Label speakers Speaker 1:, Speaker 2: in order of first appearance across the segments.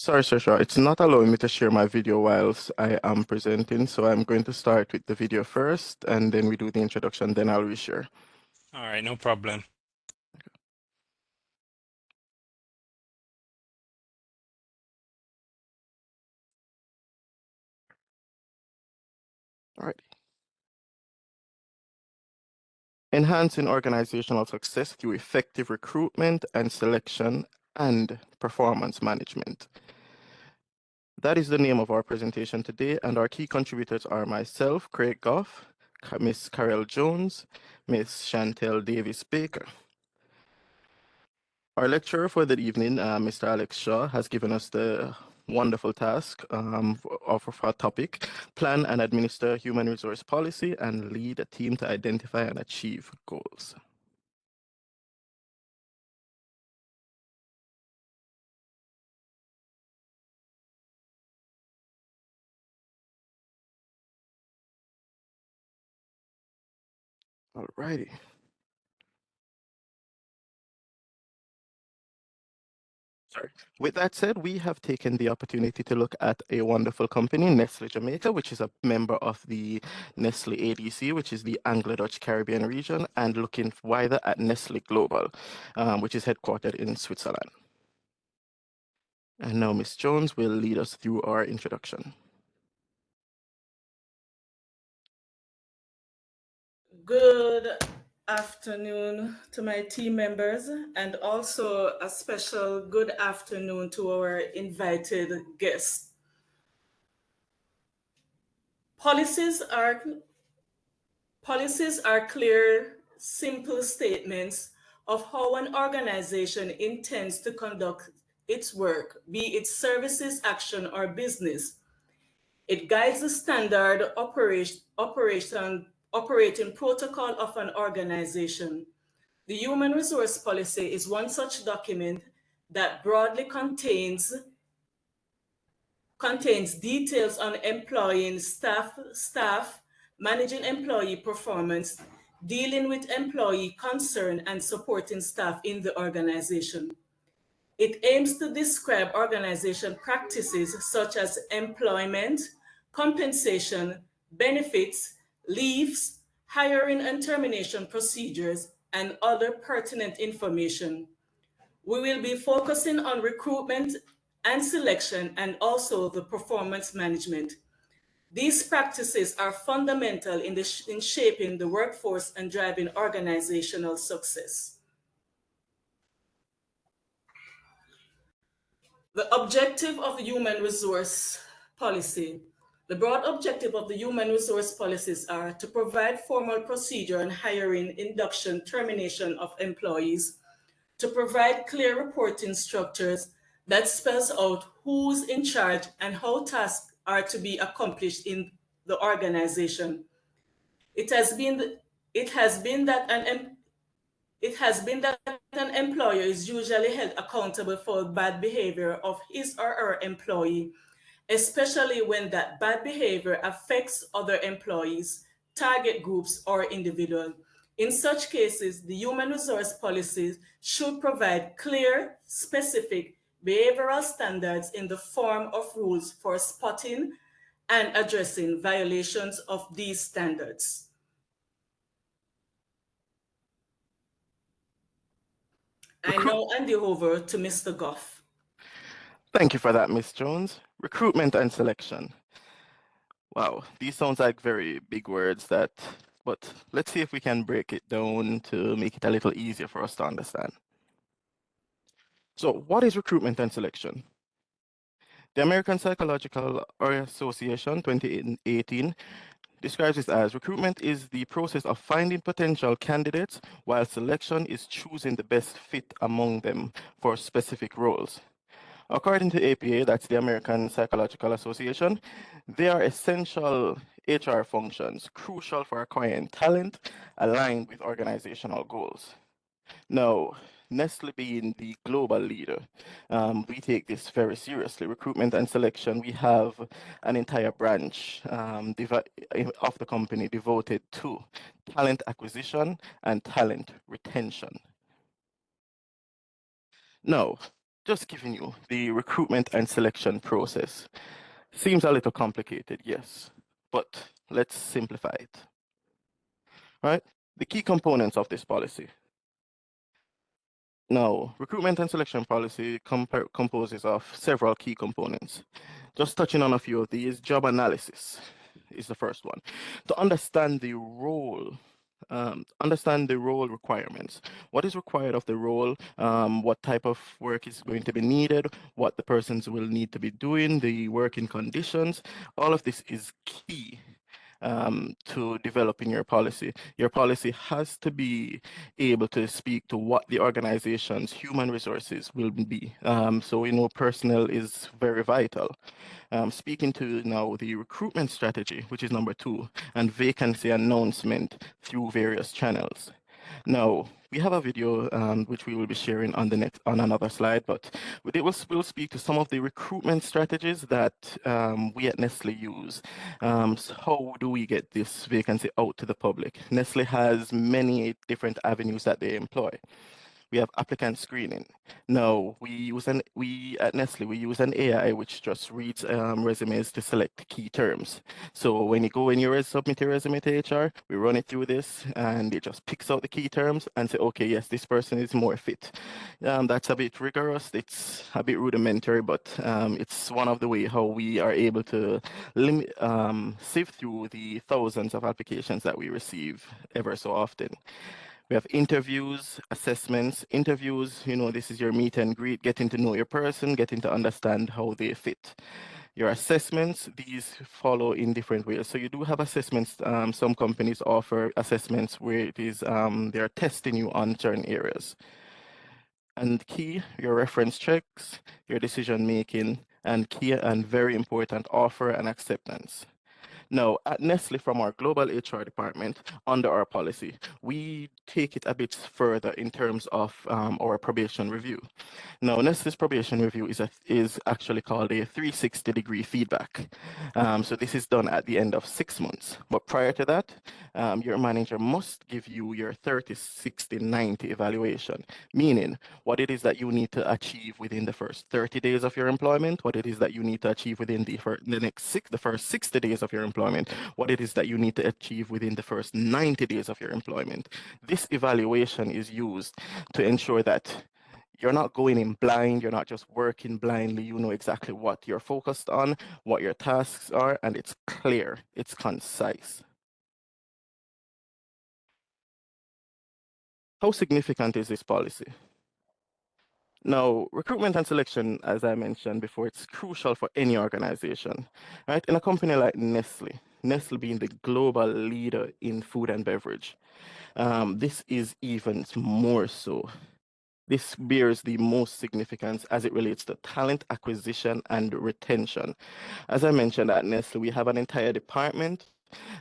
Speaker 1: Sorry, Saoirse, it's not allowing me to share my video whilst I am presenting, so I'm going to start with the video first, and then we do the introduction, then I'll reshare.
Speaker 2: All right, no problem.
Speaker 1: All right. Enhancing organizational success through effective recruitment and selection and performance management. That is the name of our presentation today, and our key contributors are myself, Craig Goff, Miss Carol Jones, Miss Chantel Davis Baker. Our lecturer for the evening, Mr. Alex Shaw, has given us the wonderful task of our topic, plan and administer human resource policy and lead a team to identify and achieve goals. All righty. Sorry. With that said, we have taken the opportunity to look at a wonderful company, Nestle Jamaica, which is a member of the Nestle ADC, which is the Anglo-Dutch Caribbean region, and looking wider at Nestle Global, which is headquartered in Switzerland. And now Ms. Jones will lead us through our introduction.
Speaker 3: Good afternoon to my team members, and also a special good afternoon to our invited guests. Policies are clear, simple statements of how an organization intends to conduct its work, be it services, action, or business. It guides the standard operating protocol of an organization. The Human Resource Policy is one such document that broadly contains details on employing staff, managing employee performance, dealing with employee concern, and supporting staff in the organization. It aims to describe organization practices such as employment, compensation, benefits, leaves, hiring and termination procedures, and other pertinent information. We will be focusing on recruitment and selection and also the performance management. These practices are fundamental in shaping the workforce and driving organizational success. The objective of the human resource policy. The broad objective of the human resource policies are to provide formal procedure on hiring, induction, termination of employees, to provide clear reporting structures that spells out who's in charge and how tasks are to be accomplished in the organization. It has been that an employer is usually held accountable for bad behavior of his or her employee, especially when that bad behavior affects other employees, target groups, or individuals. In such cases, the human resource policies should provide clear, specific behavioral standards in the form of rules for spotting and addressing violations of these standards. I now hand you over to Mr. Goff.
Speaker 1: Thank you for that, Ms. Jones. Recruitment and selection. Wow, these sounds like very big words but let's see if we can break it down to make it a little easier for us to understand. So what is recruitment and selection? The American Psychological Association 2018 describes this as recruitment is the process of finding potential candidates, while selection is choosing the best fit among them for specific roles. According to APA, that's the American Psychological Association, they are essential HR functions, crucial for acquiring talent aligned with organizational goals. Now, Nestle being the global leader, we take this very seriously. Recruitment and selection, we have an entire branch of the company devoted to talent acquisition and talent retention. Now, just giving you the recruitment and selection process. Seems a little complicated, yes, but let's simplify it. Right? The key components of this policy. Now, recruitment and selection policy composes of several key components. Just touching on a few of these, job analysis is the first one. To understand the role requirements. What is required of the role, what type of work is going to be needed, what the persons will need to be doing, the working conditions. All of this is key to developing your policy. Your policy has to be able to speak to what the organization's human resources will be. So we know personnel is very vital. Speaking to now the recruitment strategy, which is number 2, and vacancy announcement through various channels. Now, we have a video which we will be sharing on another slide, but we'll speak to some of the recruitment strategies that we at Nestle use. So how do we get this vacancy out to the public? Nestle has many different avenues that they employ. We have applicant screening. Now, we at Nestle, we use an AI which just reads resumes to select key terms. So when you submit your resume to HR, we run it through this and it just picks out the key terms and say, okay, yes, this person is more fit. That's a bit rigorous. It's a bit rudimentary, but it's one of the way how we are able to sift through the thousands of applications that we receive ever so often. We have interviews, assessments. Interviews, this is your meet and greet, getting to know your person, getting to understand how they fit. Your assessments, these follow in different ways. So you do have assessments. Some companies offer assessments where it is they're testing you on certain areas. And key, your reference checks, your decision making, and key and very important, offer and acceptance. Now, at Nestle, from our global HR department, under our policy, we take it a bit further in terms of our probation review. Now, Nestle's probation review is actually called a 360-degree feedback. So this is done at the end of 6 months. But prior to that, your manager must give you your 30, 60, 90 evaluation, meaning what it is that you need to achieve within the first 30 days of your employment, what it is that you need to achieve within the first 60 days of your employment, what it is that you need to achieve within the first 90 days of your employment. This evaluation is used to ensure that you're not going in blind, you're not just working blindly, you know exactly what you're focused on, what your tasks are, and it's clear, it's concise. How significant is this policy? Now, recruitment and selection, as I mentioned before, it's crucial for any organization, right? In a company like Nestle, Nestle being the global leader in food and beverage, this is even more so. This bears the most significance as it relates to talent acquisition and retention. As I mentioned at Nestle, we have an entire department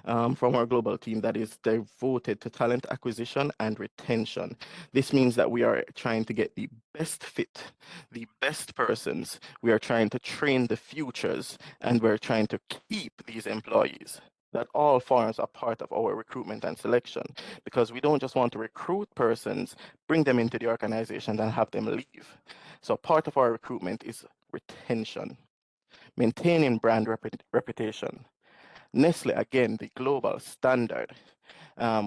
Speaker 1: from our global team that is devoted to talent acquisition and retention. This means that we are trying to get the best fit, the best persons. We are trying to train the futures, and we're trying to keep these employees. That all forms are part of our recruitment and selection, because we don't just want to recruit persons, bring them into the organization, and have them leave. So part of our recruitment is retention, maintaining brand reputation. Nestle, again, the global standard.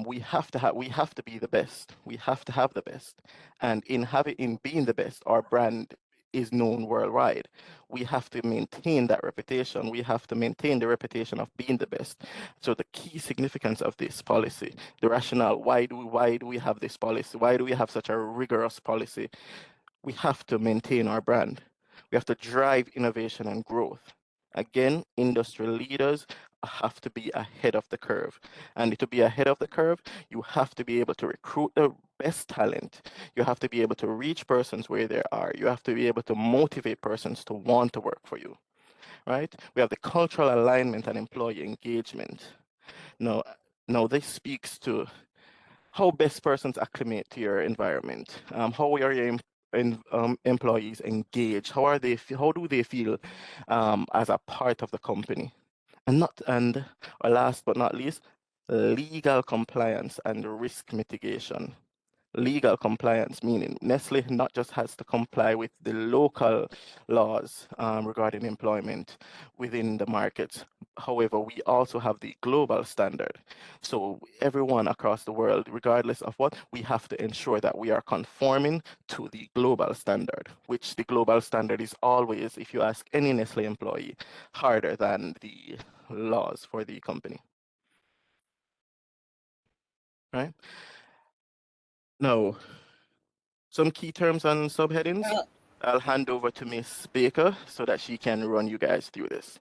Speaker 1: We have to be the best. We have to have the best. And in being the best, our brand is known worldwide. We have to maintain that reputation. We have to maintain the reputation of being the best. So the key significance of this policy, the rationale, why do we have this policy? Why do we have such a rigorous policy? We have to maintain our brand. We have to drive innovation and growth. Again, industry leaders have to be ahead of the curve. And to be ahead of the curve, you have to be able to recruit the best talent. You have to be able to reach persons where they are. You have to be able to motivate persons to want to work for you, right? We have the cultural alignment and employee engagement. Now this speaks to how best persons acclimate to your environment. How are your employees engaged? How do they feel as a part of the company? And last but not least, legal compliance and risk mitigation. legal compliance, meaning Nestle not just has to comply with the local laws regarding employment within the markets. However, we also have the global standard. So everyone across the world, regardless of what, we have to ensure that we are conforming to the global standard, which the global standard is always, if you ask any Nestle employee, harder than the laws for the company. Right? Now, some key terms and subheadings. I'll hand over to Miss Baker so that she can run you guys through this.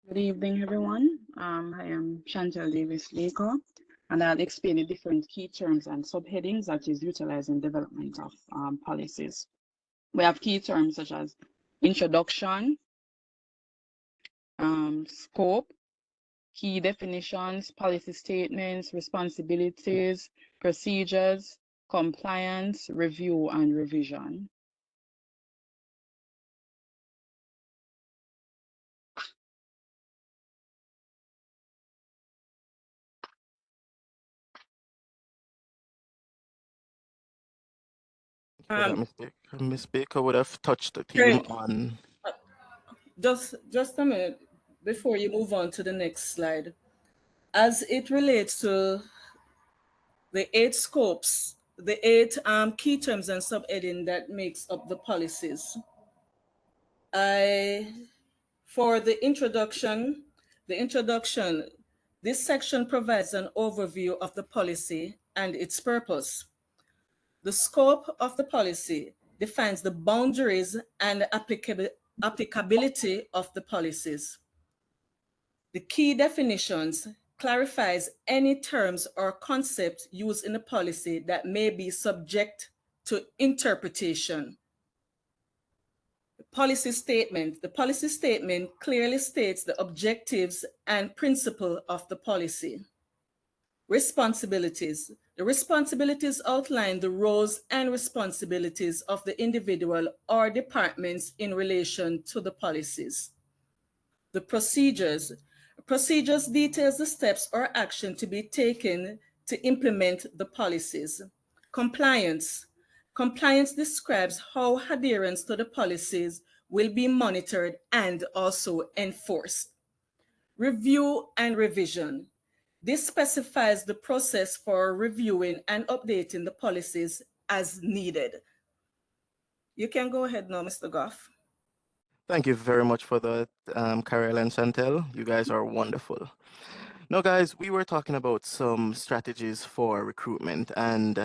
Speaker 4: Good evening, everyone. I am Chantel Davis Baker, and I'll explain the different key terms and subheadings that is utilized in development of policies. We have key terms such as introduction, scope, key definitions, policy statements, responsibilities, procedures, compliance, review, and revision.
Speaker 1: Miss Baker would have touched the theme
Speaker 3: Great.
Speaker 1: on.
Speaker 3: Just a minute before you move on to the next slide. As it relates to the 8 scopes, the 8 key terms and subheading that makes up the policies. For the introduction, this section provides an overview of the policy and its purpose. The scope of the policy defines the boundaries and applicability of the policies. The key definitions clarifies any terms or concepts used in the policy that may be subject to interpretation. The policy statement clearly states the objectives and principle of the policy. Responsibilities. The responsibilities outline the roles and responsibilities of the individual or departments in relation to the policies. The procedures. Procedures details the steps or action to be taken to implement the policies. Compliance. Compliance describes how adherence to the policies will be monitored and also enforced. Review and revision. This specifies the process for reviewing and updating the policies as needed. You can go ahead now, Mr. Goff.
Speaker 1: Thank you very much for that, Karel and Chantel. You guys are wonderful. Now, guys, we were talking about some strategies for recruitment, and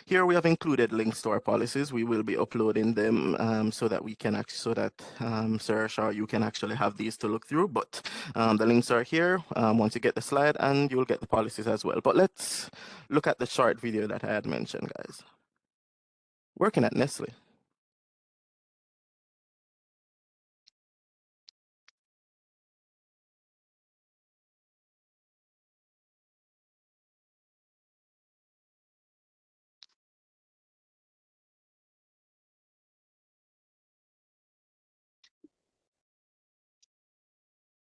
Speaker 1: here we have included links to our policies. We will be uploading them so that we can Sir Shah, you can actually have these to look through. But the links are here once you get the slide, and you'll get the policies as well. But let's look at the short video that I had mentioned, guys. Working at Nestle.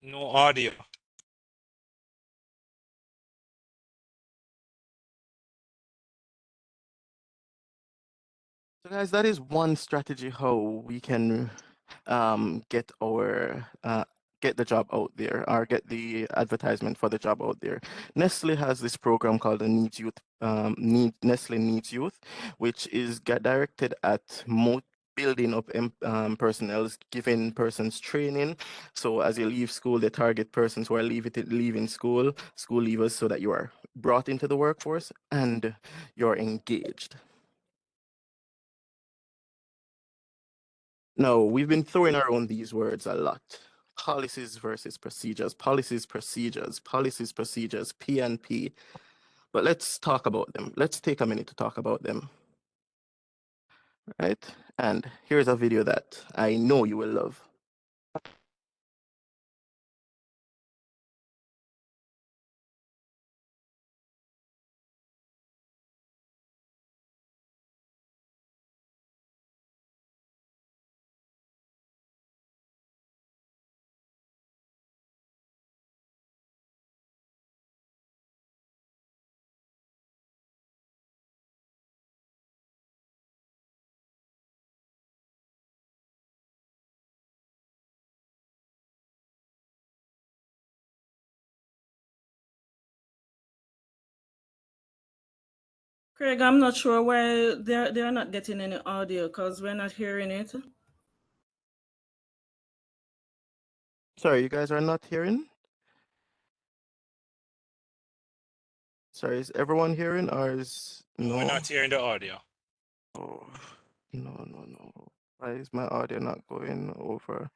Speaker 2: No audio.
Speaker 1: So guys, that is one strategy how we can get the job out there, or get the advertisement for the job out there. Nestle has this program called the Nestle Needs Youth, which is directed at building up personnel, giving persons training. So as you leave school, they target persons who are leaving school leavers, so that you are brought into the workforce and you're engaged. No, we've been throwing around these words a lot. Policies versus procedures, policies, procedures, policies, procedures, P&P. But let's talk about them. Let's take a minute to talk about them. Right? And here's a video that I know you will love.
Speaker 3: Craig, I'm not sure why they're not getting any audio because we're not hearing it.
Speaker 1: Sorry, you guys are not hearing? Sorry, is everyone hearing or is
Speaker 2: No, we're
Speaker 1: no?
Speaker 2: not hearing the audio.
Speaker 1: Oh, no. Why is my audio not going over?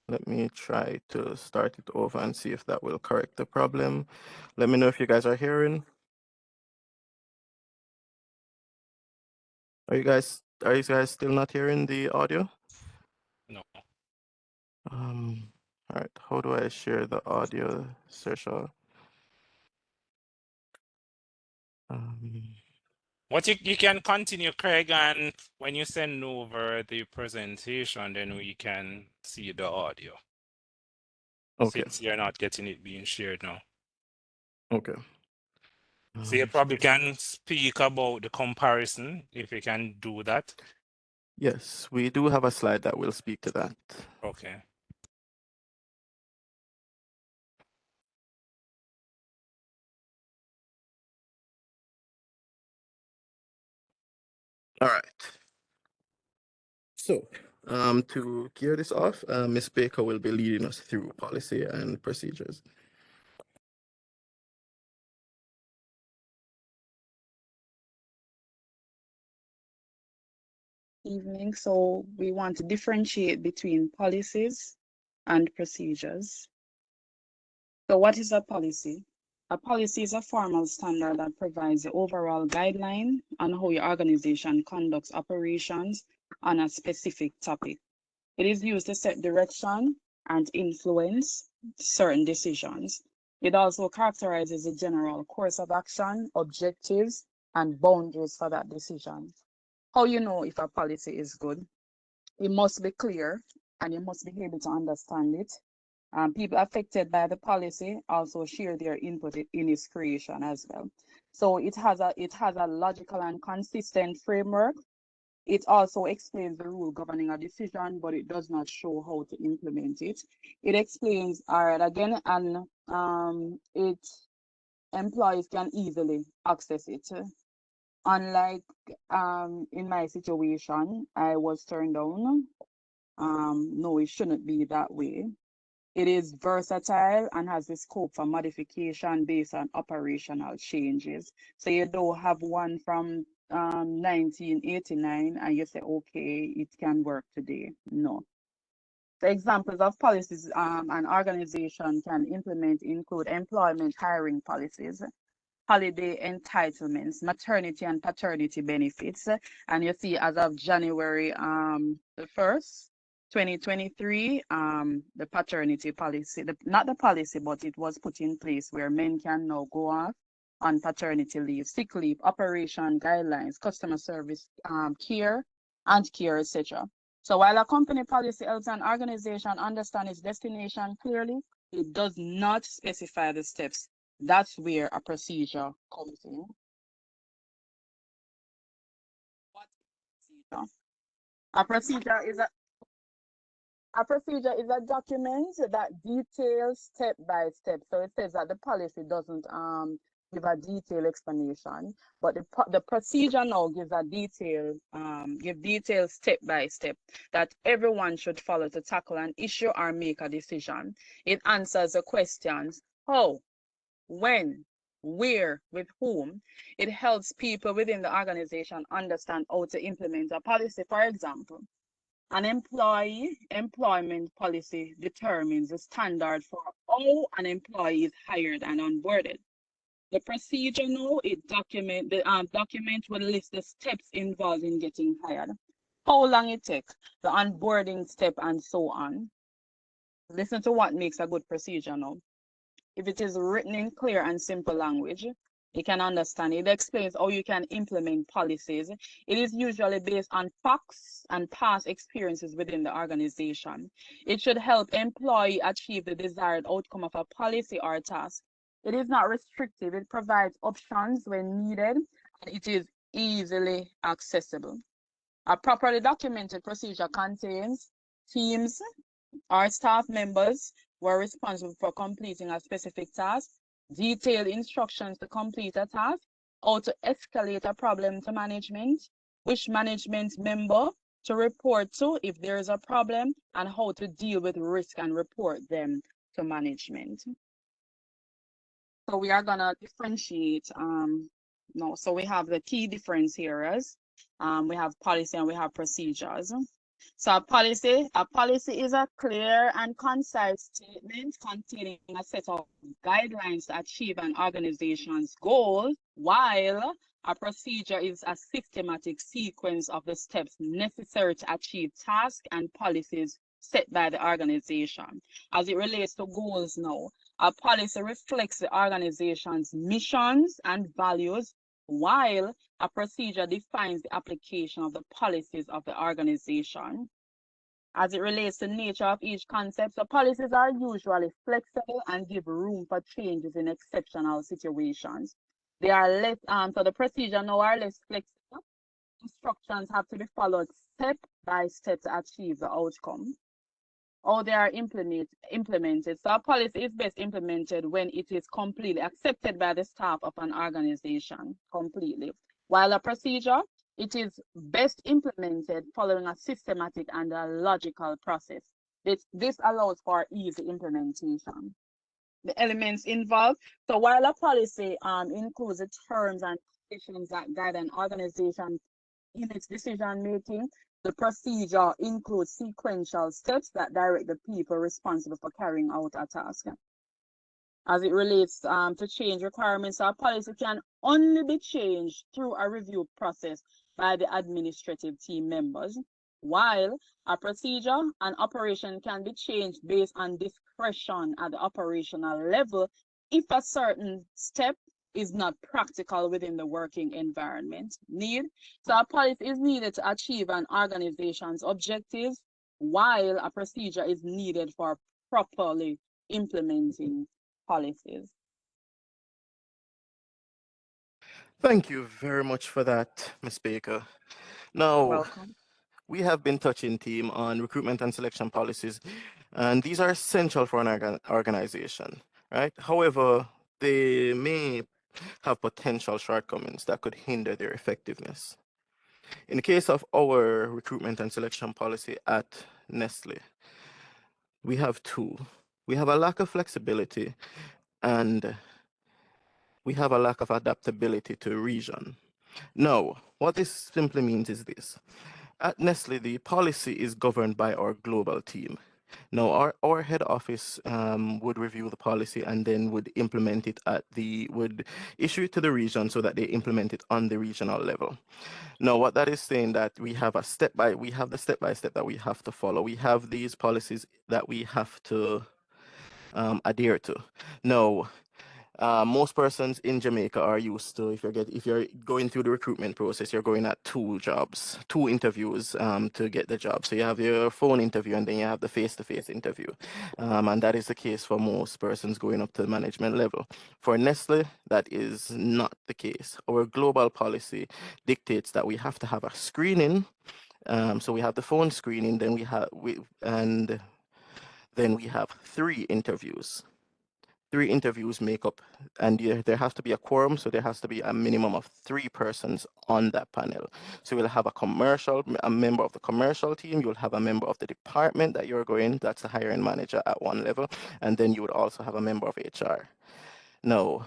Speaker 1: Let me try to start it over and see if that will correct the problem. Let me know if you guys are hearing. Are you guys still not hearing the audio?
Speaker 2: No.
Speaker 1: All right, how do I share the audio, Saoirse?
Speaker 2: What you can continue, Craig, and when you send over the presentation, then we can see the audio.
Speaker 1: Okay,
Speaker 2: Since you're not getting it being shared now.
Speaker 1: okay.
Speaker 2: So you probably can speak about the comparison, if you can do that.
Speaker 1: Yes, we do have a slide that will speak to that.
Speaker 2: Okay.
Speaker 1: All right. So, to gear this off, Ms. Baker will be leading us through policy and procedures.
Speaker 4: Evening. So we want to differentiate between policies and procedures. So what is a policy? A policy is a formal standard that provides the overall guideline on how your organization conducts operations on a specific topic. It is used to set direction and influence certain decisions. It also characterizes the general course of action, objectives, and boundaries for that decision. How you know if a policy is good? It must be clear and you must be able to understand it. People affected by the policy also share their input in its creation as well. So it has a logical and consistent framework. It also explains the rule governing a decision, but it does not show how to implement it. It explains, all right, again, and employees can easily access it. Unlike in my situation, I was turned down. No, it shouldn't be that way. It is versatile and has the scope for modification based on operational changes. So you don't have one from 1989 and you say, okay, it can work today. No. The examples of policies an organization can implement include employment hiring policies, holiday entitlements, maternity and paternity benefits. And you see, as of January the 1st, 2023, the paternity policy, not the policy, but it was put in place where men can now go off on paternity leave, sick leave, operation guidelines, customer service care, and care, etc. So while a company policy helps an organization understand its destination clearly, it does not specify the steps. That's where a procedure comes in. What is a procedure? A procedure is a document that details step by step. So it says that the policy doesn't give a detailed explanation, but the procedure now gives a details step by step that everyone should follow to tackle an issue or make a decision. It answers the questions: how, when, where, with whom. It helps people within the organization understand how to implement a policy. For example, an employee employment policy determines the standard for how an employee is hired and onboarded. The procedure now, the document will list the steps involved in getting hired, how long it takes, the onboarding step, and so on. Listen to what makes a good procedure now. If it is written in clear and simple language, you can understand. It explains how you can implement policies. It is usually based on facts and past experiences within the organization. It should help employee achieve the desired outcome of a policy or task. It is not restrictive. It provides options when needed, and it is easily accessible. A properly documented procedure contains teams or staff members were responsible for completing a specific task, detailed instructions to complete a task, how to escalate a problem to management, which management member to report to if there is a problem, and how to deal with risk and report them to management. So we are gonna differentiate no, so we have the key difference areas. We have policy and we have procedures. So a policy is a clear and concise statement containing a set of guidelines to achieve an organization's goal, while a procedure is a systematic sequence of the steps necessary to achieve tasks and policies set by the organization. As it relates to goals now, a policy reflects the organization's missions and values, while a procedure defines the application of the policies of the organization. As it relates to the nature of each concept, so policies are usually flexible and give room for changes in exceptional situations. They are less, so the procedure now are less flexible. Instructions have to be followed step by step to achieve the outcome. Or they are implemented. So a policy is best implemented when it is completely accepted by the staff of an organization completely. While a procedure, it is best implemented following a systematic and a logical process. This allows for easy implementation. The elements involved. So while a policy includes the terms and conditions that guide an organization in its decision making, the procedure includes sequential steps that direct the people responsible for carrying out a task. As it relates to change requirements, our policy can only be changed through a review process by the administrative team members, while a procedure and operation can be changed based on discretion at the operational level if a certain step is not practical within the working environment. So a policy is needed to achieve an organization's objectives, while a procedure is needed for properly implementing policies.
Speaker 1: Thank you very much for that, Ms. Baker. Now,
Speaker 4: Welcome.
Speaker 1: we have been touching team on recruitment and selection policies, and these are essential for an organization, right? However, they may have potential shortcomings that could hinder their effectiveness. In the case of our recruitment and selection policy at Nestle, we have two. We have a lack of flexibility and we have a lack of adaptability to region. Now, what this simply means is this. At Nestle, the policy is governed by our global team. Now, our head office would review the policy and then would implement it would issue it to the region so that they implement it on the regional level. Now, what that is saying that we have the step-by-step that we have to follow. We have these policies that we have to adhere to. Now, most persons in Jamaica are used to, if you're going through the recruitment process, you're going at two interviews to get the job. So you have your phone interview and then you have the face-to-face interview. And that is the case for most persons going up to the management level. For Nestle, that is not the case. Our global policy dictates that we have to have a screening. So we have the phone screening, then we have 3 interviews. 3 interviews make up, and there has to be a quorum, so there has to be a minimum of 3 persons on that panel. So you'll have a member of the commercial team, you'll have a member of the department that you're going, that's the hiring manager at one level, and then you would also have a member of HR. Now,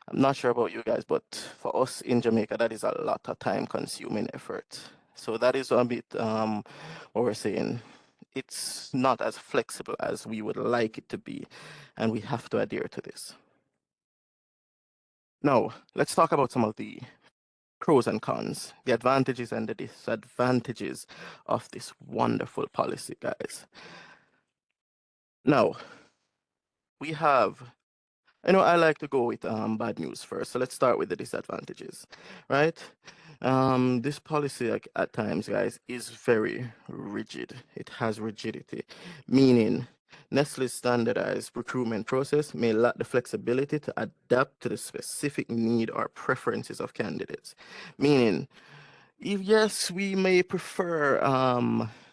Speaker 1: I'm not sure about you guys, but for us in Jamaica, that is a lot of time-consuming effort. So that is a bit what we're saying. It's not as flexible as we would like it to be, and we have to adhere to this. Now, let's talk about some of the pros and cons, the advantages and the disadvantages of this wonderful policy, guys. Now, we have, I like to go with bad news first, so let's start with the disadvantages, right? This policy at times, guys, is very rigid. It has rigidity, meaning Nestle's standardized recruitment process may lack the flexibility to adapt to the specific need or preferences of candidates. Meaning, yes, we may prefer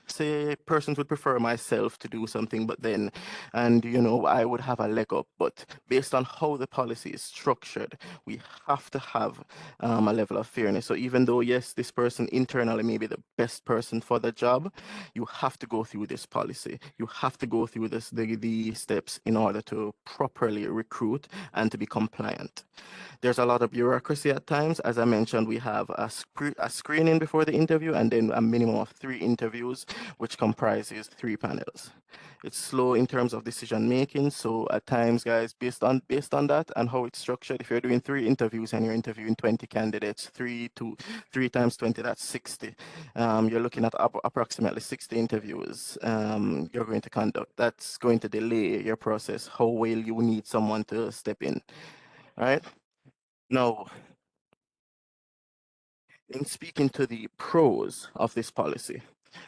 Speaker 1: say persons would prefer myself to do something, but then, and I would have a leg up. But based on how the policy is structured, we have to have a level of fairness. So even though, yes, this person internally may be the best person for the job, you have to go through this policy. You have to go through the steps in order to properly recruit and to be compliant. There's a lot of bureaucracy at times. As I mentioned, we have a screening before the interview and then a minimum of 3 interviews, which comprises 3 panels. It's slow in terms of decision making. So at times, guys, based on that and how it's structured, if you're doing 3 interviews and you're interviewing 20 candidates, 3 times 20, that's 60. You're looking at approximately 60 interviews you're going to conduct. That's going to delay your process, how well you need someone to step in, right? Now, in speaking to the pros of this policy,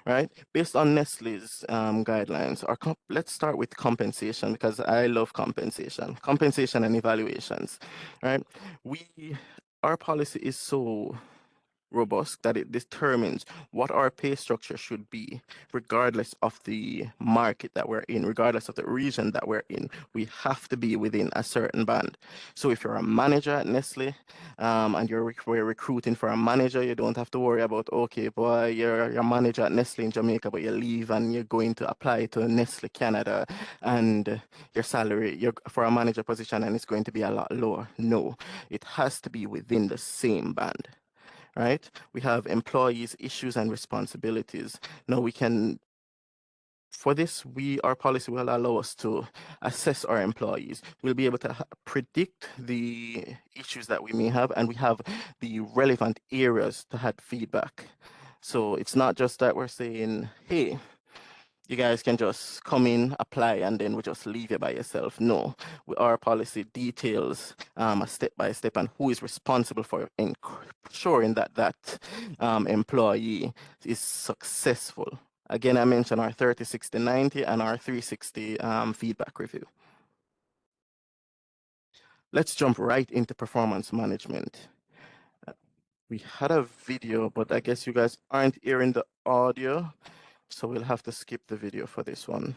Speaker 1: right? Based on Nestle's guidelines, let's start with compensation, because I love compensation and evaluations, right? Our policy is so robust that it determines what our pay structure should be, regardless of the market that we're in, regardless of the region that we're in. We have to be within a certain band. So if you're a manager at Nestle and we're recruiting for a manager, you don't have to worry about, okay, boy, you're a manager at Nestle in Jamaica, but you leave and you're going to apply to Nestle Canada, and your salary for a manager position, and it's going to be a lot lower. No, it has to be within the same band. Right? We have employees' issues and responsibilities. Now for this, our policy will allow us to assess our employees. We'll be able to predict the issues that we may have, and we have the relevant areas to have feedback. So it's not just that we're saying, hey, you guys can just come in, apply, and then we just leave you by yourself. No, our policy details a step-by-step and who is responsible for ensuring that employee is successful. Again, I mentioned our 30, 60, 90 and our 360 feedback review. Let's jump right into performance management. We had a video, but I guess you guys aren't hearing the audio, so we'll have to skip the video for this one.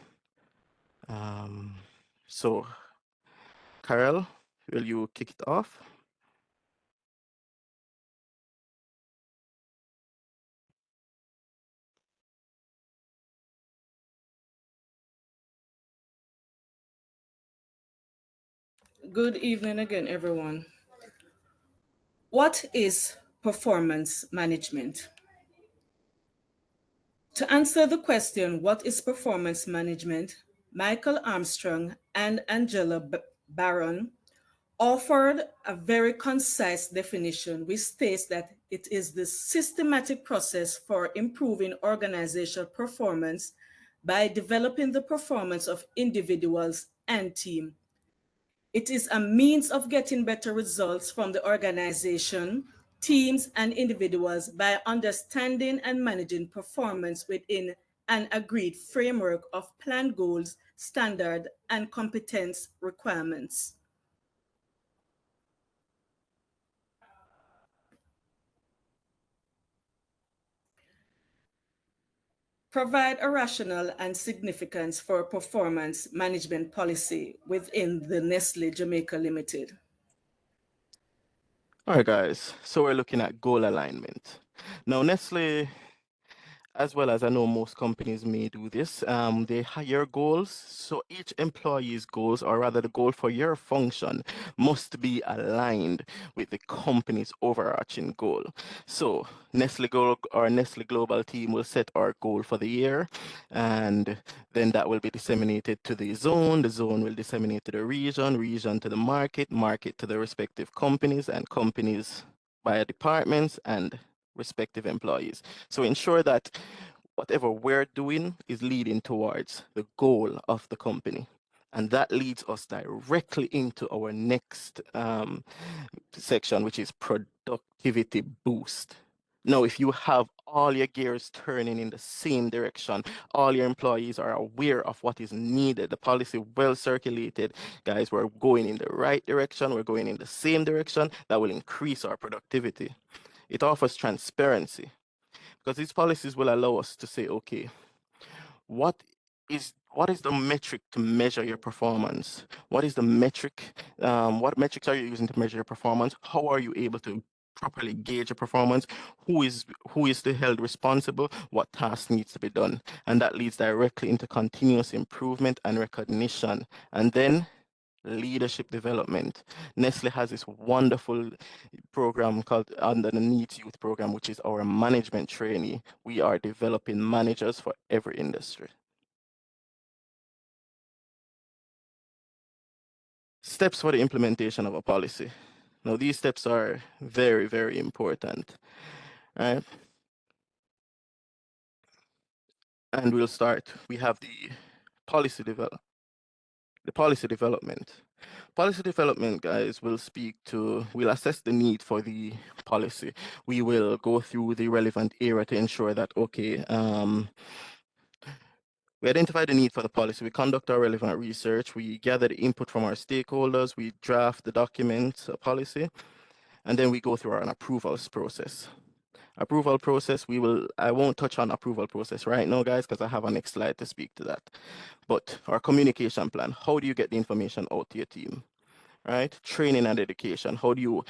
Speaker 1: So, Karel, will you kick it off?
Speaker 3: Good evening again, everyone. What is performance management? To answer the question, what is performance management, Michael Armstrong and Angela Barron offered a very concise definition which states that it is the systematic process for improving organizational performance by developing the performance of individuals and team. It is a means of getting better results from the organization, teams, and individuals by understanding and managing performance within an agreed framework of planned goals, standard, and competence requirements. Provide a rationale and significance for performance management policy within the Nestle Jamaica Limited.
Speaker 1: All right, guys. So we're looking at goal alignment. Now, Nestle, as well as I know most companies may do this, they hire goals. So each employee's goals, or rather the goal for your function, must be aligned with the company's overarching goal. So Nestle Global team will set our goal for the year, and then that will be disseminated to the zone will disseminate to the region to the market to the respective companies, and companies via departments and respective employees. So ensure that whatever we're doing is leading towards the goal of the company. And that leads us directly into our next section, which is productivity boost. Now, if you have all your gears turning in the same direction, all your employees are aware of what is needed, the policy well circulated, guys, we're going in the right direction, we're going in the same direction, that will increase our productivity. It offers transparency, because these policies will allow us to say, okay, what is the metric to measure your performance? What is the metric? What metrics are you using to measure your performance? How are you able to properly gauge your performance? Who is held responsible? What task needs to be done? And that leads directly into continuous improvement and recognition. And then leadership development. Nestle has this wonderful program called under the Needs Youth Program, which is our management trainee. We are developing managers for every industry. Steps for the implementation of a policy. Now, these steps are very, very important, right? And we'll start. We have the policy development. Policy development, guys, will we'll assess the need for the policy. We will go through the relevant area to ensure that, okay, we identify the need for the policy, we conduct our relevant research, we gather the input from our stakeholders, we draft the document, a policy, and then we go through an approvals process. Approval process, I won't touch on approval process right now, guys, because I have a next slide to speak to that. But our communication plan, how do you get the information out to your team, right? Training and education, how do you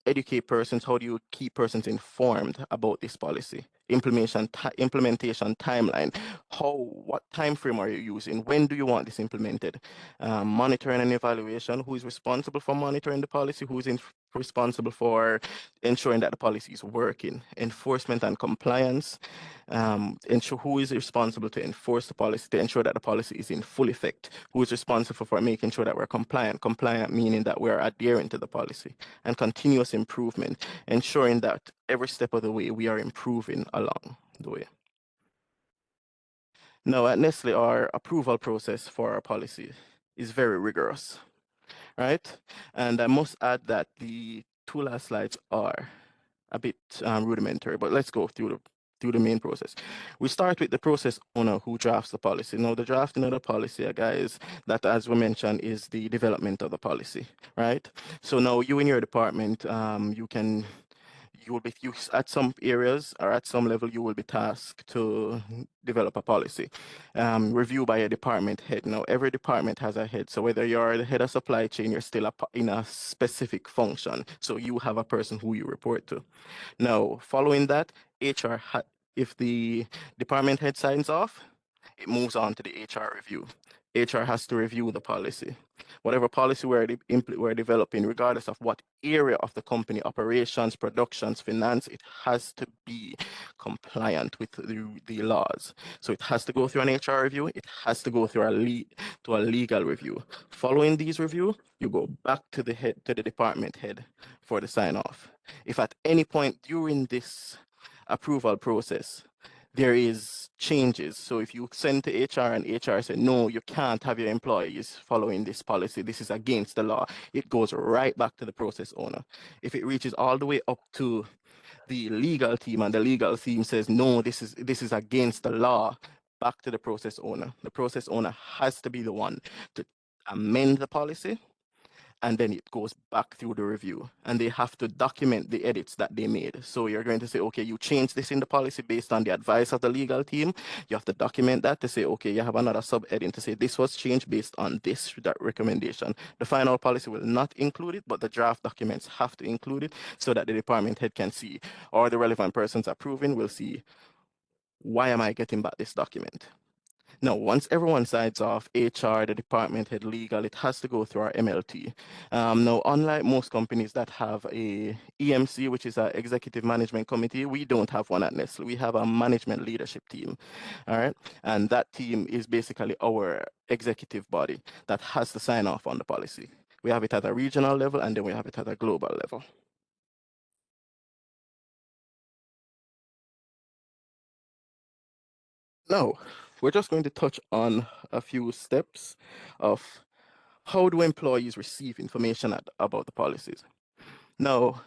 Speaker 1: educate persons, how do you keep persons informed about this policy? Implementation timeline, what time frame are you using? When do you want this implemented? Monitoring and evaluation, who is responsible for monitoring the policy? Who is responsible for ensuring that the policy is working? Enforcement and compliance, ensure who is responsible to enforce the policy, to ensure that the policy is in full effect? Who is responsible for making sure that we're compliant? Compliant meaning that we're adhering to the policy. And continuous improvement, ensuring that every step of the way we are improving along the way. Now, at Nestle, our approval process for our policy is very rigorous, right? And I must add that the two last slides are a bit rudimentary, but let's go through the main process. We start with the process owner who drafts the policy. Now, the drafting of the policy, guys, that as we mentioned is the development of the policy, right? So now you in your department, at some areas or at some level, you will be tasked to develop a policy, review by a department head. Now, every department has a head. So whether you're the head of supply chain, you're still in a specific function. So you have a person who you report to. Now, following that, HR, if the department head signs off, it moves on to the HR review. HR has to review the policy. Whatever policy we're developing, regardless of what area of the company, operations, productions, finance, it has to be compliant with the laws. So it has to go through an HR review. It has to go through a legal review. Following these review, you go back to the department head for the sign off. If at any point during this approval process, there is changes. So if you send to HR and HR say, no, you can't have your employees following this policy, this is against the law, it goes right back to the process owner. If it reaches all the way up to the legal team and the legal team says, no, this is against the law, back to the process owner. The process owner has to be the one to amend the policy, and then it goes back through the review, and they have to document the edits that they made. So you're going to say, okay, you changed this in the policy based on the advice of the legal team. You have to document that to say, okay, you have another sub-heading to say this was changed based on that recommendation. The final policy will not include it, but the draft documents have to include it so that the department head can see, or the relevant persons approving will see, why am I getting back this document? Now, once everyone signs off, HR, the department head, legal, it has to go through our MLT. Now, unlike most companies that have a EMC, which is our executive management committee, we don't have one at Nestle. We have a management leadership team, all right? And that team is basically our executive body that has to sign off on the policy. We have it at a regional level, and then we have it at a global level. Now, we're just going to touch on a few steps of how do employees receive information about the policies. Now,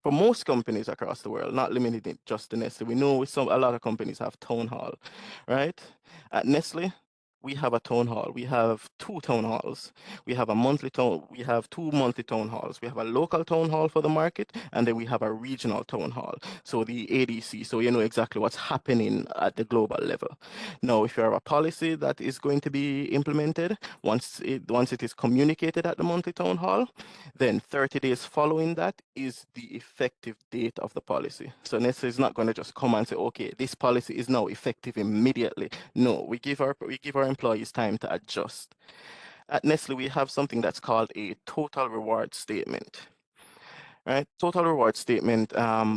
Speaker 1: for most companies across the world, not limited it just to Nestle, we know a lot of companies have town hall, right? At Nestle, we have a town hall. We have two town halls. We have two monthly town halls. We have a local town hall for the market, and then we have a regional town hall. So the ADC, so you know exactly what's happening at the global level. Now, if you have a policy that is going to be implemented, once it is communicated at the monthly town hall, then 30 days following that is the effective date of the policy. So Nestle is not going to just come and say, okay, this policy is now effective immediately. No, we give our employees time to adjust. At Nestle, we have something that's called a total reward statement. Right? Total reward statement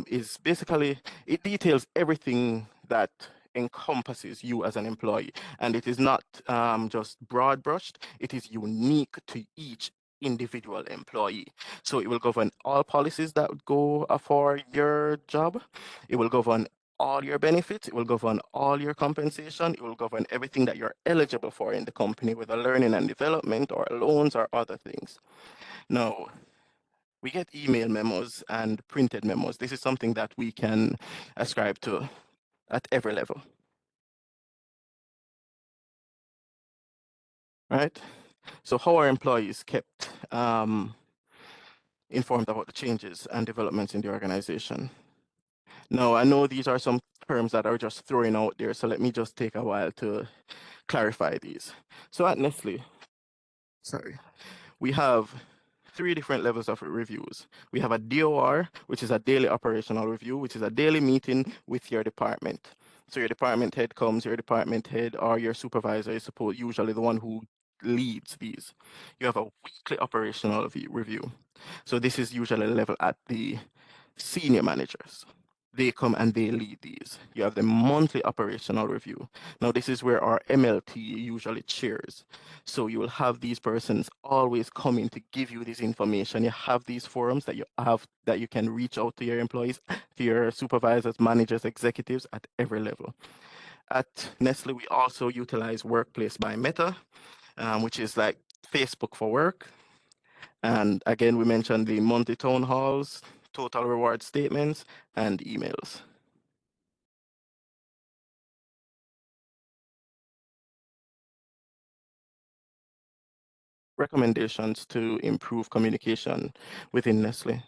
Speaker 1: is basically, it details everything that encompasses you as an employee, and it is not just broad brushed, it is unique to each individual employee. So it will govern all policies that would go for your job. It will govern all your benefits. It will govern all your compensation. It will govern everything that you're eligible for in the company, whether learning and development or loans or other things. Now, we get email memos and printed memos. This is something that we can ascribe to at every level. Right? So how are employees kept informed about the changes and developments in the organization? Now, I know these are some terms that are just thrown out there, so let me just take a while to clarify these. So at Nestle, we have 3 different levels of reviews. We have a DOR, which is a daily operational review, which is a daily meeting with your department. So your department head comes, your department head or your supervisor is usually the one who leads these. You have a weekly operational review. So this is usually level at the senior managers. They come and they lead these. You have the monthly operational review. Now, this is where our MLT usually chairs. So you will have these persons always coming to give you this information. You have these forums that you can reach out to your employees, to your supervisors, managers, executives at every level. At Nestle, we also utilize Workplace by Meta, which is like Facebook for work. And again, we mentioned the monthly town halls, total reward statements, and emails. Recommendations to improve communication within Nestle.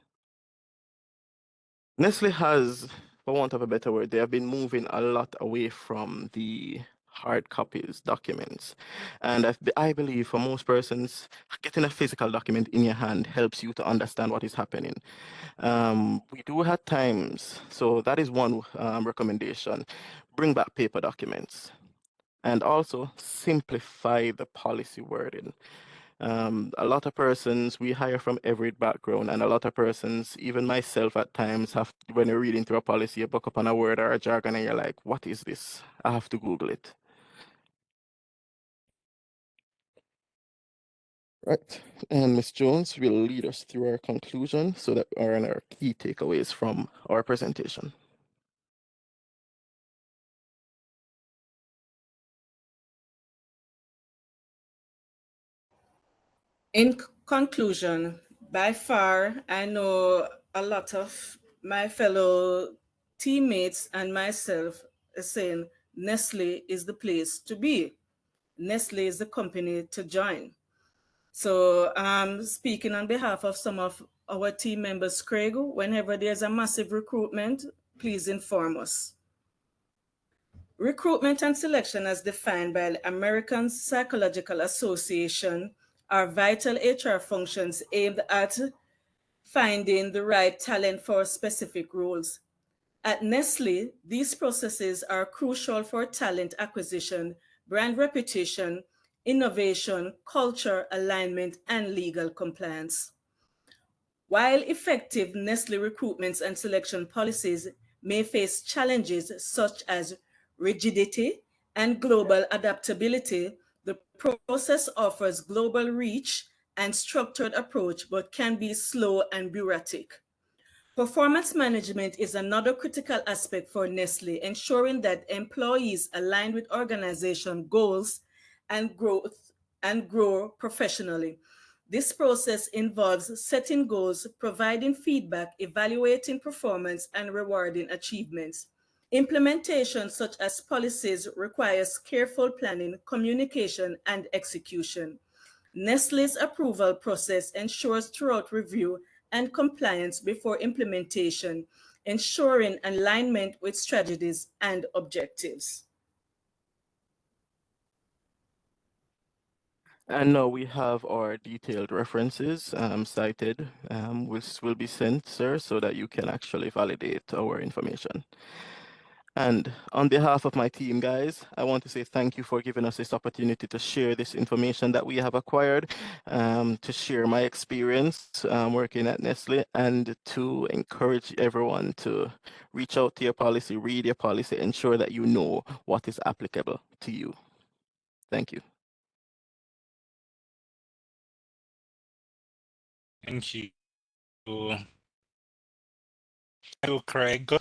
Speaker 1: Nestle has, for want of a better word, they have been moving a lot away from the hard copies, documents. And I believe for most persons, getting a physical document in your hand helps you to understand what is happening. We do have times, so that is one recommendation. Bring back paper documents. And also simplify the policy wording. A lot of persons we hire from every background, and a lot of persons, even myself at times, when you're reading through a policy, you book up on a word or a jargon and you're like, what is this? I have to Google it. Right, and Ms. Jones will lead us through our conclusion so that are our key takeaways from our presentation.
Speaker 3: In conclusion, by far, I know a lot of my fellow teammates and myself are saying Nestle is the place to be. Nestle is the company to join. So speaking on behalf of some of our team members, Craig, whenever there's a massive recruitment, please inform us. Recruitment and selection as defined by the American Psychological Association are vital HR functions aimed at finding the right talent for specific roles. At Nestle, these processes are crucial for talent acquisition, brand reputation, innovation, culture alignment, and legal compliance. While effective Nestle recruitment and selection policies may face challenges such as rigidity and global adaptability, the process offers global reach and structured approach, but can be slow and bureaucratic. Performance management is another critical aspect for Nestle, ensuring that employees align with organization goals and grow professionally. This process involves setting goals, providing feedback, evaluating performance, and rewarding achievements. Implementation, such as policies, requires careful planning, communication, and execution. Nestle's approval process ensures thorough review and compliance before implementation, ensuring alignment with strategies and objectives.
Speaker 1: And now we have our detailed references cited, which will be sent, sir, so that you can actually validate our information. And on behalf of my team, guys, I want to say thank you for giving us this opportunity to share this information that we have acquired, to share my experience working at Nestle, and to encourage everyone to reach out to your policy, read your policy, ensure that you know what is applicable to you. Thank you.
Speaker 2: Thank you. Thank you, Craig.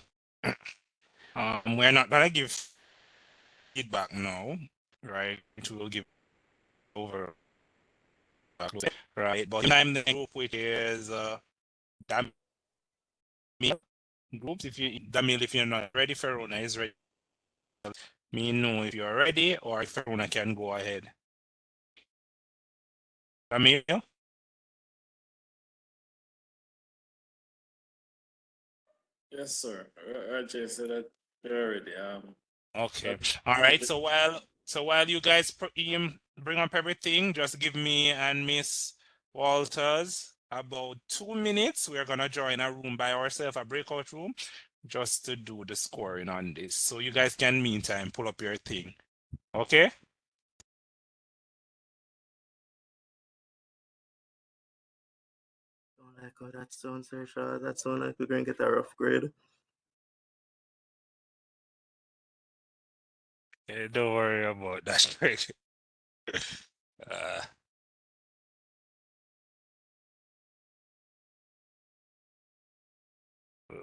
Speaker 2: We're not gonna give feedback now, right? We'll give over, right? But I'm the group which is Damil groups. Damil, if you're not ready, Ferrona is ready. Me know if you're ready, or if Ferrona can go ahead. Damil?
Speaker 5: Yes, sir. Roger said that you're ready.
Speaker 2: Okay.
Speaker 5: That-
Speaker 2: All right. So while you guys bring up everything, just give me and Miss Walters about 2 minutes. We're gonna join a room by ourselves, a breakout room, just to do the scoring on this. So you guys can meantime pull up your thing. Okay?
Speaker 1: Don't like how that sounds, sir. That sounds like we're going to get a rough grade.
Speaker 2: Don't worry about that. uh, uh,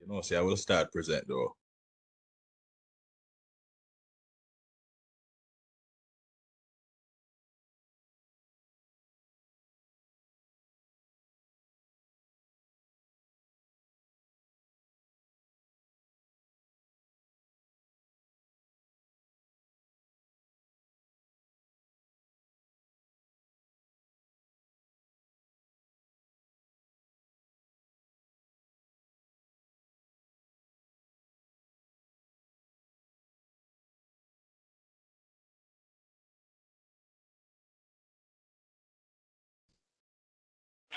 Speaker 6: You know, see, I will start present though.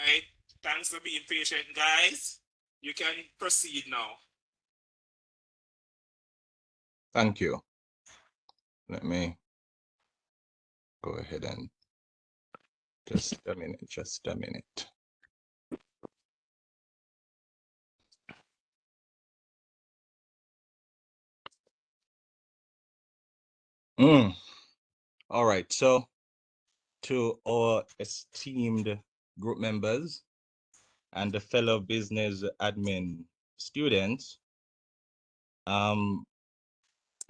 Speaker 2: Right. Thanks for being patient, guys. You can proceed now.
Speaker 6: Thank you. Let me go ahead and just a minute, just a minute. All right, so to our esteemed group members and the fellow business admin students, I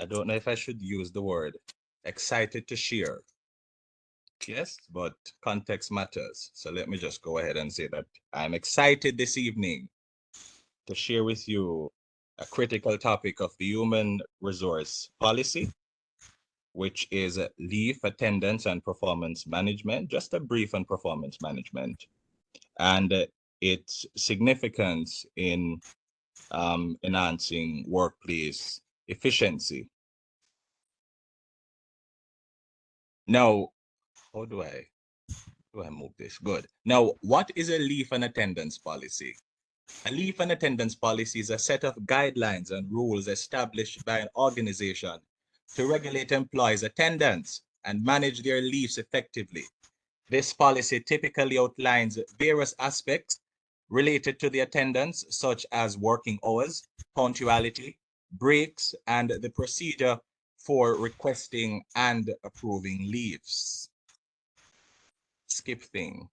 Speaker 6: don't know if I should use the word excited to share. Yes, but context matters. So let me just go ahead and say that I'm excited this evening to share with you a critical topic of the human resource policy, which is leave, attendance, and performance management, just a brief on performance management, and its significance in enhancing workplace efficiency. Now, how do I move this? Good. Now, what is a leave and attendance policy? A leave and attendance policy is a set of guidelines and rules established by an organization to regulate employees' attendance and manage their leaves effectively. This policy typically outlines various aspects related to the attendance, such as working hours, punctuality, breaks, and the procedure for requesting and approving leaves. Skip thing.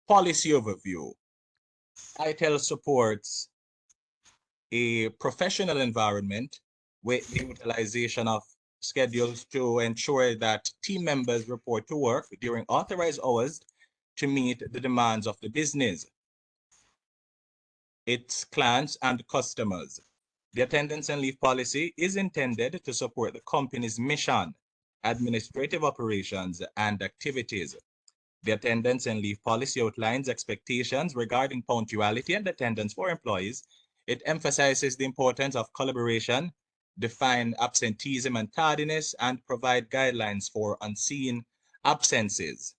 Speaker 6: Policy overview. ITEL supports a professional environment with the utilization of schedules to ensure that team members report to work during authorized hours to meet the demands of the business, its clients, and customers. The attendance and leave policy is intended to support the company's mission, administrative operations, and activities. The attendance and leave policy outlines expectations regarding punctuality and attendance for employees. It emphasizes the importance of collaboration, define absenteeism and tardiness, and provide guidelines for unseen absences.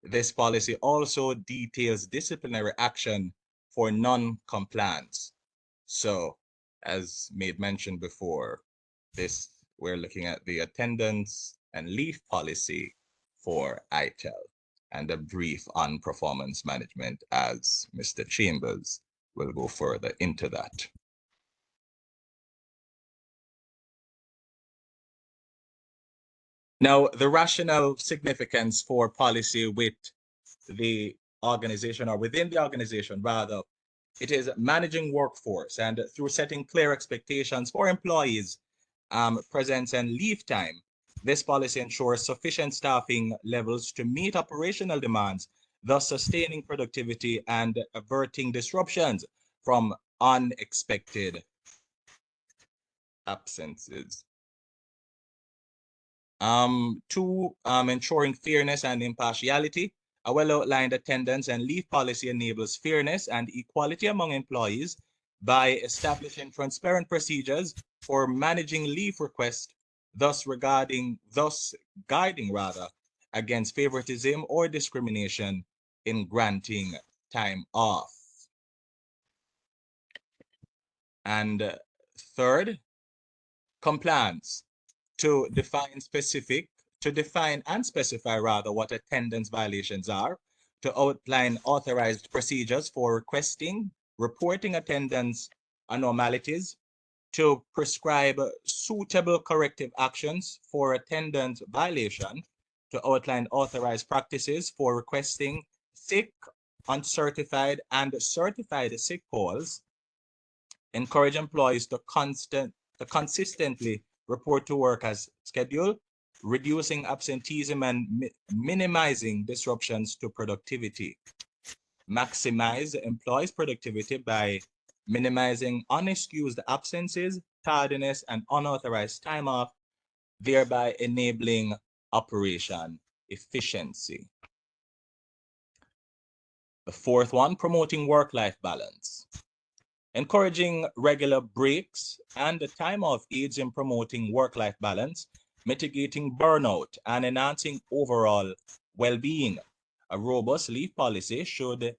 Speaker 6: This policy also details disciplinary action for non-compliance. So, as made mention before, we're looking at the attendance and leave policy for ITEL, and a brief on performance management as Mr. Chambers will go further into that. Now, the rational significance for policy with the organization, or within the organization rather, it is managing workforce, and through setting clear expectations for employees' presence and leave time, this policy ensures sufficient staffing levels to meet operational demands, thus sustaining productivity and averting disruptions from unexpected absences. Ensuring fairness and impartiality, a well-outlined attendance and leave policy enables fairness and equality among employees by establishing transparent procedures for managing leave requests, thus guiding against favoritism or discrimination in granting time off. And third, compliance. To define and specify what attendance violations are, to outline authorized procedures for requesting, reporting attendance anomalies, to prescribe suitable corrective actions for attendance violation, to outline authorized practices for requesting sick uncertified and certified sick calls, encourage employees to consistently report to work as scheduled, reducing absenteeism and minimizing disruptions to productivity. Maximize employees' productivity by minimizing unexcused absences, tardiness, and unauthorized time off, thereby enabling operation efficiency. The fourth one, promoting work-life balance. Encouraging regular breaks and the time off aids in promoting work-life balance, mitigating burnout, and enhancing overall well-being. A robust leave policy should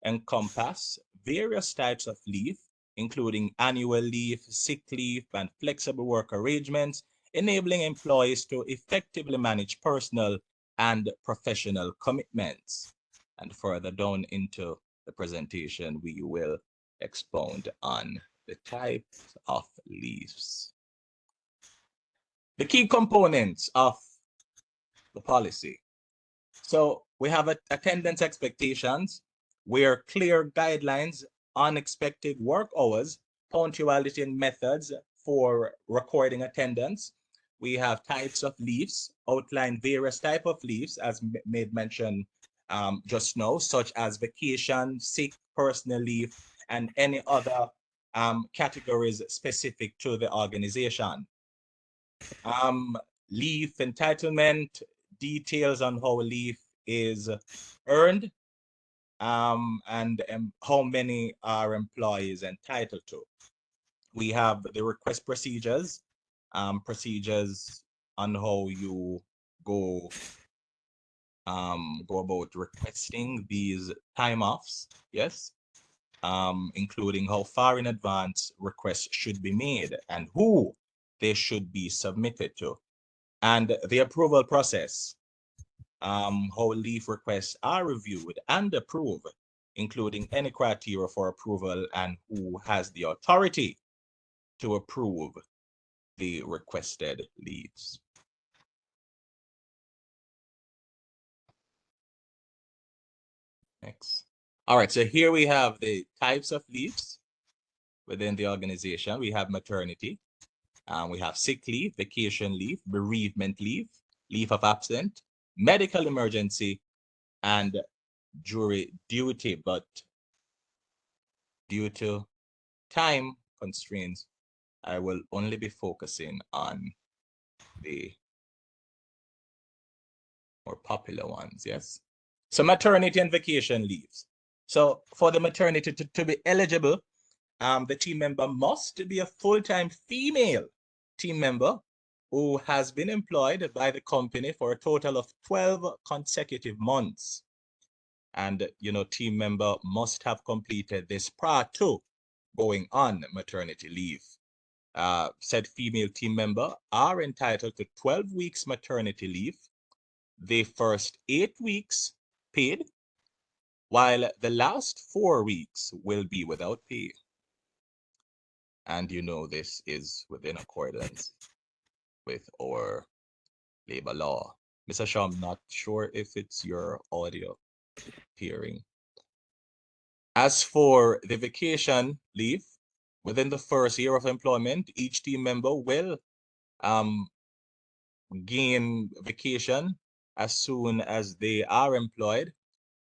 Speaker 6: encompass various types of leave, including annual leave, sick leave, and flexible work arrangements, enabling employees to effectively manage personal and professional commitments. And further down into the presentation, we will expound on the types of leaves. The key components of the policy. So we have attendance expectations, where clear guidelines, unexpected work hours, punctuality and methods for recording attendance. We have types of leaves, outline various types of leaves as made mention just now, such as vacation, sick, personal leave, and any other categories specific to the organization. Leave entitlement, details on how leave is earned, and how many are employees entitled to. We have the request procedures, procedures on how you go about requesting these time offs, yes, including how far in advance requests should be made and who they should be submitted to, and the approval process, how leave requests are reviewed and approved, including any criteria for approval and who has the authority to approve the requested leaves. Next. All right, so here we have the types of leaves within the organization. We have maternity, we have sick leave, vacation leave, bereavement leave, leave of absence, medical emergency, and jury duty. But due to time constraints, I will only be focusing on the more popular ones, yes? So maternity and vacation leaves. So for the maternity to be eligible, the team member must be a full-time female team member who has been employed by the company for a total of 12 consecutive months. And, you know, team member must have completed this prior to going on maternity leave. Said female team member are entitled to 12 weeks maternity leave, the first 8 weeks paid, while the last 4 weeks will be without pay. And you know this is within accordance with our labor law. Mr. Shaw, I'm not sure if it's your audio hearing. As for the vacation leave, within the first year of employment, each team member will gain vacation as soon as they are employed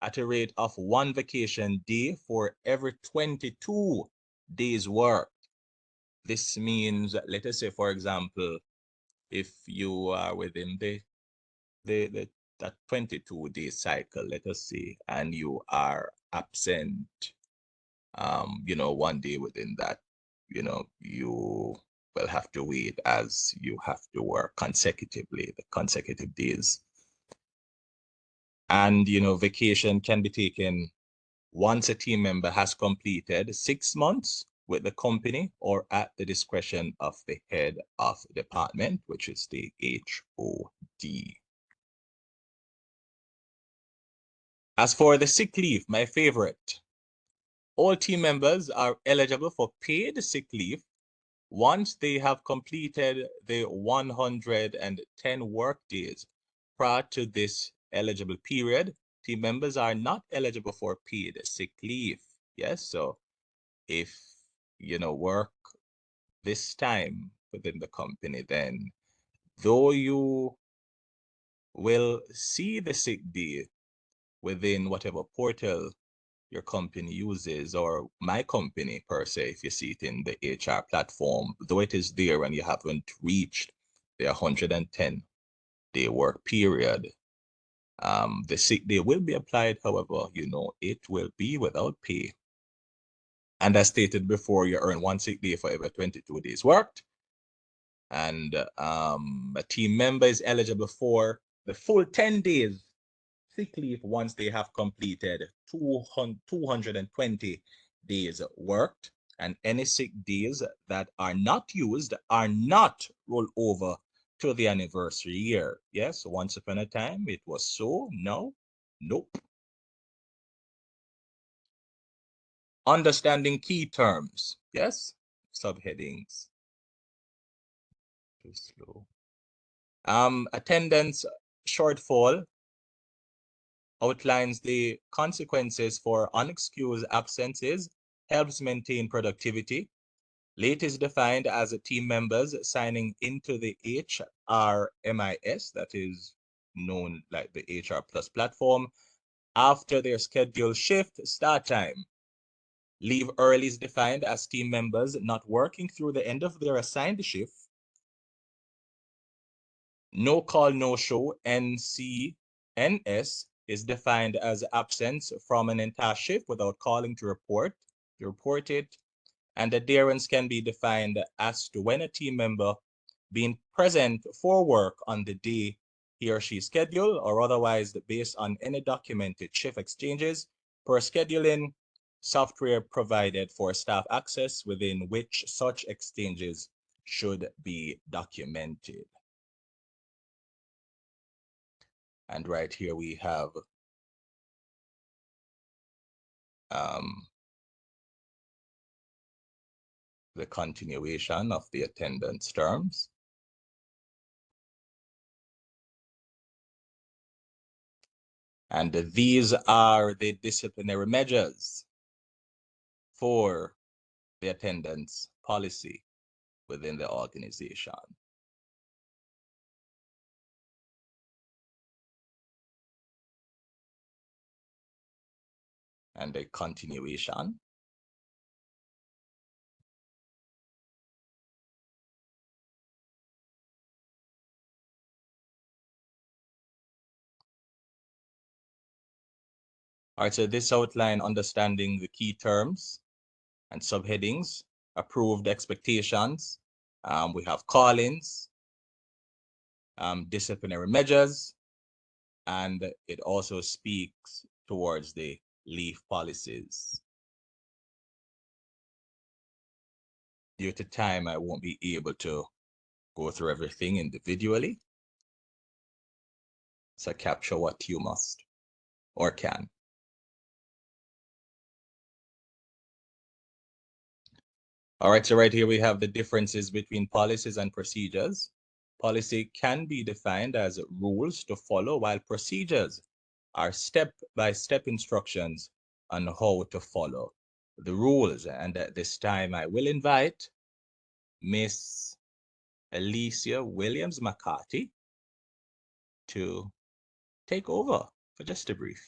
Speaker 6: at a rate of 1 vacation day for every 22 days work. This means, let us say, for example, if you are within that 22-day cycle, let us say, and you are absent, you know, 1 day within that, you know, you will have to wait as you have to work consecutively, the consecutive days. And, you know, vacation can be taken once a team member has completed 6 months with the company or at the discretion of the head of the department, which is the HOD. As for the sick leave, my favorite, all team members are eligible for paid sick leave once they have completed the 110 work days prior to this eligible period team members are not eligible for paid sick leave. Yes, so if you work this time within the company, then though you will see the sick day within whatever portal your company uses, or my company per se, if you see it in the HR platform, though it is there and you haven't reached the 110-day work period, the sick day will be applied. However, it will be without pay. And as stated before, you earn 1 sick day for every 22 days worked. And a team member is eligible for the full 10 days sick leave once they have completed 220 days worked, and any sick days that are not used are not rolled over to the anniversary year. Yes, once upon a time it was so. No, nope. Understanding key terms. Yes, subheadings. Too slow. Attendance shortfall outlines the consequences for unexcused absences, helps maintain productivity. Late is defined as team members signing into the HRMIS, that is known like the HR Plus platform, after their scheduled shift start time. Leave early is defined as team members not working through the end of their assigned shift. No call, no show, NCNS, is defined as absence from an entire shift without calling to report it. And adherence can be defined as to when a team member being present for work on the day he or she scheduled, or otherwise based on any documented shift exchanges per scheduling software provided for staff access, within which such exchanges should be documented. And right here we have the continuation of the attendance terms. And these are the disciplinary measures for the attendance policy within the organization. And a continuation. All right, so this outline understanding the key terms and subheadings, approved expectations. We have call-ins, disciplinary measures, and it also speaks towards the leave policies. Due to time, I won't be able to go through everything individually. So capture what you must or can. All right, so right here we have the differences between policies and procedures. Policy can be defined as rules to follow, while procedures are step-by-step instructions on how to follow the rules. And at this time, I will invite Miss Alicia Williams McCarthy to take over for just a brief.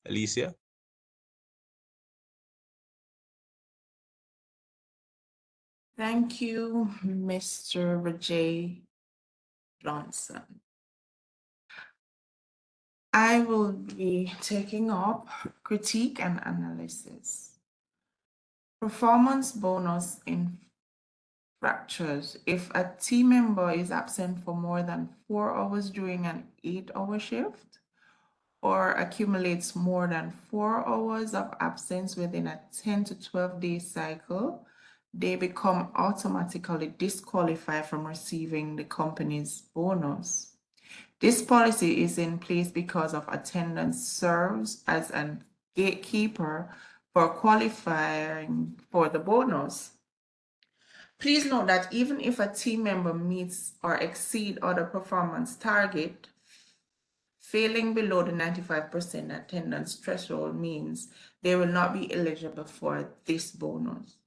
Speaker 6: Alicia.
Speaker 7: Thank you, Mr. Rajay Johnson. I will be taking up critique and analysis. Performance bonus in fractures. If a team member is absent for more than 4 hours during an 8-hour shift, or accumulates more than 4 hours of absence within a 10 to 12-day cycle, they become automatically disqualified from receiving the company's bonus. This policy is in place because of attendance serves as a gatekeeper for qualifying for the bonus. Please note that even if a team member meets or exceeds other performance target, Failing below the 95% attendance threshold means they will not be eligible for this bonus.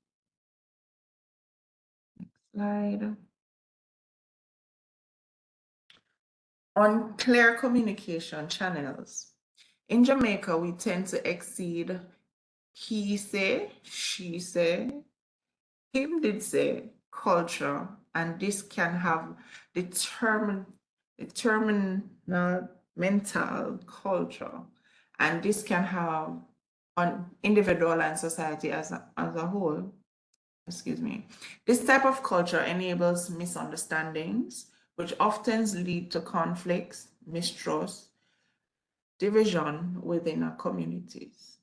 Speaker 7: Next slide. Unclear communication channels. In Jamaica, we tend to exceed he say, she say, him did say culture, and this can have mental culture, and this can have on individual and society as a whole. Excuse me. This type of culture enables misunderstandings, which often lead to conflicts, mistrust, division within our communities.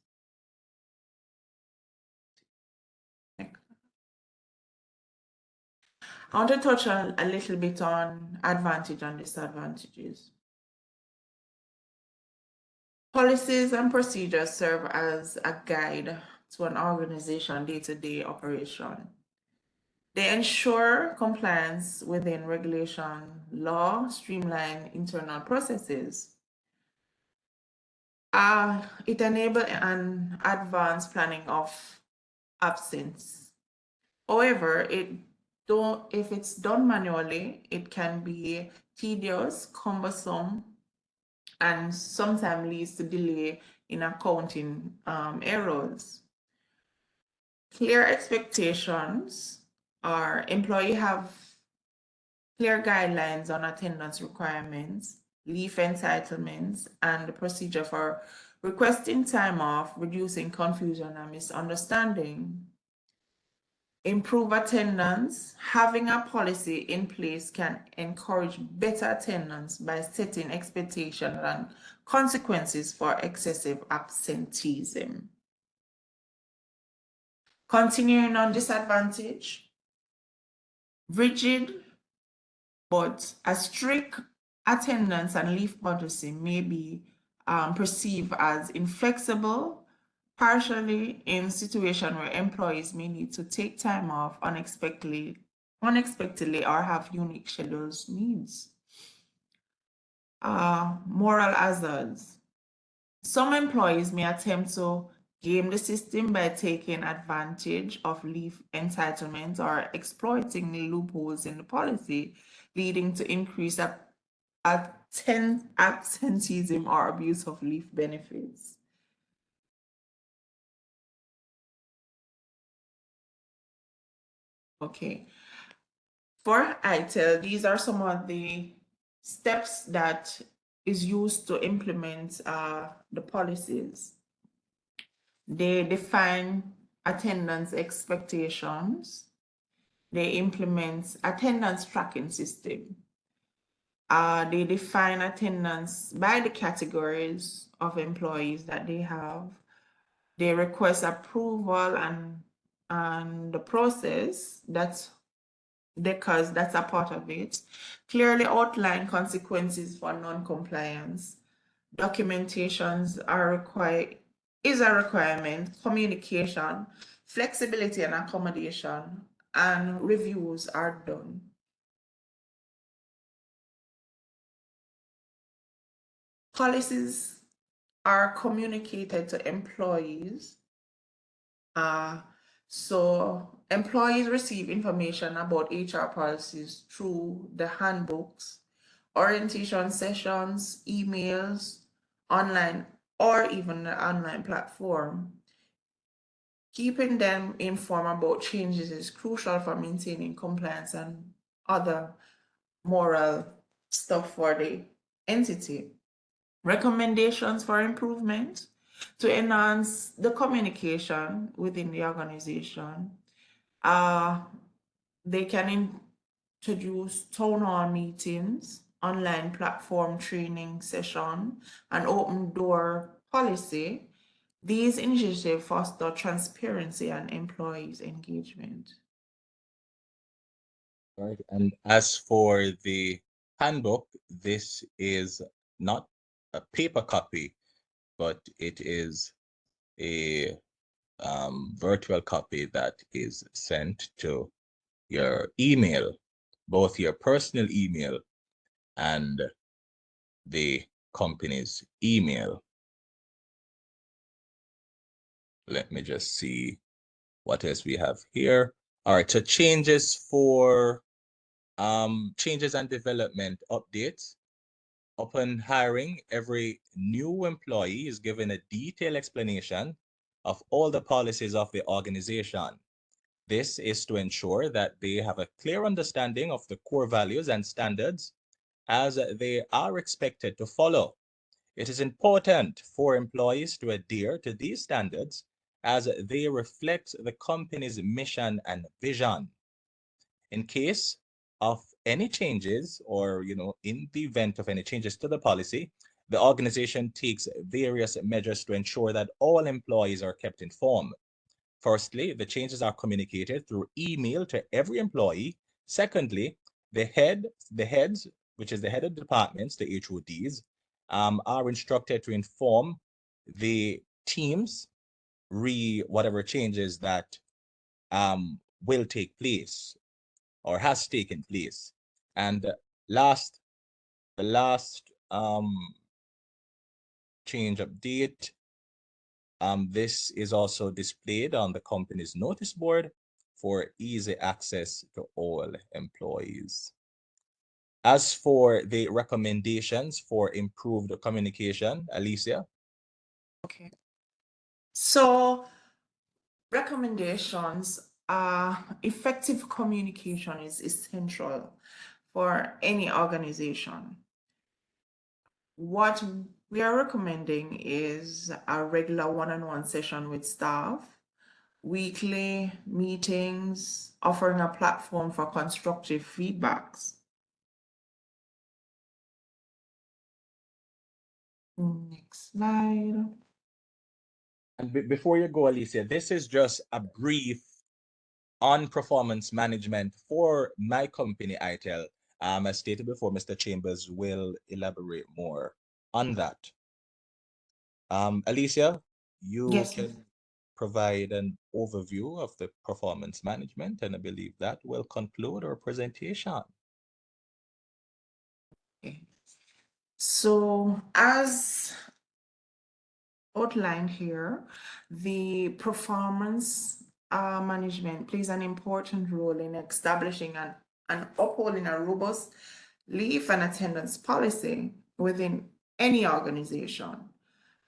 Speaker 7: I want to touch on a little bit on advantage and disadvantages. Policies and procedures serve as a guide to an organization's day-to-day operation. They ensure compliance within regulation, law, streamline internal processes. It enables an advanced planning of absence. However, if it's done manually, it can be tedious, cumbersome, and sometimes leads to delay in accounting errors. Clear expectations are employees have clear guidelines on attendance requirements, leave entitlements, and the procedure for requesting time off, reducing confusion and misunderstanding. Improve attendance. Having a policy in place can encourage better attendance by setting expectations and consequences for excessive absenteeism. Continuing on disadvantage, rigid but a strict attendance and leave policy may be perceived as inflexible, partially in situations where employees may need to take time off unexpectedly or have unique schedules needs. Moral hazards. Some employees may attempt to game the system by taking advantage of leave entitlements or exploiting the loopholes in the policy, leading to increased absenteeism or abuse of leave benefits. Okay, for ITIL, these are some of the steps that is used to implement the policies. They define attendance expectations. They implement attendance tracking system. They define attendance by the categories of employees that they have. They request approval and the process because that's a part of it. Clearly outline consequences for non-compliance. Documentations is a requirement, communication, flexibility and accommodation, and reviews are done. Policies are communicated to employees. So employees receive information about HR policies through the handbooks, orientation sessions, emails, online, or even the online platform. Keeping them informed about changes is crucial for maintaining compliance and other moral stuff for the entity. Recommendations for improvement to enhance the communication within the organization. They can introduce town hall meetings, online platform training session, and open door policy. These initiatives foster transparency and employees' engagement.
Speaker 6: Right. And as for the handbook, this is not a paper copy, but it is a virtual copy that is sent to your email, both your personal email and the company's email. Let me just see what else we have here. All right, so changes for changes and development updates. Upon hiring, every new employee is given a detailed explanation of all the policies of the organization. This is to ensure that they have a clear understanding of the core values and standards as they are expected to follow. It is important for employees to adhere to these standards as they reflect the company's mission and vision. In case of any changes or, in the event of any changes to the policy, the organization takes various measures to ensure that all employees are kept informed. Firstly, the changes are communicated through email to every employee. Secondly, the heads, which is the head of departments, the HODs, are instructed to inform the teams whatever changes that will take place or has taken place. And the last change update, this is also displayed on the company's notice board for easy access to all employees. As for the recommendations for improved communication, Alicia?
Speaker 7: Okay. So recommendations effective communication is essential for any organization. What we are recommending is a regular one-on-one session with staff, weekly meetings, offering a platform for constructive feedbacks. Next slide.
Speaker 6: And before you go, Alicia, this is just a brief on performance management for my company, ITEL. As stated before, Mr. Chambers will elaborate more on that. Alicia, you
Speaker 7: Yes,
Speaker 6: can provide an overview of the performance management, and I believe that will conclude our presentation.
Speaker 7: okay. So as outlined here, the performance management plays an important role in establishing and upholding a robust leave and attendance policy within any organization.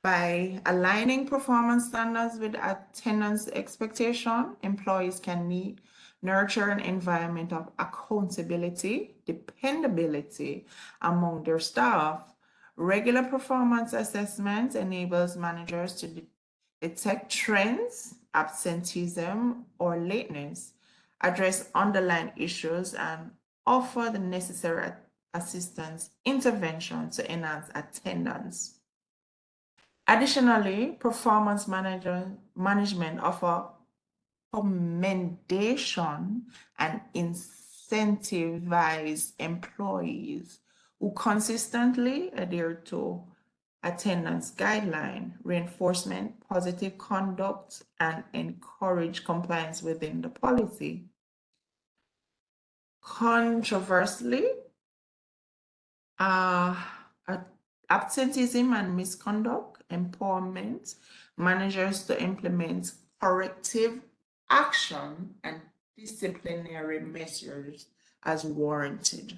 Speaker 7: By aligning performance standards with attendance expectation, employees can nurture an environment of accountability, dependability among their staff. Regular performance assessments enables managers to detect trends, absenteeism, or lateness, address underlying issues, and offer the necessary assistance intervention to enhance attendance. Additionally, performance management offer commendation and incentivize employees who consistently adhere to attendance guideline, reinforcement, positive conduct, and encourage compliance within the policy. Controversially, absenteeism and misconduct empowerment managers to implement corrective action and disciplinary measures as warranted.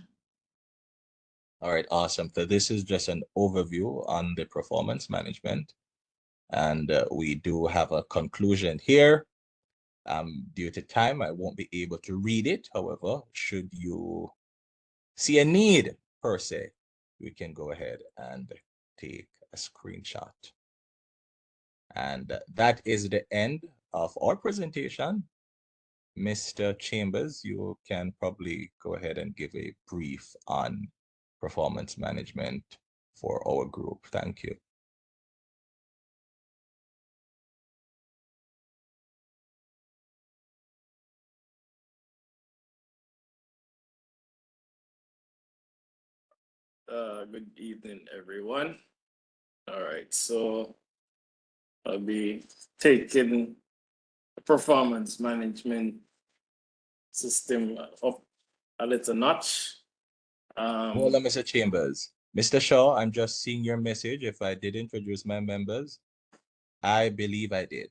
Speaker 6: All right, awesome. So this is just an overview on the performance management. And we do have a conclusion here. Due to time, I won't be able to read it. However, should you see a need per se, we can go ahead and take a screenshot. And that is the end of our presentation. Mr. Chambers, you can probably go ahead and give a brief on performance management for our group. Thank you.
Speaker 5: Good evening, everyone. All right, so I'll be taking the performance management system up a little notch.
Speaker 6: Hold on, Mr. Chambers. Mr. Shaw, I'm just seeing your message. If I did introduce my members, I believe I did.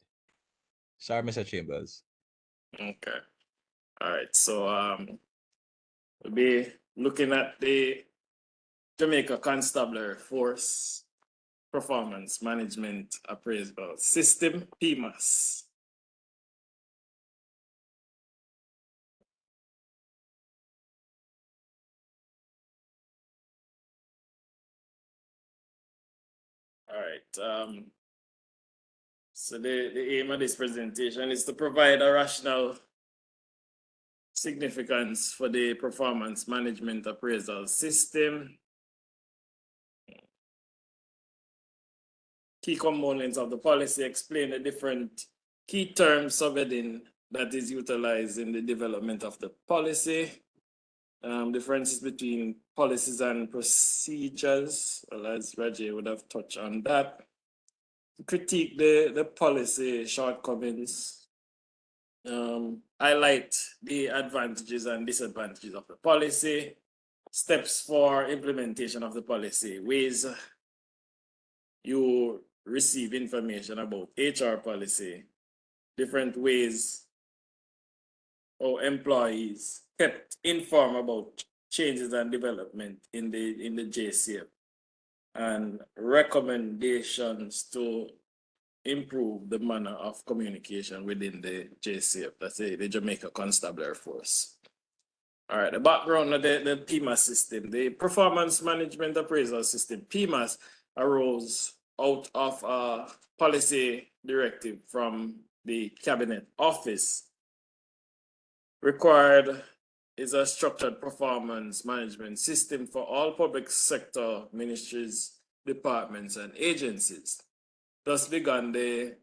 Speaker 6: Sorry, Mr. Chambers.
Speaker 5: Okay. All right. So we'll be looking at the Jamaica Constabulary Force Performance Management Appraisal System, PMAS. All right. So the aim of this presentation is to provide a rational significance for the performance management appraisal system, key components of the policy, explain the different key terms subheading that is utilized in the development of the policy, differences between policies and procedures, well, as Rajay would have touched on that, critique the policy shortcomings, highlight the advantages and disadvantages of the policy, steps for implementation of the policy, ways you receive information about HR policy, different ways or employees kept informed about changes and development in the JCF, and recommendations to improve the manner of communication within the JCF, that's the Jamaica Constabulary Force. All right, the background of the PMAS system, the Performance Management Appraisal System, PMAS, arose out of a policy directive from the Cabinet Office. Required is a structured performance management system for all public sector ministries, departments, and agencies. Thus began the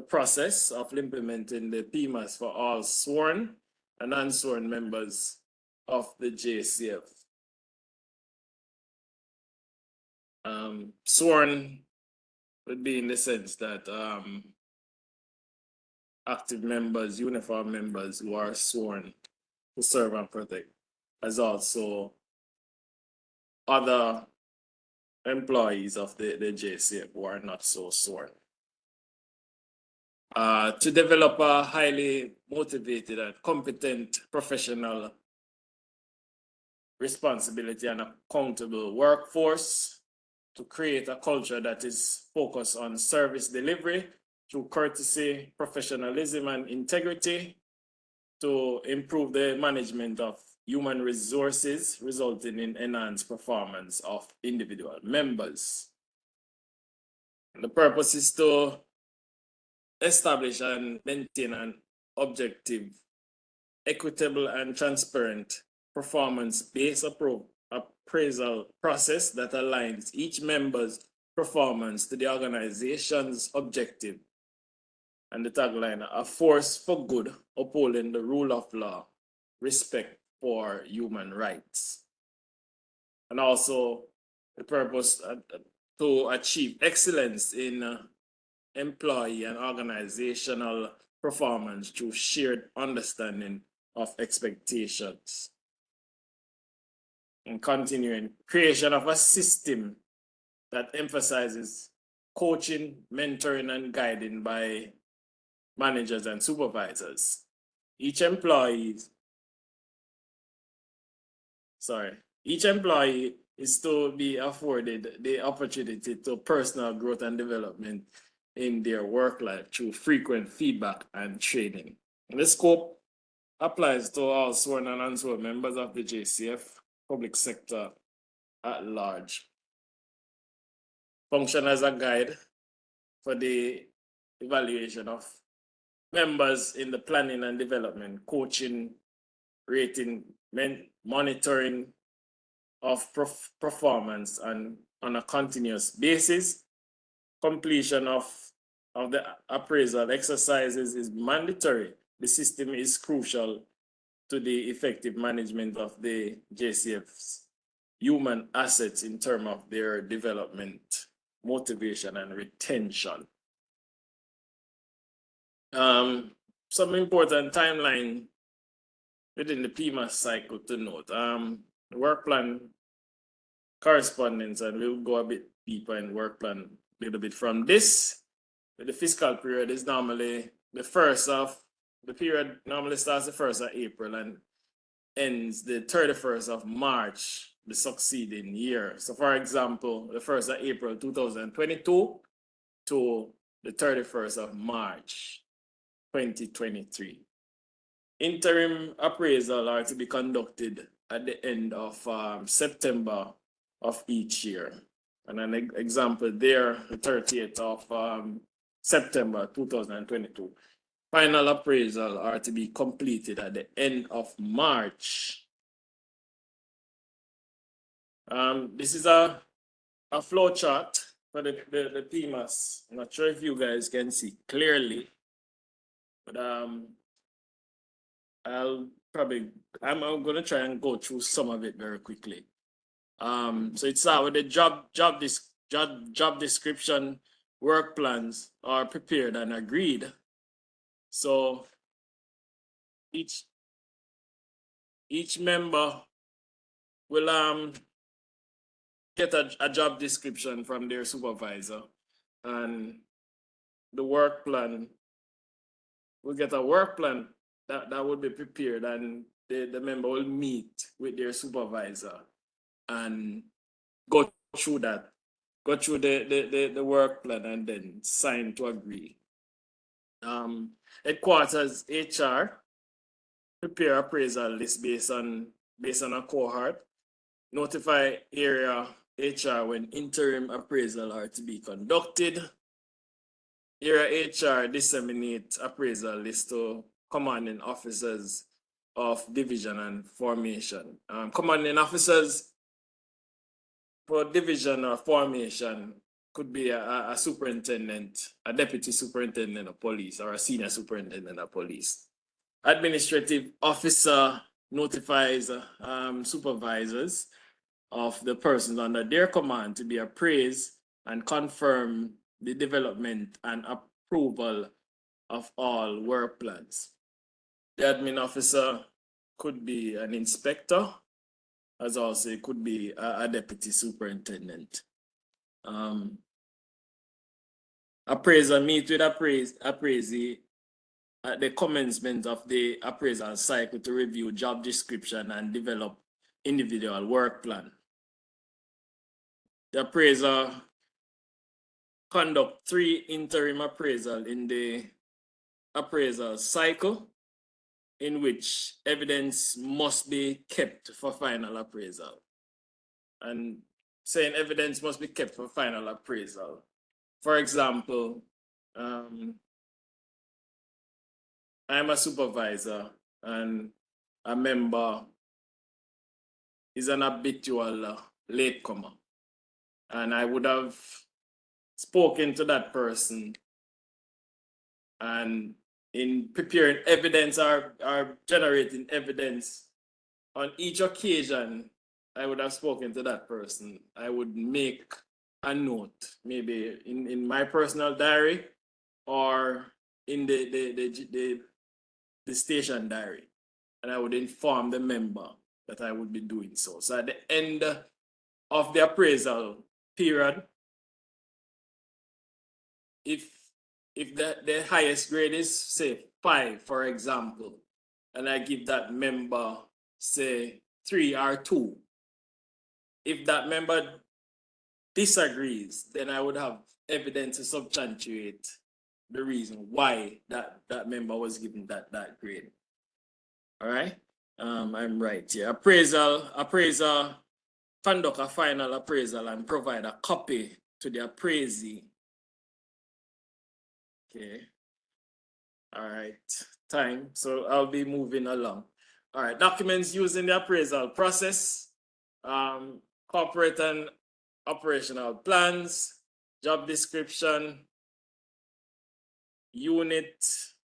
Speaker 5: process of implementing the PMAS for all sworn and unsworn members of the JCF. Sworn would be in the sense that active members, uniform members who are sworn to serve and protect, as also other employees of the JCF who are not so sworn. To develop a highly motivated and competent professional responsibility and accountable workforce, to create a culture that is focused on service delivery through courtesy, professionalism, and integrity, to improve the management of human resources, resulting in enhanced performance of individual members. And the purpose is to establish and maintain an objective, equitable, and transparent performance-based appraisal process that aligns each member's performance to the organization's objective. And the tagline, a force for good, upholding the rule of law, respect for human rights. And also the purpose to achieve excellence in employee and organizational performance through shared understanding of expectations. And continuing, creation of a system that emphasizes coaching, mentoring, and guiding by managers and supervisors. Each employee is to be afforded the opportunity to personal growth and development in their work life through frequent feedback and training. And the scope applies to all sworn and unsworn members of the JCF, public sector at large. Function as a guide for the evaluation of members in the planning and development, coaching, rating, monitoring of performance, and on a continuous basis. Completion of the appraisal exercises is mandatory. The system is crucial to the effective management of the JCF's human assets in terms of their development, motivation, and retention. Some important timeline within the PMAS cycle to note. The work plan correspondence, and we'll go a bit deeper in work plan a little bit from this. The fiscal period is normally the period normally starts the 1st of April and ends the 31st of March the succeeding year. So for example, the 1st of April 2022 to the 31st of March 2023. Interim appraisal are to be conducted at the end of September of each year. And an example there, the 30th of September 2022. Final appraisal are to be completed at the end of March. This is a flow chart for the PMAS. I'm not sure if you guys can see clearly, but I'm gonna try and go through some of it very quickly. So it's with the job description, work plans are prepared and agreed. So each member will get a job description from their supervisor, and the work plan will get a work plan that would be prepared, and the member will meet with their supervisor and go through the work plan and then sign to agree. Headquarters HR prepare appraisal list based on a cohort. Notify area HR when interim appraisal are to be conducted. Area HR disseminate appraisal list to commanding officers of division and formation. Commanding officers for division or formation could be a superintendent, a deputy superintendent of police, or a senior superintendent of police. Administrative officer notifies supervisors of the persons under their command to be appraised and confirm the development and approval of all work plans. The admin officer could be an inspector, as also it could be a deputy superintendent. Appraiser meet with appraisee at the commencement of the appraisal cycle to review job description and develop individual work plan. The appraiser conduct 3 interim appraisal in the appraisal cycle, in which evidence must be kept for final appraisal. And saying evidence must be kept for final appraisal. For example, I'm a supervisor and a member is an habitual latecomer. And I would have spoken to that person, and in preparing evidence or generating evidence on each occasion, I would have spoken to that person. I would make a note, maybe in my personal diary or in the station diary, and I would inform the member that I would be doing so. So at the end of the appraisal period, if the highest grade is, say, 5, for example, and I give that member, say, 3 or 2, if that member disagrees, then I would have evidence to substantiate the reason why that member was given that grade. All right, I'm right here. Appraiser conduct a final appraisal and provide a copy to the appraisee. Okay. All right. Time. So I'll be moving along. All right. Documents used in the appraisal process. Corporate and operational plans, job description, unit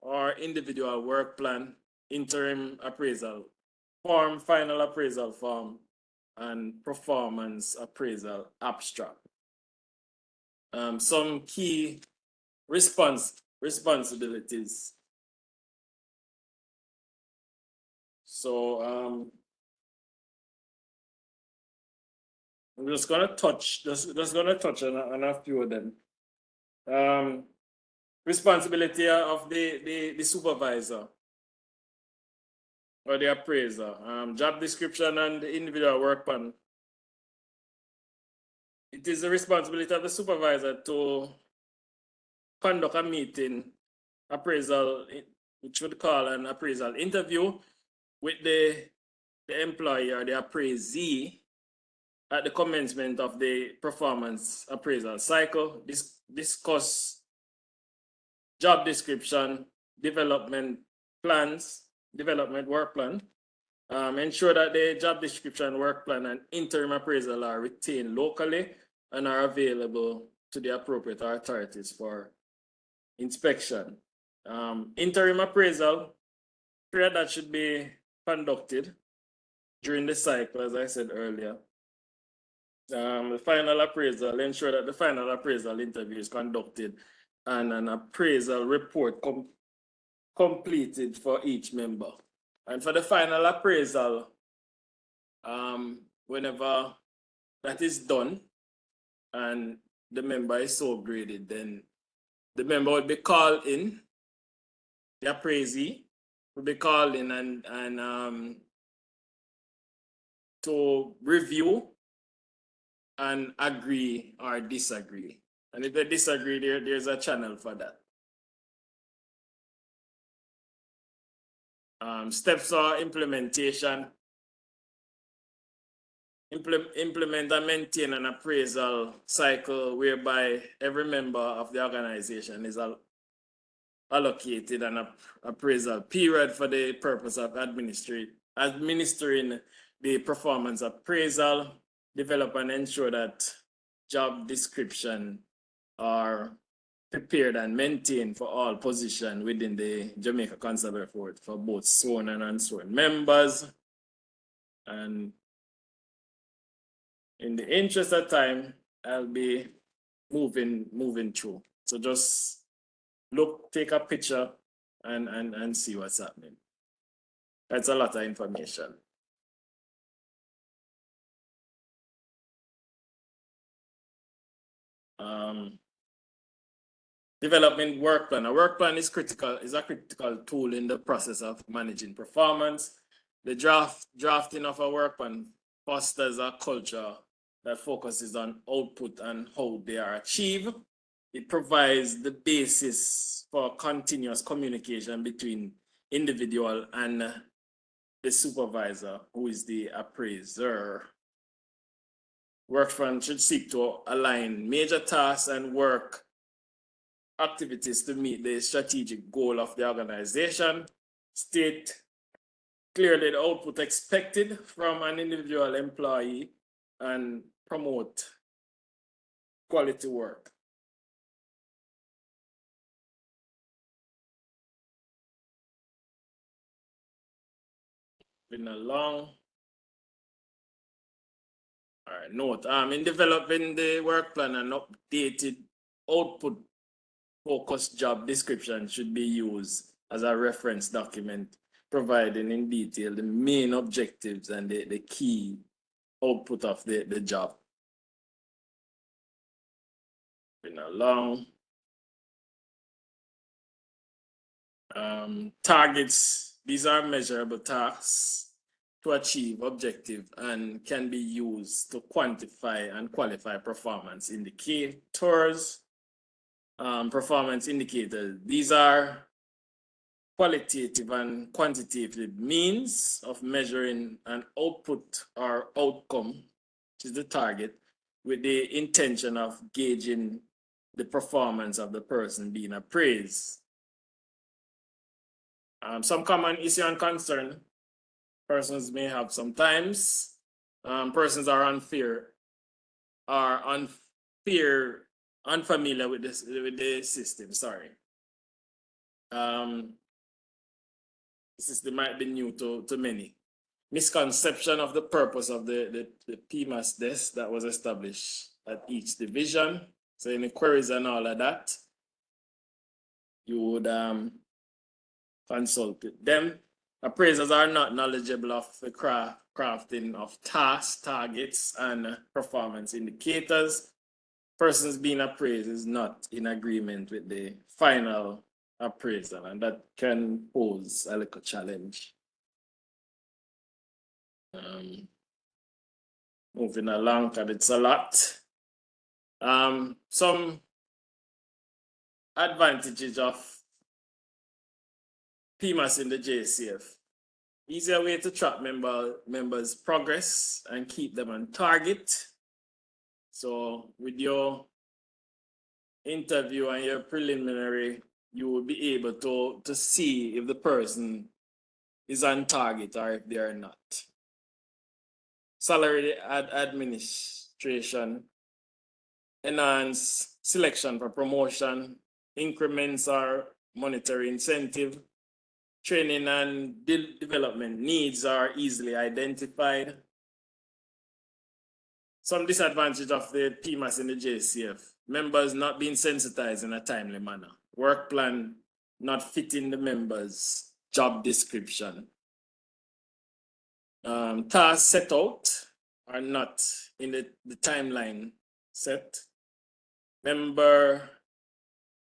Speaker 5: or individual work plan, interim appraisal form, final appraisal form, and performance appraisal abstract. Some key responsibilities. So I'm just gonna touch on a few of them. Responsibility of the supervisor or the appraiser. Job description and the individual work plan. It is the responsibility of the supervisor to conduct a meeting, appraisal, which would call an appraisal interview with the employee or the appraisee at the commencement of the performance appraisal cycle. Discuss job description, development plans, development work plan. Ensure that the job description, work plan, and interim appraisal are retained locally and are available to the appropriate authorities for inspection. Interim appraisal, period that should be conducted during the cycle, as I said earlier. The final appraisal, ensure that the final appraisal interview is conducted and an appraisal report completed for each member. And for the final appraisal, whenever that is done and the member is so graded, then the member would be called in, the appraisee would be called in and to review and agree or disagree. And if they disagree, there's a channel for that. Steps or implementation. Implement and maintain an appraisal cycle whereby every member of the organization is allocated an appraisal period for the purpose of administering the performance appraisal, develop and ensure that job description are prepared and maintained for all positions within the Jamaica Constabulary Force for both sworn and unsworn members. And in the interest of time, I'll be moving through. So just look, take a picture and see what's happening. That's a lot of information. Development work plan. A work plan is a critical tool in the process of managing performance. The drafting of a work plan fosters a culture that focuses on output and how they are achieved. It provides the basis for continuous communication between individual and the supervisor, who is the appraiser. Work plan should seek to align major tasks and work activities to meet the strategic goal of the organization. State clearly the output expected from an individual employee and promote quality work. Been a long note. In developing the work plan, an updated output focused job description should be used as a reference document, providing in detail the main objectives and the key output of the job. Been a long targets. These are measurable tasks to achieve objective and can be used to quantify and qualify performance indicators. Performance indicators. These are qualitative and quantitative means of measuring an output or outcome, which is the target, with the intention of gauging the performance of the person being appraised. Some common issue and concern persons may have sometimes. Persons are unfamiliar with the system, sorry. The system might be new to many. Misconception of the purpose of the PMAS desk that was established at each division. So any queries and all of that, you would consult with them. Appraisers are not knowledgeable of the crafting of tasks, targets, and performance indicators. Persons being appraised is not in agreement with the final appraisal, and that can pose a little challenge. Moving along, because it's a lot. Some advantages of PMAS in the JCF. Easier way to track members' progress and keep them on target. So with your interview and your preliminary, you will be able to see if the person is on target or if they are not. Salary administration, enhance selection for promotion, increments or monetary incentive, training and development needs are easily identified. Some disadvantage of the PMAS in the JCF, members not being sensitized in a timely manner, work plan not fitting the members' job description. Tasks set out are not in the timeline set. Member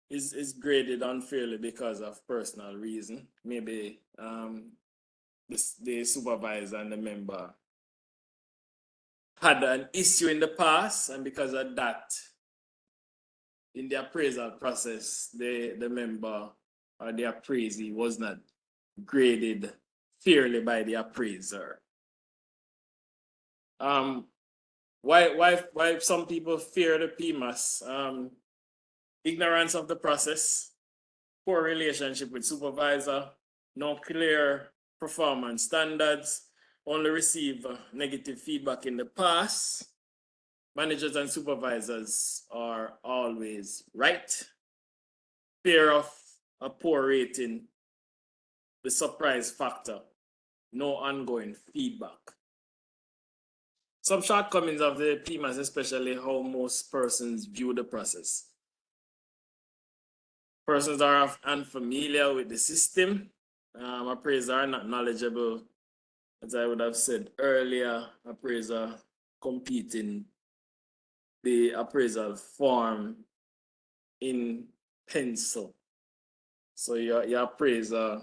Speaker 5: is graded unfairly because of personal reason. Maybe the supervisor and the member had an issue in the past, and because of that, in the appraisal process, the member or the appraisee was not graded fairly by the appraiser. Why some people fear the PMAS? Ignorance of the process, poor relationship with supervisor, no clear performance standards, only receive negative feedback in the past. Managers and supervisors are always right. Fear of a poor rating, the surprise factor, no ongoing feedback. Some shortcomings of the PMAS, especially how most persons view the process. Persons are unfamiliar with the system. Appraisers are not knowledgeable. As I would have said earlier, appraiser competing the appraisal form in pencil. So your appraiser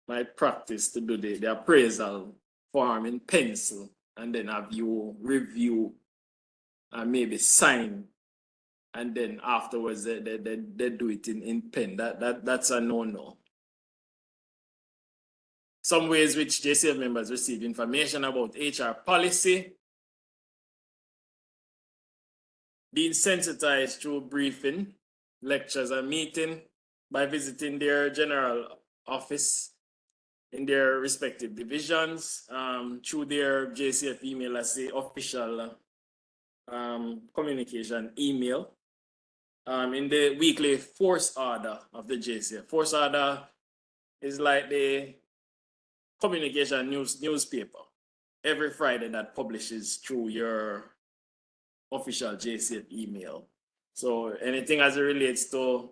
Speaker 5: might practice to do the appraisal form in pencil and then have you review and maybe sign, and then afterwards they do it in pen. That's a no-no. Some ways which JCF members receive information about HR policy: being sensitized through briefing, lectures, and meeting, by visiting their general office in their respective divisions, through their JCF email as the official communication email, in the weekly force order of the JCF. Force order is like the communication newspaper every Friday that publishes through your official JCF email. So anything as it relates to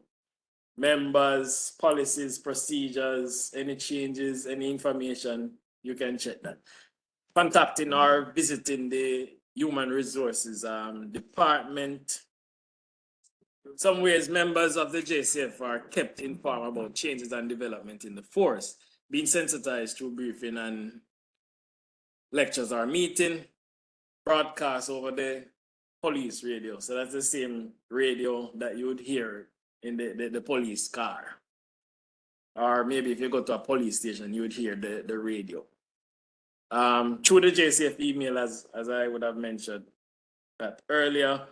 Speaker 5: members, policies, procedures, any changes, any information, you can check that. Contacting or visiting the human resources department. Some ways members of the JCF are kept informed about changes and development in the force, being sensitized through briefing and lectures or meeting, broadcast over the police radio. So that's the same radio that you would hear in the police car. Or maybe if you go to a police station, you would hear the radio. Through the JCF email, as I would have mentioned that earlier,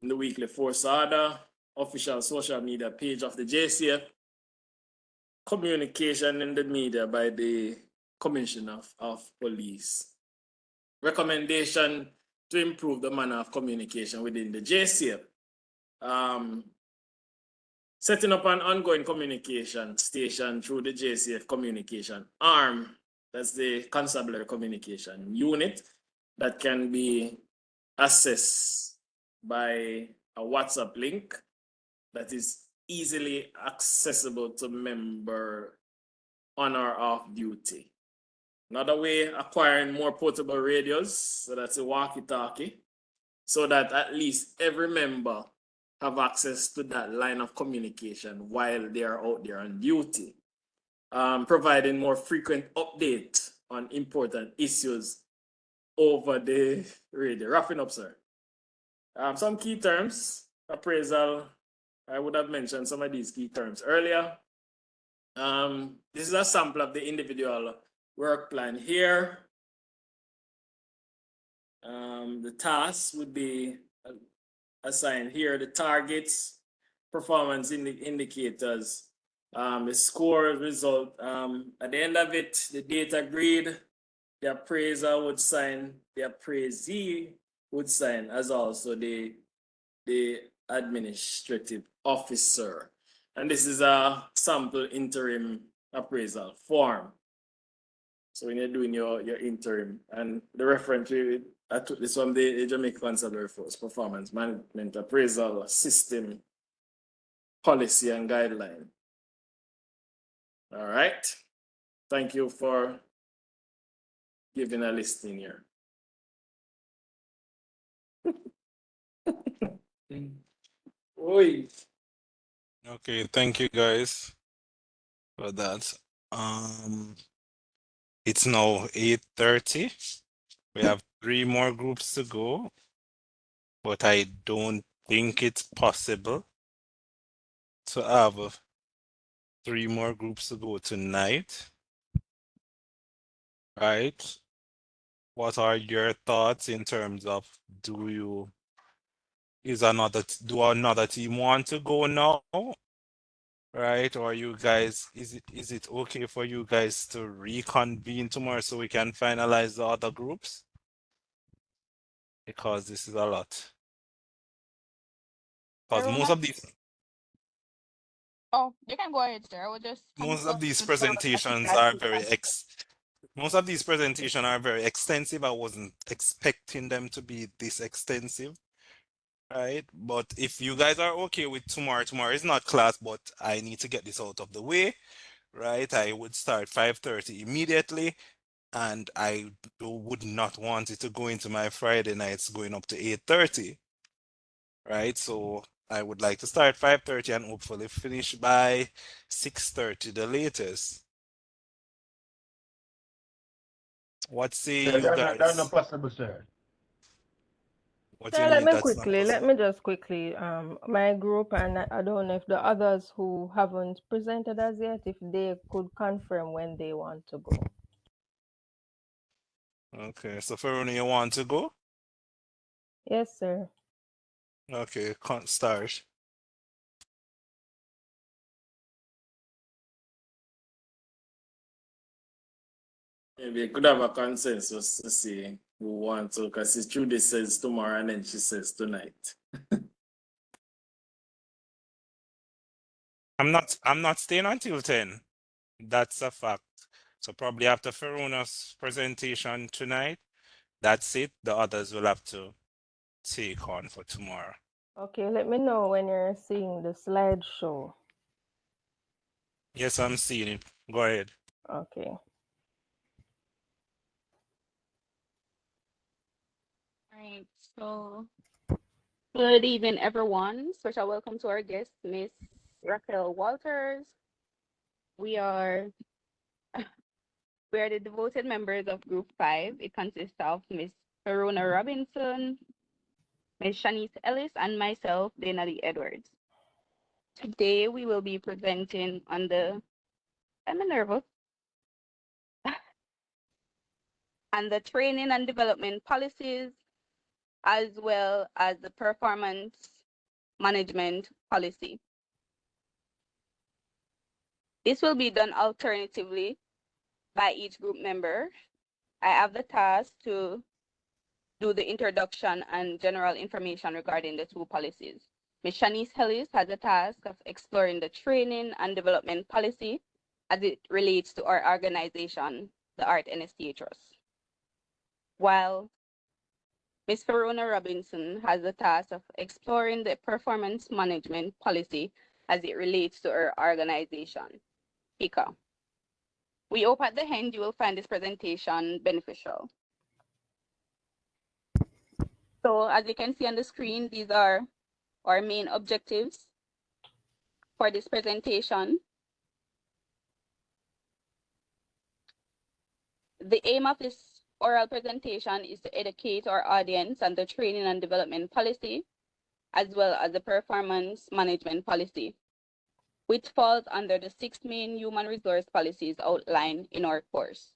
Speaker 5: in the weekly force order, official social media page of the JCF, communication in the media by the Commissioner of Police. Recommendation to improve the manner of communication within the JCF. Setting up an ongoing communication station through the JCF communication arm. That's the constabulary communication unit that can be accessed by a WhatsApp link that is easily accessible to member on or off duty. Another way, acquiring more portable radios, so that's a walkie-talkie, so that at least every member have access to that line of communication while they are out there on duty. Providing more frequent update on important issues over the radio. Wrapping up, sir. Some key terms, appraisal. I would have mentioned some of these key terms earlier. This is a sample of the individual work plan here. The tasks would be assigned here, the targets, performance indicators, the score result. At the end of it, the date agreed, the appraiser would sign, the appraisee would sign, as also the administrative officer. And this is a sample interim appraisal form. So when you're doing your interim, and the reference, I took this from the Jamaica Consolidated Force Performance Management Appraisal System Policy and Guideline. All right. Thank you for giving a listing here. Oi.
Speaker 2: Okay, thank you guys for that. It's now 8:30. We have 3 more groups to go, but I don't think it's possible to have 3 more groups to go tonight. Right? What are your thoughts in terms of do another team want to go now? Right? Or you guys, is it okay for you guys to reconvene tomorrow so we can finalize the other groups? Because this is a lot. Because most of these
Speaker 8: Oh, you can go ahead, sir. I will just
Speaker 2: most of these
Speaker 8: confirm with
Speaker 2: presentations are most of these presentations are very extensive. I wasn't expecting them to be this extensive. Right? But if you guys are okay with tomorrow is not class, but I need to get this out of the way, right? I would start 5:30 immediately, and I would not want it to go into my Friday nights going up to 8:30, right? So I would like to start 5:30 and hopefully finish by 6:30 the latest. What say you guys?
Speaker 9: That's not possible, sir.
Speaker 2: What do you
Speaker 10: Sir, let
Speaker 2: mean
Speaker 10: me
Speaker 2: that's not
Speaker 10: quickly, let
Speaker 2: possible?
Speaker 10: me just quickly, my group, and I don't know if the others who haven't presented as yet, if they could confirm when they want to go.
Speaker 2: Okay, so Faruna, you want to go?
Speaker 10: Yes, sir.
Speaker 2: Okay, can't start.
Speaker 5: Maybe you could have a consensus to see who wants to, because Judy says tomorrow and then she says tonight.
Speaker 2: I'm not staying until 10. That's a fact. So probably after Faruna's presentation tonight, that's it. The others will have to take on for tomorrow.
Speaker 10: Okay, let me know when you're seeing the slideshow.
Speaker 2: Yes, I'm seeing it. Go ahead.
Speaker 10: Okay.
Speaker 8: Right. So, good evening, everyone. Special welcome to our guest, Miss Raquel Walters. We are the devoted members of Group 5. It consists of Miss Verona Robinson, Miss Shanice Ellis, and myself, Dana Lee Edwards. Today, we will be presenting on I'm nervous, and the training and development policies, as well as the performance management policy. This will be done alternatively by each group member. I have the task to do the introduction and general information regarding the 2 policies. Ms. Shanice Ellis has the task of exploring the training and development policy as it relates to our organization, the Art NSTA Trust. While Ms. Verona Robinson has the task of exploring the performance management policy as it relates to our organization, PICA. We hope at the end you will find this presentation beneficial. So as you can see on the screen, these are our main objectives for this presentation. The aim of this oral presentation is to educate our audience on the training and development policy, as well as the performance management policy, which falls under the 6 main human resource policies outlined in our course.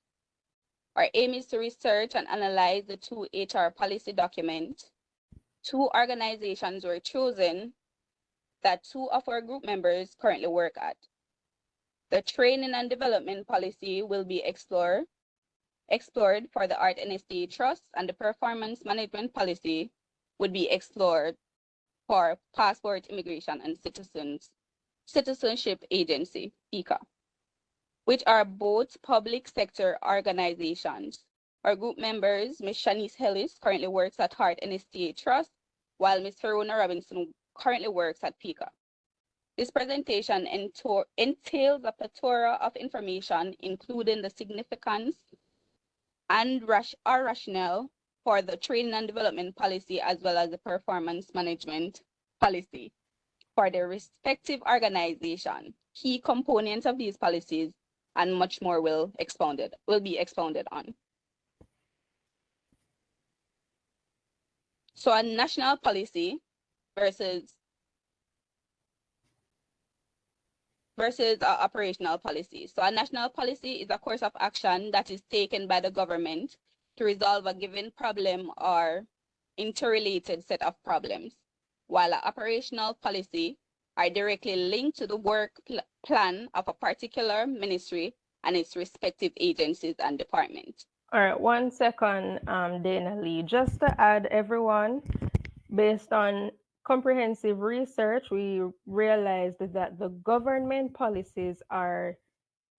Speaker 8: Our aim is to research and analyze the 2 HR policy documents. 2 organizations were chosen that 2 of our group members currently work at. The training and development policy will be explored for the Art NSTA Trust, and the performance management policy would be explored for Passport, Immigration and Citizenship Agency, PICA, which are both public sector organizations. Our group members, Ms. Shanice Ellis, currently works at Art NSTA Trust, while Ms. Verona Robinson currently works at PICA. This presentation entails a plethora of information, including the significance and our rationale for the training and development policy, as well as the performance management policy for their respective organization, key components of these policies, and much more will be expounded on. So a national policy versus operational policy. So a national policy is a course of action that is taken by the government to resolve a given problem or interrelated set of problems, while an operational policy are directly linked to the work plan of a particular ministry and its respective agencies and departments.
Speaker 10: All right, 1 second, Dana Lee. Just to add, everyone, based on comprehensive research, we realized that the government policies are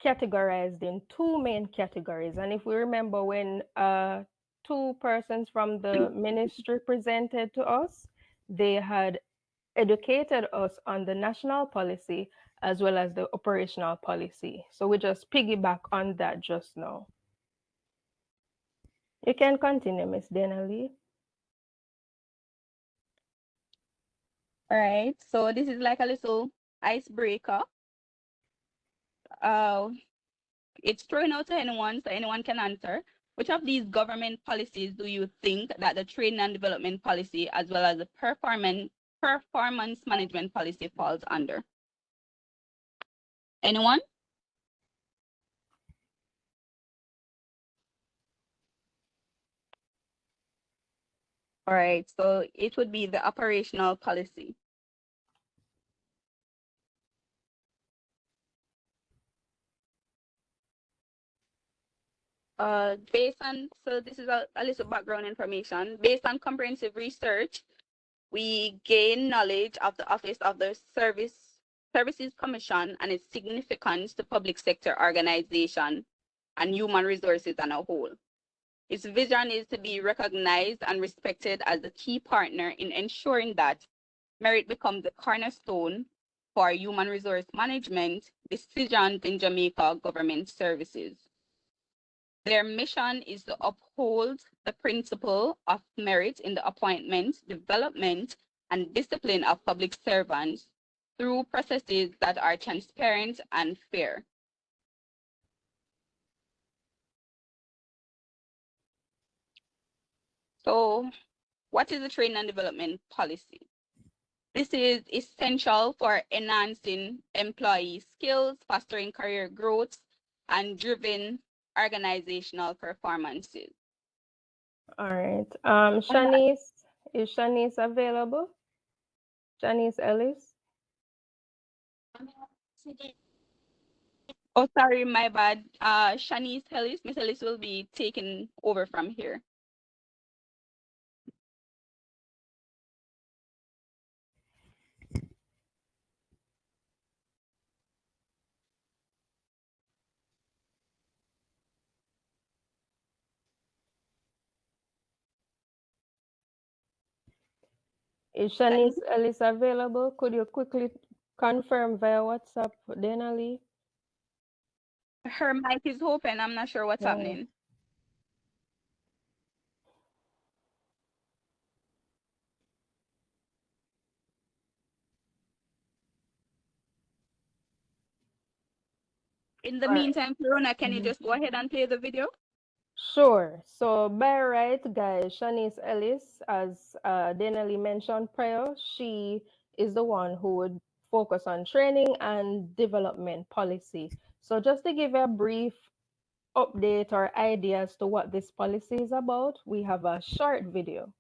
Speaker 10: categorized in 2 main categories. And if we remember, when 2 persons from the ministry presented to us, they had educated us on the national policy as well as the operational policy. So we just piggyback on that just now. You can continue, Ms. Dana Lee.
Speaker 8: All right, so this is like a little icebreaker. It's thrown out to anyone, so anyone can answer. Which of these government policies do you think that the training and development policy, as well as the performance management policy, falls under? Anyone? All right, so it would be the operational policy. So this is a little background information. Based on comprehensive research, we gain knowledge of the Office of the Services Commission and its significance to public sector organization and human resources on a whole. Its vision is to be recognized and respected as a key partner in ensuring that merit becomes the cornerstone for human resource management decisions in Jamaica government services. Their mission is to uphold the principle of merit in the appointment, development, and discipline of public servants through processes that are transparent and fair. So, what is the training and development policy? This is essential for enhancing employee skills, fostering career growth, and driving organizational performances.
Speaker 10: All right. Shanice, is Shanice available? Shanice Ellis?
Speaker 8: Oh, sorry, my bad. Shanice Ellis, Miss Ellis will be taking over from here.
Speaker 10: Is Shanice Ellis available? Could you quickly confirm via WhatsApp, Dana Lee?
Speaker 8: Her mic is open. I'm not sure what's
Speaker 10: Yeah.
Speaker 8: happening. In the
Speaker 10: All right.
Speaker 8: meantime, Corona, can you
Speaker 10: Mhm.
Speaker 8: just go ahead and play the video?
Speaker 10: Sure. So by right, guys, Shanice Ellis, as Denali mentioned prior, she is the one who would focus on training and development policy. So just to give you a brief update or idea as to what this policy is about, we have a short video.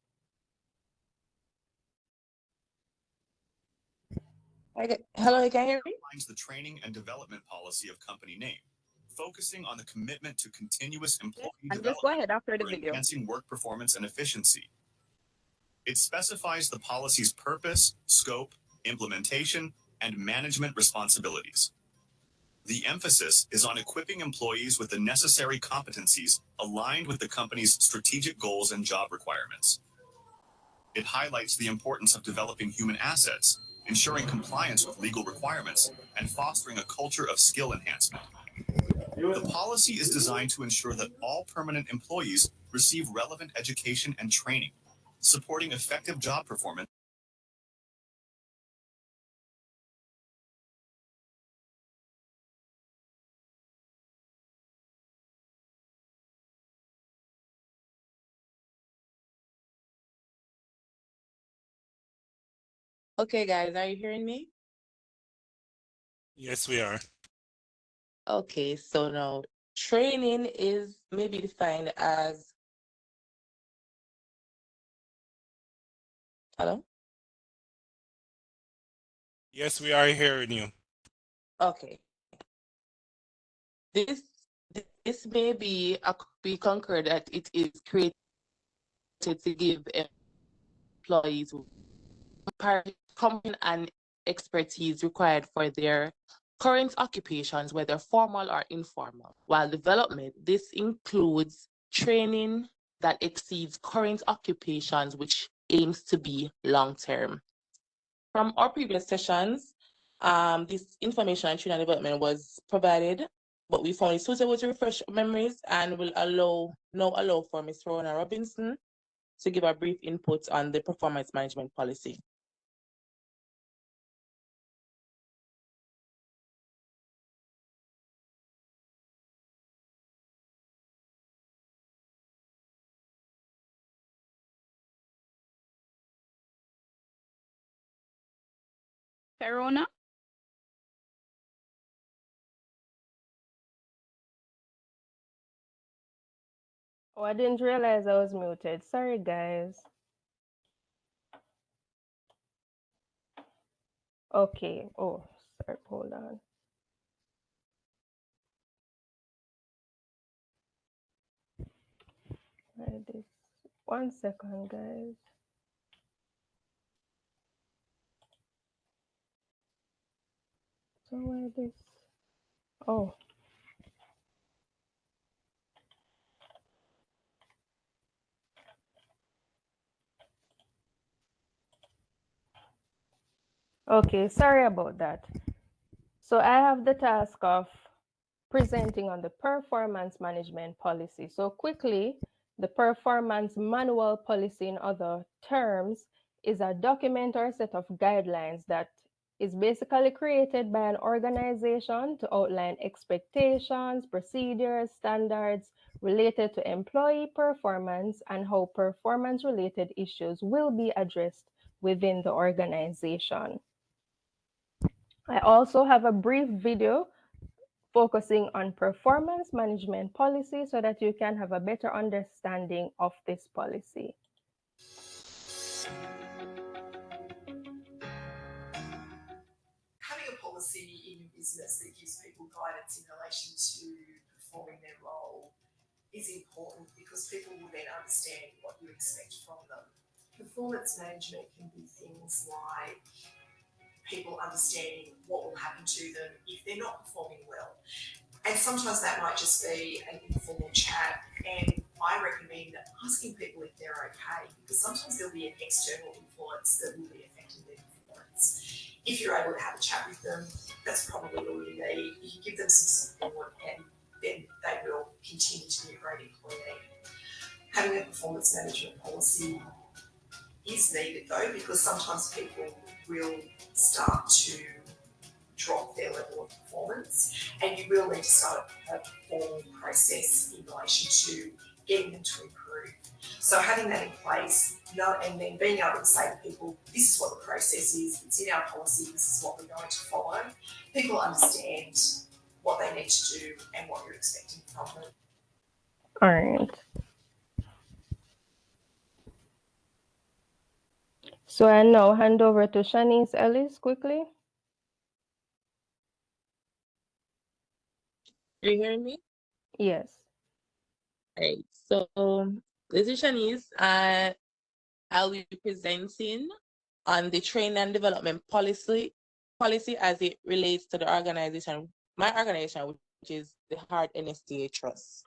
Speaker 9: Hello, can you hear me?
Speaker 11: Outlines the training and development policy of company name, focusing on the commitment to continuous employee
Speaker 8: And just go
Speaker 11: development
Speaker 8: ahead after the
Speaker 11: for
Speaker 8: video.
Speaker 11: enhancing work performance and efficiency. It specifies the policy's purpose, scope, implementation, and management responsibilities. The emphasis is on equipping employees with the necessary competencies aligned with the company's strategic goals and job requirements. It highlights the importance of developing human assets, ensuring compliance with legal requirements, and fostering a culture of skill enhancement. The policy is designed to ensure that all permanent employees receive relevant education and training, supporting effective job performance.
Speaker 9: Okay, guys, are you hearing me?
Speaker 2: Yes, we are.
Speaker 9: Okay, so now training is maybe defined as, hello?
Speaker 2: Yes, we are hearing you.
Speaker 9: Okay. This this may be concurred that it is created to give employees competence and expertise required for their current occupations, whether formal or informal. While development, this includes training that exceeds current occupations, which aims to be long-term. From our previous sessions, this information on training and development was provided, but we found it suitable to refresh memories and will now allow for Ms. Rona Robinson to give a brief input on the performance management policy.
Speaker 8: Verona?
Speaker 10: Oh, I didn't realize I was muted. Sorry, guys. Okay. Oh, sorry. Hold on. Right this. 1 second, guys. So where this? Oh. Okay, sorry about that. So I have the task of presenting on the performance management policy. So quickly, the performance manual policy, in other terms, is a document or set of guidelines that is basically created by an organization to outline expectations, procedures, standards related to employee performance and how performance-related issues will be addressed within the organization. I also have a brief video focusing on performance management policy so that you can have a better understanding of this policy.
Speaker 12: Having a policy in your business that gives people guidance in relation to performing their role is important because people will then understand what you expect from them. Performance management can be things like people understanding what will happen to them if they're not performing well. And sometimes that might just be an informal chat, and I recommend asking people if they're okay, because sometimes there'll be an external influence that will be affecting their performance. If you're able to have a chat with them, that's probably all you need. You can give them some support and Having a performance management policy is needed though, because sometimes people will start to drop their level of performance, and you will need to start a formal process in relation to getting them to improve. So having that in place, and then being able to say to people, this is what the process is, it's in our policy, this is what we're going to follow. People understand what they need to do and what you're expecting from them.
Speaker 10: All right. So I now hand over to Shanice Ellis quickly.
Speaker 9: Are you hearing me?
Speaker 10: Yes.
Speaker 9: All right. So this is Shanice. I'll be presenting on the training and development policy as it relates to the organization, my organization, which is the Heart NSTA Trust.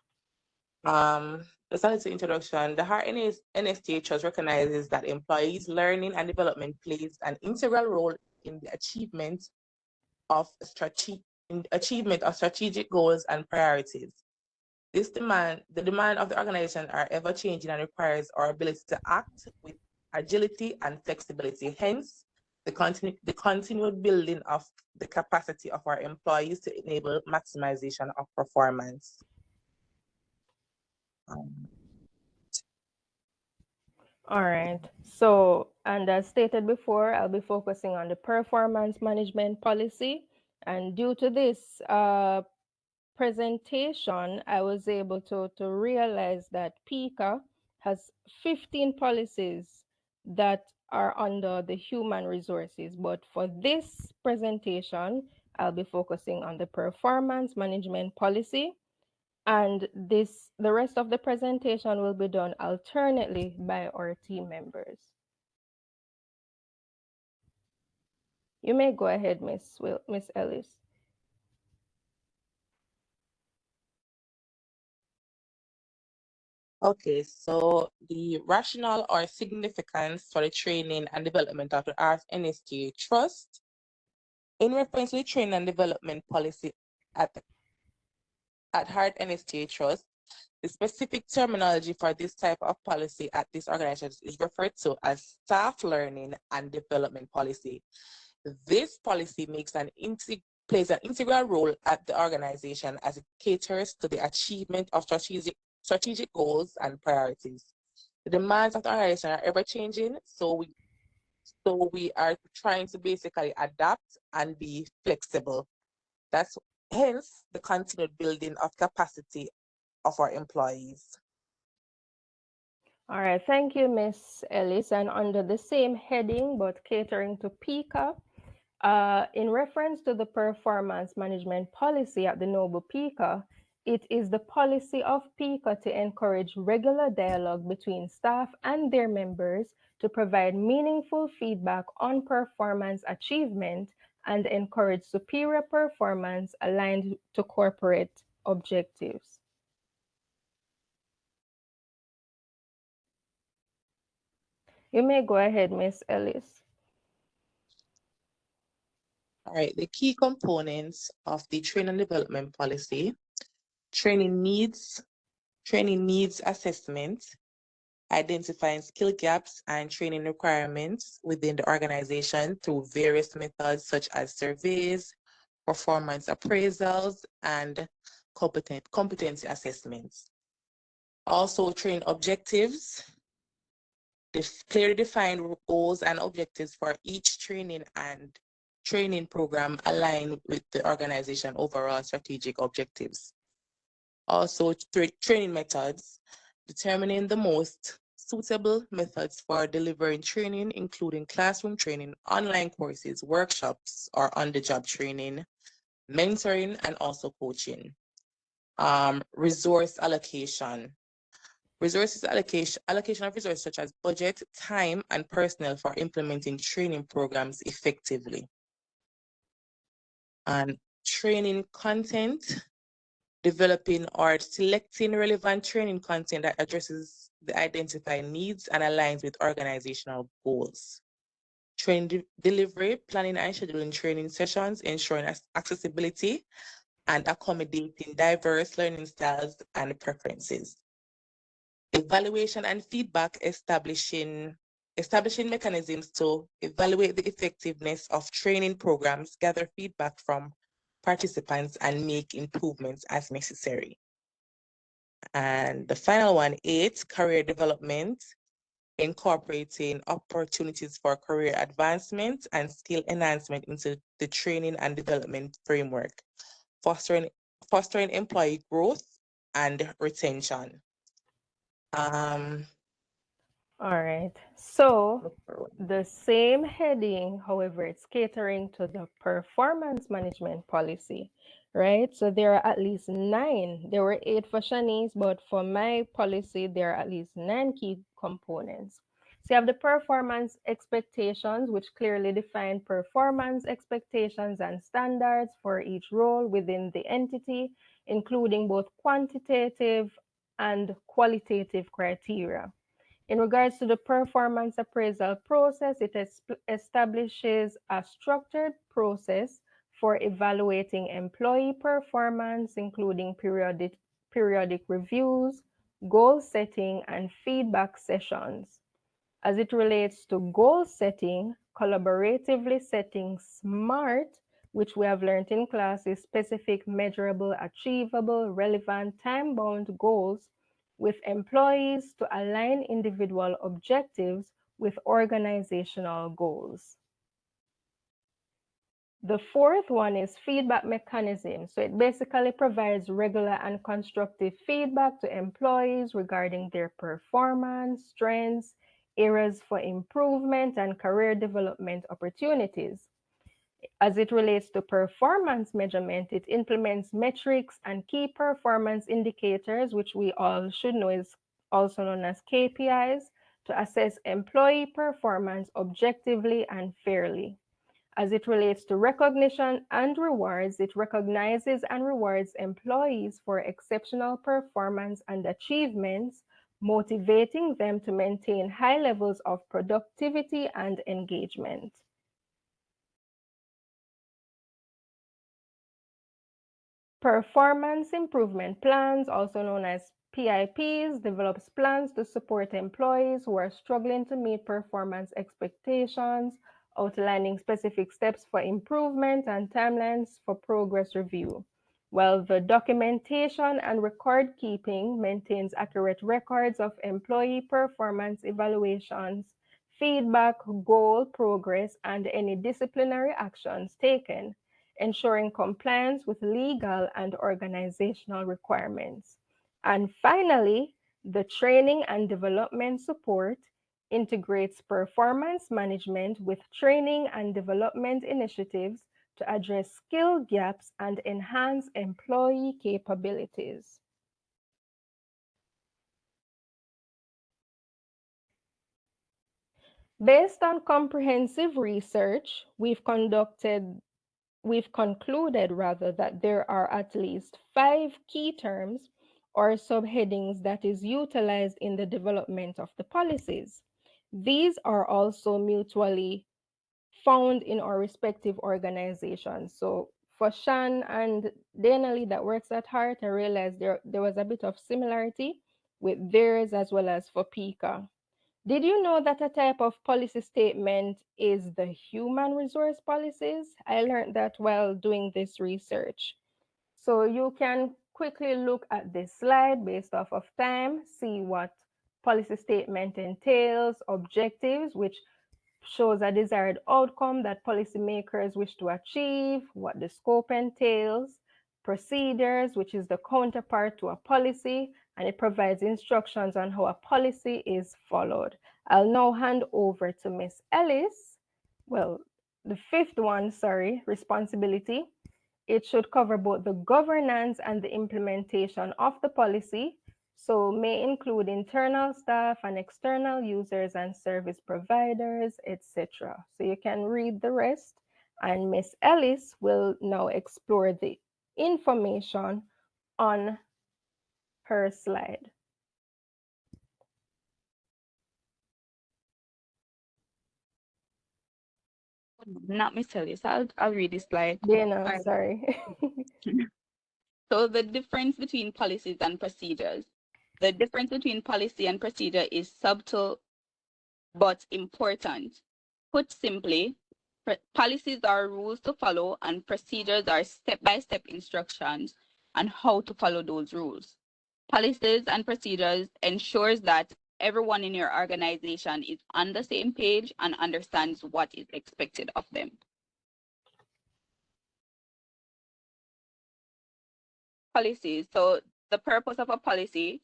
Speaker 9: Just as an introduction, the Heart NSTA Trust recognizes that employees' learning and development plays an integral role in the achievement of strategic goals and priorities. The demand of the organization are ever changing and requires our ability to act with agility and flexibility. Hence, the continued building of the capacity of our employees to enable maximization of performance.
Speaker 10: All right. So, and as stated before, I'll be focusing on the performance management policy. And due to this presentation, I was able to realize that PICA has 15 policies that are under the human resources. But for this presentation, I'll be focusing on the performance management policy. And the rest of the presentation will be done alternately by our team members. You may go ahead, Miss Ellis.
Speaker 9: Okay, so the rationale or significance for the training and development of the Heart NSTA Trust. In reference to the training and development policy at Heart NSTA Trust, the specific terminology for this type of policy at this organization is referred to as staff learning and development policy. This policy plays an integral role at the organization as it caters to the achievement of strategic goals and priorities. The demands of the organization are ever changing, so we are trying to basically adapt and be flexible. That's hence the continued building of capacity of our employees.
Speaker 10: All right, thank you, Miss Ellis. And under the same heading, but catering to PICA, in reference to the performance management policy at the Noble PICA, it is the policy of PICA to encourage regular dialogue between staff and their members to provide meaningful feedback on performance achievement and encourage superior performance aligned to corporate objectives. You may go ahead, Miss Ellis.
Speaker 9: All right, the key components of the training and development policy: training needs assessment, identifying skill gaps and training requirements within the organization through various methods such as surveys, performance appraisals, and competency assessments. Also, training objectives, clearly defined goals and objectives for each training program aligned with the organization overall strategic objectives. Also, training methods, determining the most suitable methods for delivering training, including classroom training, online courses, workshops, or on-the-job training, mentoring, and also coaching. Resource allocation. Allocation of resources such as budget, time, and personnel for implementing training programs effectively. And training content, developing or selecting relevant training content that addresses the identified needs and aligns with organizational goals. Training delivery, planning and scheduling training sessions, ensuring accessibility and accommodating diverse learning styles and preferences. evaluation and feedback, establishing mechanisms to evaluate the effectiveness of training programs, gather feedback from participants, and make improvements as necessary. And the final one, 8, career development, incorporating opportunities for career advancement and skill enhancement into the training and development framework, fostering employee growth and retention.
Speaker 10: All right. So the same heading, however, it's catering to the performance management policy, right? So there are at least 9. There were 8 for Shanice, but for my policy, there are at least 9 key components. So you have the performance expectations, which clearly define performance expectations and standards for each role within the entity, including both quantitative and qualitative criteria. In regards to the performance appraisal process, it establishes a structured process for evaluating employee performance, including periodic reviews, goal setting, and feedback sessions. As it relates to goal setting, collaboratively setting SMART, which we have learned in class, is specific, measurable, achievable, relevant, time-bound goals with employees to align individual objectives with organizational goals. The fourth one is feedback mechanism. So it basically provides regular and constructive feedback to employees regarding their performance, strengths, areas for improvement, and career development opportunities. As it relates to performance measurement, it implements metrics and key performance indicators, which we all should know is also known as KPIs, to assess employee performance objectively and fairly. As it relates to recognition and rewards, it recognizes and rewards employees for exceptional performance and achievements, motivating them to maintain high levels of productivity and engagement. Performance improvement plans, also known as PIPs, develops plans to support employees who are struggling to meet performance expectations, outlining specific steps for improvement and timelines for progress review. While the documentation and record keeping maintains accurate records of employee performance evaluations, feedback, goal, progress, and any disciplinary actions taken, ensuring compliance with legal and organizational requirements. And finally, the training and development support integrates performance management with training and development initiatives to address skill gaps and enhance employee capabilities. Based on comprehensive research, we've concluded that there are at least 5 key terms or subheadings that is utilized in the development of the policies. These are also mutually found in our respective organizations. So for Shan and Denali that works at Heart, I realized there was a bit of similarity with theirs as well as for PICA. Did you know that a type of policy statement is the human resource policies? I learned that while doing this research. So you can quickly look at this slide based off of time, see what policy statement entails, objectives, which shows a desired outcome that policymakers wish to achieve, what the scope entails, procedures, which is the counterpart to a policy, and it provides instructions on how a policy is followed. I'll now hand over to Ms. Ellis. Well, the fifth one, responsibility. It should cover both the governance and the implementation of the policy, so may include internal staff and external users and service providers, etc. So you can read the rest, and Ms. Ellis will now explore the information on her slide.
Speaker 8: Not Miss Ellis, I'll read this slide.
Speaker 10: Dana, sorry.
Speaker 8: So the difference between policies and procedures. The difference between policy and procedure is subtle but important. Put simply, policies are rules to follow and procedures are step-by-step instructions on how to follow those rules. Policies and procedures ensures that everyone in your organization is on the same page and understands what is expected of them. Policies. So the purpose of a policies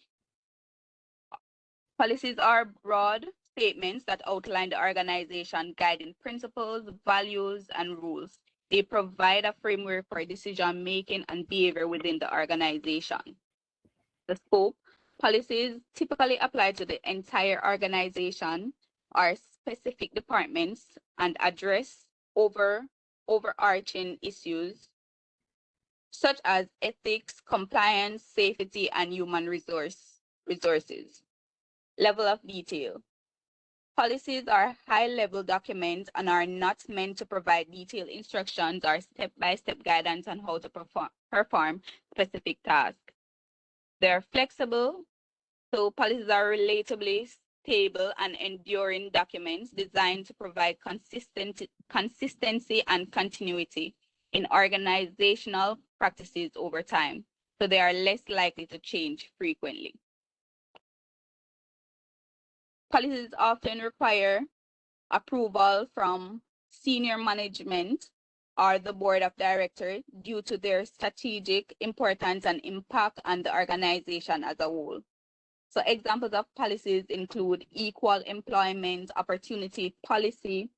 Speaker 8: are broad statements that outline the organization guiding principles, values, and rules. They provide a framework for decision making and behavior within the organization. The scope, policies typically apply to the entire organization or specific departments and address overarching issues such as ethics, compliance, safety, and human resources. Level of detail. Policies are high-level documents and are not meant to provide detailed instructions or step-by-step guidance on how to perform specific tasks. They're flexible, so policies are relatively stable and enduring documents designed to provide consistency and continuity in organizational practices over time, so they are less likely to change frequently. Policies often require approval from senior management or the board of directors due to their strategic importance and impact on the organization as a whole. So examples of policies include equal employment opportunity policy,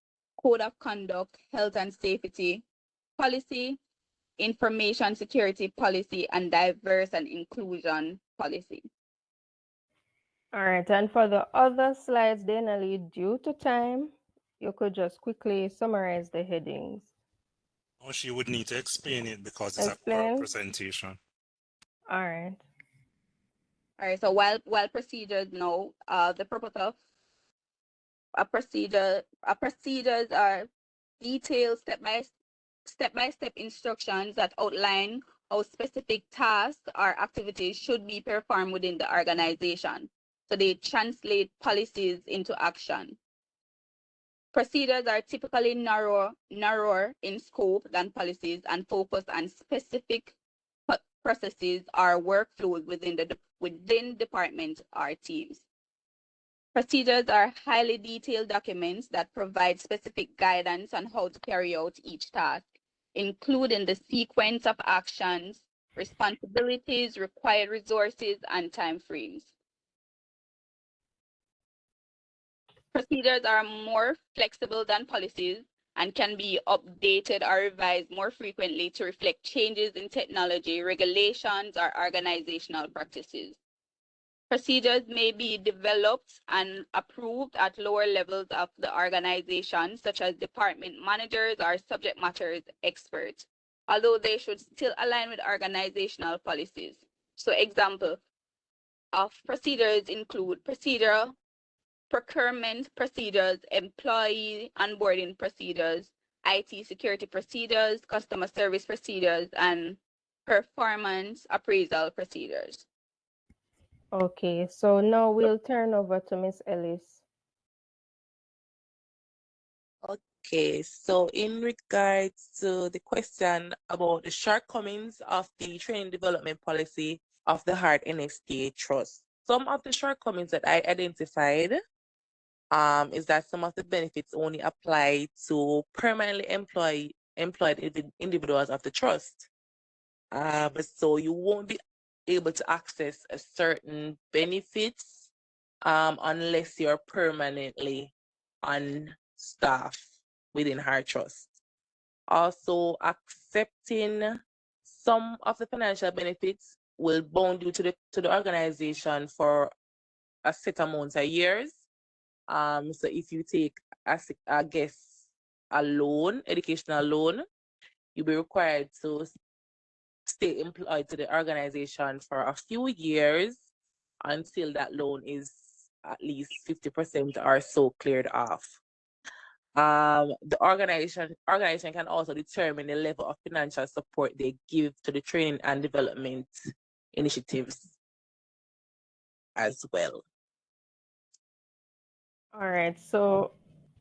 Speaker 8: code of conduct, health and safety policy, information security policy, and diverse and inclusion policy.
Speaker 10: All right, and for the other slides, Denali, due to time, you could just quickly summarize the headings.
Speaker 2: Or she would need to explain it because it's a
Speaker 10: Explain.
Speaker 2: presentation.
Speaker 10: All right.
Speaker 8: All right, so while procedures know, the purpose of procedures are detailed step-by-step instructions that outline how specific tasks or activities should be performed within the organization. So they translate policies into action. Procedures are typically narrower in scope than policies and focus on specific processes or workflows within departments or teams. Procedures are highly detailed documents that provide specific guidance on how to carry out each task, including the sequence of actions, responsibilities, required resources, and timeframes. Procedures are more flexible than policies and can be updated or revised more frequently to reflect changes in technology, regulations, or organizational practices. Procedures may be developed and approved at lower levels of the organization, such as department managers or subject matter experts, although they should still align with organizational policies. So example of procedures include procurement procedures, employee onboarding procedures, IT security procedures, customer service procedures, and performance appraisal procedures.
Speaker 10: Okay, so now we'll turn over to Ms. Ellis.
Speaker 9: Okay, so in regards to the question about the shortcomings of the training development policy of the Heart NSTA Trust, some of the shortcomings that I identified is that some of the benefits only apply to permanently employed individuals of the trust. So you won't be able to access a certain benefits unless you're permanently on staff within Heart Trust. Also, accepting some of the financial benefits will bond you to the organization for a set amount of years. So if you take, I guess, a loan, educational loan, you'll be required to stay employed to the organization for a few years until that loan is at least 50% or so cleared off. The organization can also determine the level of financial support they give to the training and development initiatives. as well.
Speaker 10: All right, so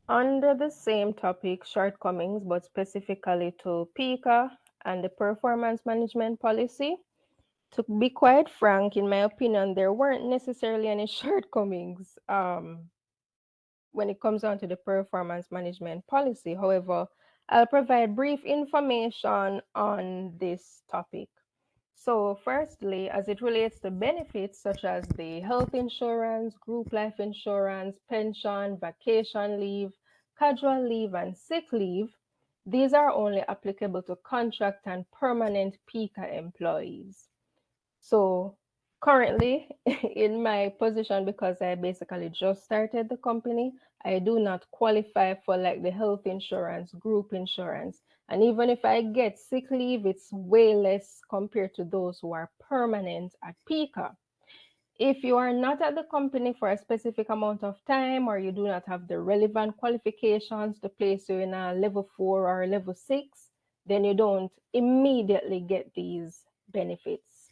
Speaker 10: under the same topic, shortcomings, but specifically to PICA and the performance management policy, to be quite frank, in my opinion, there weren't necessarily any shortcomings when it comes down to the performance management policy. However, I'll provide brief information on this topic. So firstly, as it relates to benefits such as the health insurance, group life insurance, pension, vacation leave, casual leave, and sick leave, these are only applicable to contract and permanent PICA employees. So currently in my position, because I basically just started the company, I do not qualify for like the health insurance, group insurance. And even if I get sick leave, it's way less compared to those who are permanent at PICA. If you are not at the company for a specific amount of time, or you do not have the relevant qualifications to place you in a level 4 or level 6, then you don't immediately get these benefits.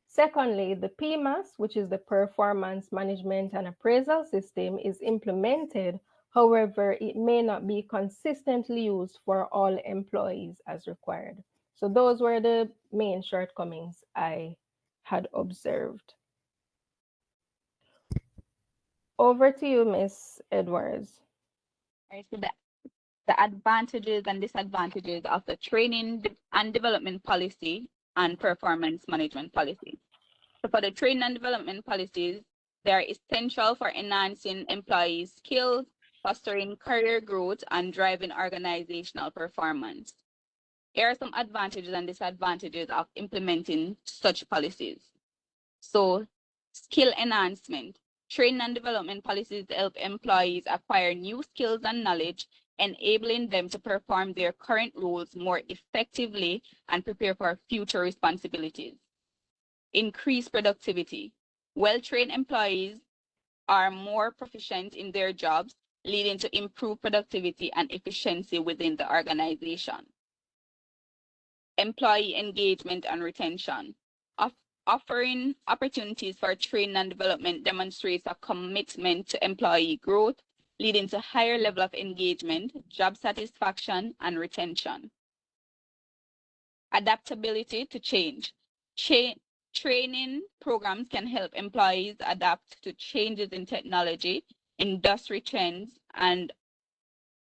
Speaker 10: Secondly, the PMAS, which is the Performance Management and Appraisal System, is implemented. However, it may not be consistently used for all employees as required. So those were the main shortcomings I had observed. Over to you, Ms. Edwards.
Speaker 8: All right, so the advantages and disadvantages of the training and development policy and performance management policy. So for the training and development policies, they are essential for enhancing employees' skills, fostering career growth, and driving organizational performance. Here are some advantages and disadvantages of implementing such policies. So, skill enhancement. Training and development policies help employees acquire new skills and knowledge, enabling them to perform their current roles more effectively and prepare for future responsibilities. Increase productivity. Well-trained employees are more proficient in their jobs, leading to improved productivity and efficiency within the organization. Employee engagement and retention. Offering opportunities for training and development demonstrates a commitment to employee growth, leading to higher level of engagement, job satisfaction, and retention. Adaptability to change. Training programs can help employees adapt to changes in technology, industry trends, and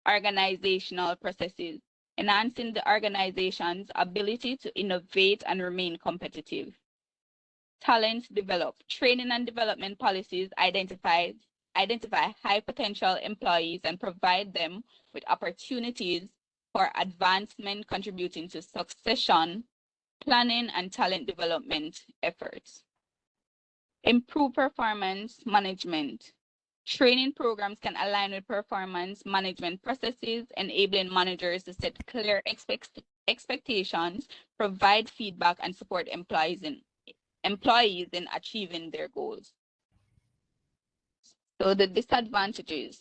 Speaker 8: organizational processes, enhancing the organization's ability to innovate and remain competitive. Talent developed. Training and development policies identify high potential employees and provide them with opportunities for advancement, contributing to succession planning and talent development efforts. Improve performance management. Training programs can align with performance management processes, enabling managers to set clear expectations, provide feedback, and support employees in achieving their goals. So the disadvantages.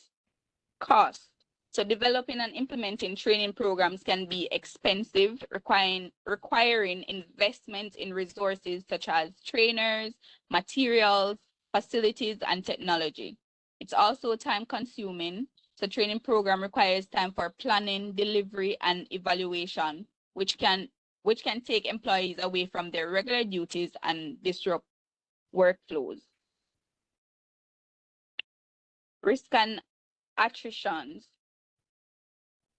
Speaker 8: Cost. So developing and implementing training programs can be expensive, requiring investment in resources such as trainers, materials, facilities, and technology. It's also time consuming. So training program requires time for planning, delivery, and evaluation, which can take employees away from their regular duties and disrupt workflows. Risk and attritions.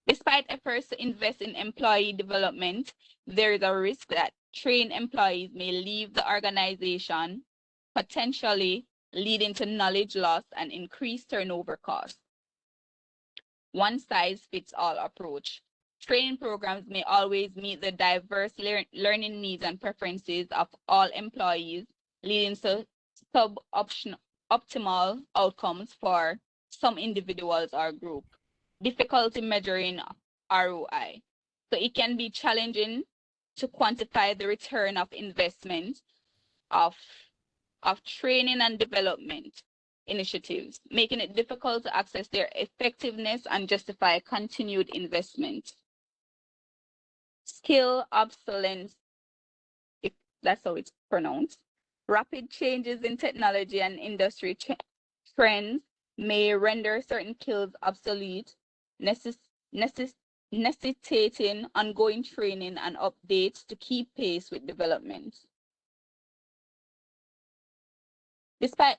Speaker 8: Despite efforts to invest in employee development, there is a risk that trained employees may leave the organization, potentially leading to knowledge loss and increased turnover costs. One-size-fits-all approach. Training programs may always meet the diverse learning needs and preferences of all employees, leading to suboptimal outcomes for some individuals or groups. Difficulty measuring ROI. So it can be challenging to quantify the return of investment of training and development initiatives, making it difficult to assess their effectiveness and justify continued investment. Skill obsolescence, if that's how it's pronounced. Rapid changes in technology and industry trends may render certain skills obsolete, necessitating ongoing training and updates to keep pace with development. Despite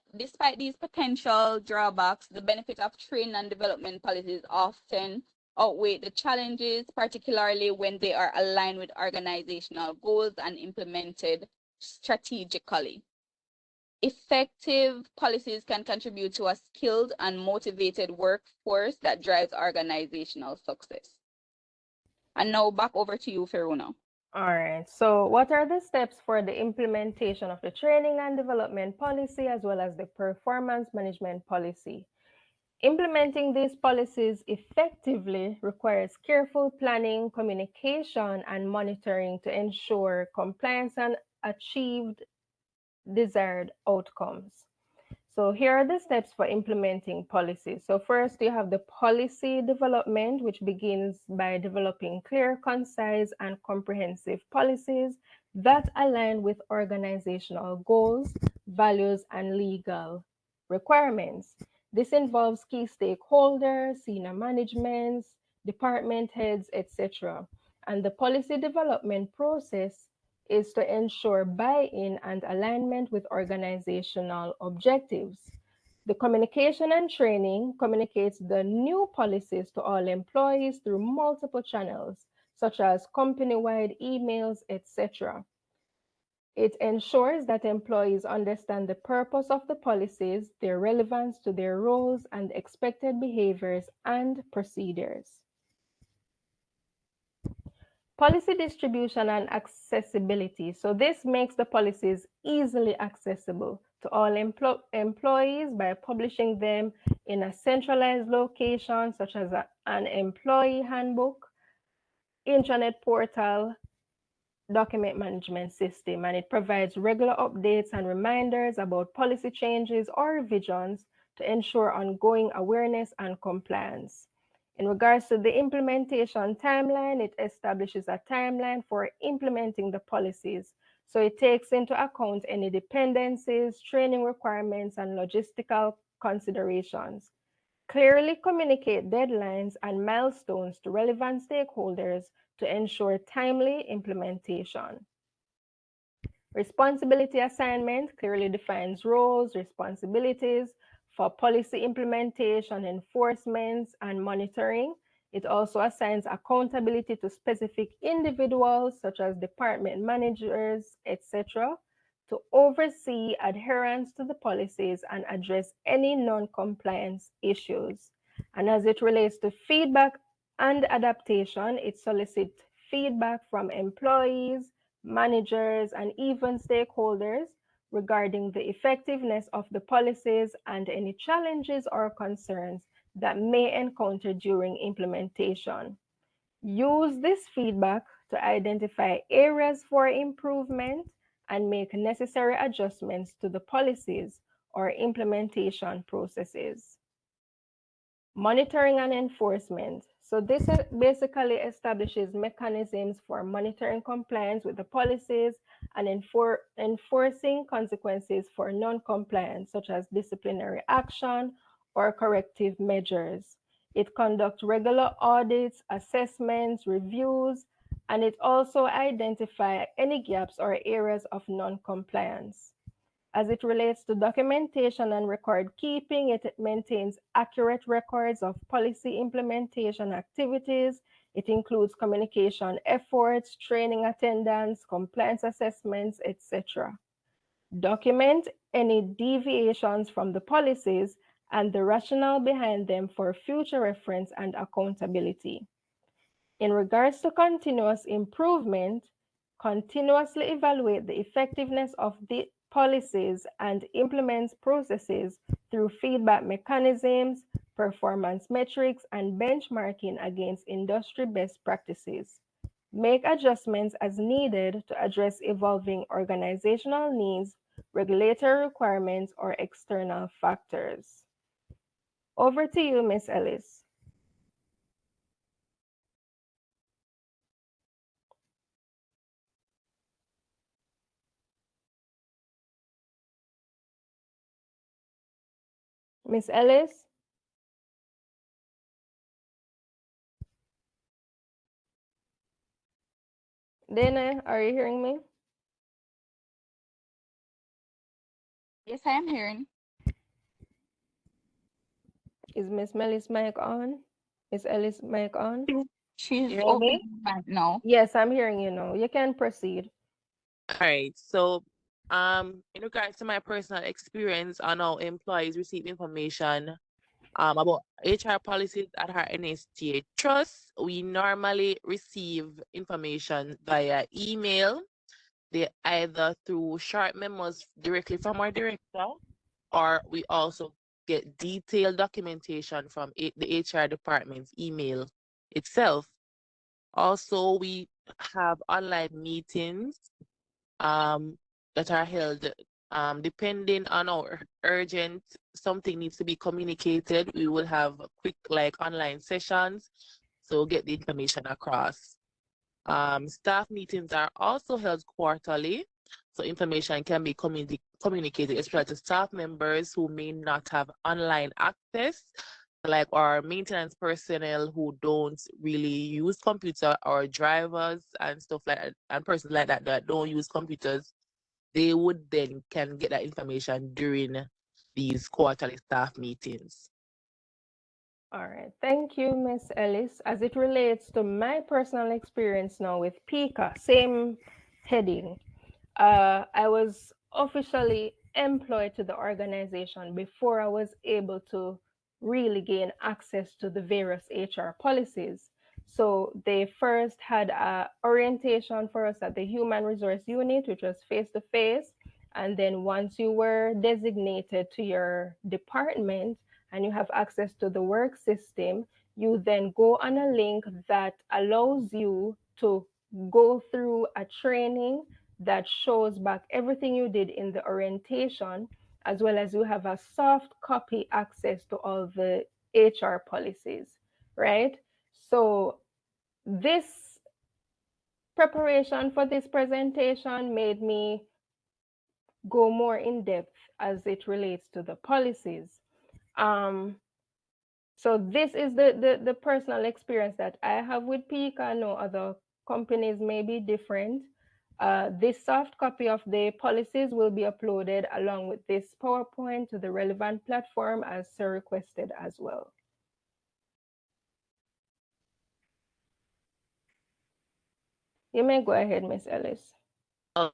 Speaker 8: these potential drawbacks, the benefit of training and development policies often outweigh the challenges, particularly when they are aligned with organizational goals and implemented strategically. Effective policies can contribute to a skilled and motivated workforce that drives organizational success. And now back over to you, Feruna.
Speaker 10: All right, so what are the steps for the implementation of the training and development policy as well as the performance management policy? Implementing these policies effectively requires careful planning, communication, and monitoring to ensure compliance and achieved desired outcomes. So here are the steps for implementing policies. So first, you have the policy development, which begins by developing clear, concise, and comprehensive policies that align with organizational goals, values, and legal requirements. This involves key stakeholders, senior management, department heads, etc. And the policy development process is to ensure buy-in and alignment with organizational objectives. The communication and training communicates the new policies to all employees through multiple channels, such as company-wide emails, etc. It ensures that employees understand the purpose of the policies, their relevance to their roles, and expected behaviors and procedures. Policy distribution and accessibility. So this makes the policies easily accessible to all employees by publishing them in a centralized location, such as an employee handbook, intranet portal, document management system, and it provides regular updates and reminders about policy changes or revisions to ensure ongoing awareness and compliance. In regards to the implementation timeline, it establishes a timeline for implementing the policies. So it takes into account any dependencies, training requirements, and logistical considerations. Clearly communicate deadlines and milestones to relevant stakeholders to ensure timely implementation. Responsibility assignment clearly defines roles, responsibilities for policy implementation, enforcement, and monitoring. It also assigns accountability to specific individuals, such as department managers, etc., to oversee adherence to the policies and address any non-compliance issues. And as it relates to feedback and adaptation, it solicits feedback from employees, managers, and even stakeholders regarding the effectiveness of the policies and any challenges or concerns that may encounter during implementation. Use this feedback to identify areas for improvement and make necessary adjustments to the policies or implementation processes. Monitoring and enforcement. So this basically establishes mechanisms for monitoring compliance with the policies and enforcing consequences for non-compliance, such as disciplinary action or corrective measures. It conducts regular audits, assessments, reviews, and it also identifies any gaps or areas of non-compliance. As it relates to documentation and record keeping, it maintains accurate records of policy implementation activities. It includes communication efforts, training attendance, compliance assessments, etc. Document any deviations from the policies and the rationale behind them for future reference and accountability. In regards to continuous improvement, continuously evaluate the effectiveness of the policies and implement processes through feedback mechanisms, performance metrics, and benchmarking against industry best practices. Make adjustments as needed to address evolving organizational needs, regulatory requirements, or external factors. Over to you, Ms. Ellis. Miss Ellis? Dana, are you hearing me?
Speaker 8: Yes, I am hearing.
Speaker 10: Is Miss Melly's mic on? Is Ellis' mic on?
Speaker 8: She's
Speaker 9: You hear
Speaker 8: open
Speaker 9: me?
Speaker 8: right now.
Speaker 10: Yes, I'm hearing you now. You can proceed.
Speaker 9: All right. So, in regards to my personal experience on how employees receive information about HR policies at our NSTA Trust, we normally receive information via email. They either through short memos directly from our director, or we also get detailed documentation from the HR department's email itself. Also, we have online meetings that are held depending on how urgent something needs to be communicated. We will have quick online sessions, so get the information across. Staff meetings are also held quarterly, so information can be communicated, especially to staff members who may not have online access, like our maintenance personnel who don't really use computer, or drivers and stuff like that, and persons like that that don't use computers. They would then can get that information during these quarterly staff meetings.
Speaker 10: All right, thank you, Miss Ellis. As it relates to my personal experience now with PICA, same heading. I was officially employed to the organization before I was able to really gain access to the various HR policies. So they first had a orientation for us at the Human Resource Unit, which was face-to-face. And then once you were designated to your department and you have access to the work system, you then go on a link that allows you to go through a training that shows back everything you did in the orientation, as well as you have a soft copy access to all the HR policies, right? So this preparation for this presentation made me go more in depth as it relates to the policies. So this is the personal experience that I have with PICA. No other companies may be different. This soft copy of the policies will be uploaded along with this PowerPoint to the relevant platform as Sir requested as well. You may go ahead, Miss Ellis.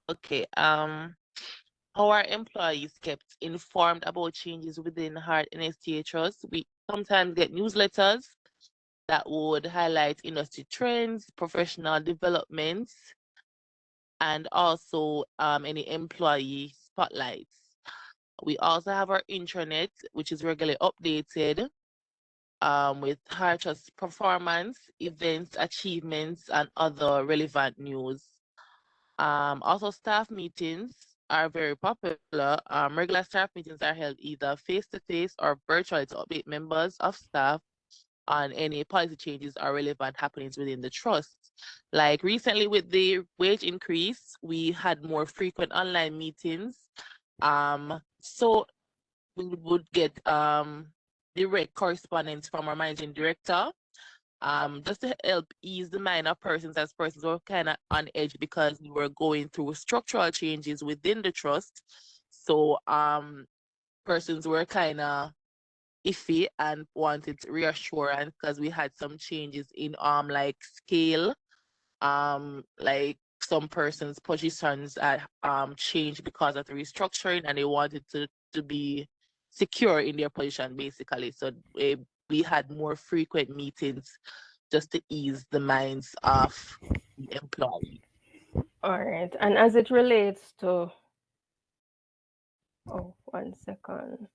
Speaker 9: Okay. How are employees kept informed about changes within hard NSTA Trust? We sometimes get newsletters that would highlight industry trends, professional developments, and also any employee spotlights. We also have our intranet, which is regularly updated with hard trust performance, events, achievements, and other relevant news. Also, staff meetings are very popular. Regular staff meetings are held either face-to-face or virtually to update members of staff on any policy changes or relevant happenings within the trust. Like recently with the wage increase, we had more frequent online meetings. So we would get direct correspondence from our managing director, just to help ease the mind of persons, as persons were kind of on edge because we were going through structural changes within the trust. So persons were kind of iffy and wanted reassurance because we had some changes in like scale, like some persons' positions changed because of the restructuring, and they wanted to be secure in their position basically. So we had more frequent meetings just to ease the minds of the employee.
Speaker 10: All right, and as it relates to, oh, 1 second.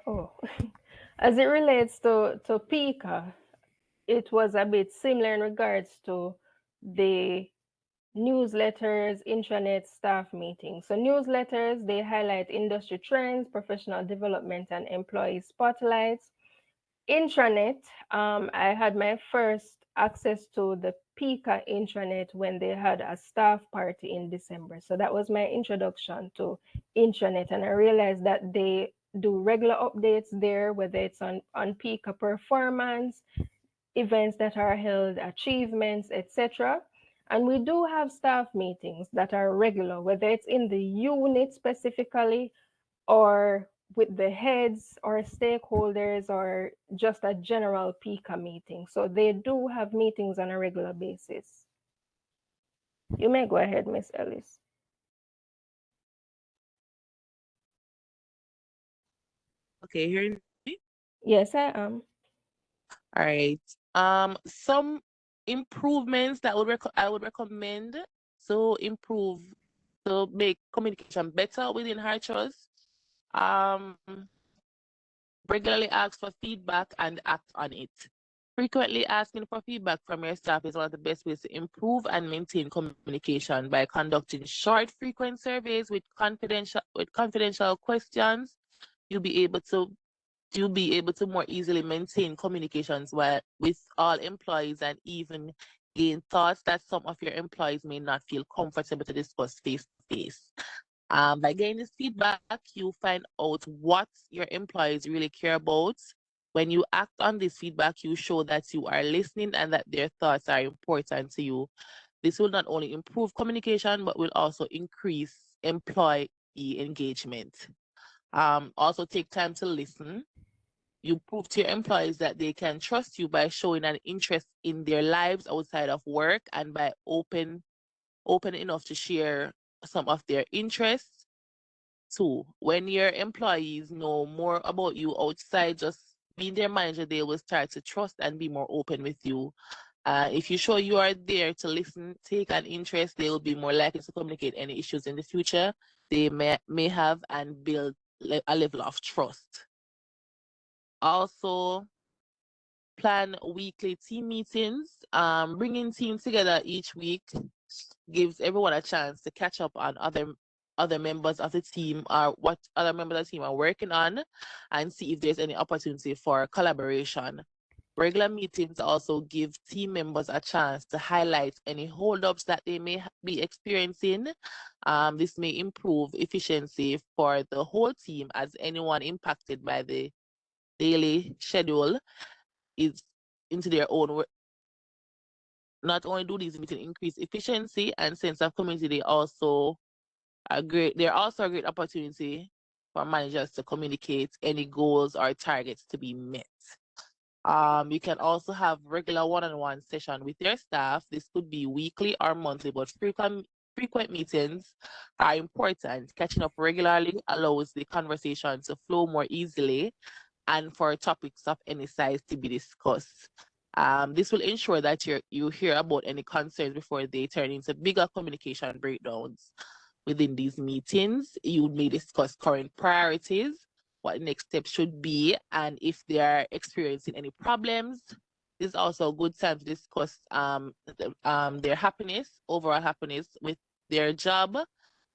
Speaker 10: Oh, as it relates to PICA, it was a bit similar in regards to the newsletters, intranet, staff meetings. So newsletters, they highlight industry trends, professional development, and employee spotlights. Intranet, I had my first access to the Pika intranet when they had a staff party in December. So that was my introduction to intranet, and I realized that they do regular updates there, whether it's on Pika performance, events that are held, achievements, etc. And we do have staff meetings that are regular, whether it's in the unit specifically or with the heads or stakeholders or just a general Pika meeting. So they do have meetings on a regular basis. You may go ahead, Miss Ellis.
Speaker 9: Okay, hearing me?
Speaker 10: Yes, I am.
Speaker 9: All right. Some improvements that I would recommend to improve to make communication better within HRTrust. Regularly ask for feedback and act on it. Frequently asking for feedback from your staff is one of the best ways to improve and maintain communication by conducting short, frequent surveys with confidential questions. You'll be able to more easily maintain communications with all employees and even gain thoughts that some of your employees may not feel comfortable to discuss face to face. By getting this feedback, you find out what your employees really care about. When you act on this feedback, you show that you are listening and that their thoughts are important to you. This will not only improve communication, but will also increase employee engagement. Also take time to listen. You prove to your employees that they can trust you by showing an interest in their lives outside of work and by open enough to share some of their interests. Too, when your employees know more about you outside just being their manager, they will start to trust and be more open with you. If you show you are there to listen, take an interest, they will be more likely to communicate any issues in the future they may have and build a level of trust. Also, plan weekly team meetings. Bringing teams together each week gives everyone a chance to catch up on other members of the team or what other members of the team are working on and see if there's any opportunity for collaboration. Regular meetings also give team members a chance to highlight any holdups that they may be experiencing. This may improve efficiency for the whole team as anyone impacted by the daily schedule is into their own work. Not only do these meetings increase efficiency and sense of community, they're also a great opportunity for managers to communicate any goals or targets to be met. You can also have regular one-on-one session with your staff. This could be weekly or monthly, but frequent meetings are important. Catching up regularly allows the conversation to flow more easily and for topics of any size to be discussed. This will ensure that you hear about any concerns before they turn into bigger communication breakdowns. Within these meetings, you may discuss current priorities, what the next step should be, and if they are experiencing any problems. This is also a good time to discuss their happiness, overall happiness with their job,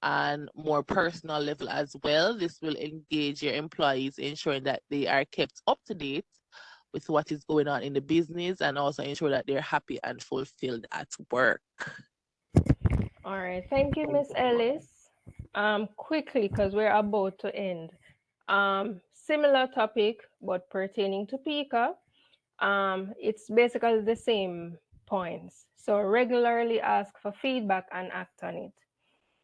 Speaker 9: and more personal level as well. This will engage your employees, ensuring that they are kept up to date with what is going on in the business and also ensure that they're happy and fulfilled at work.
Speaker 10: All right, thank you, Miss Ellis. Quickly, because we're about to end. Similar topic, but pertaining to Pika. It's basically the same points. So regularly ask for feedback and act on it.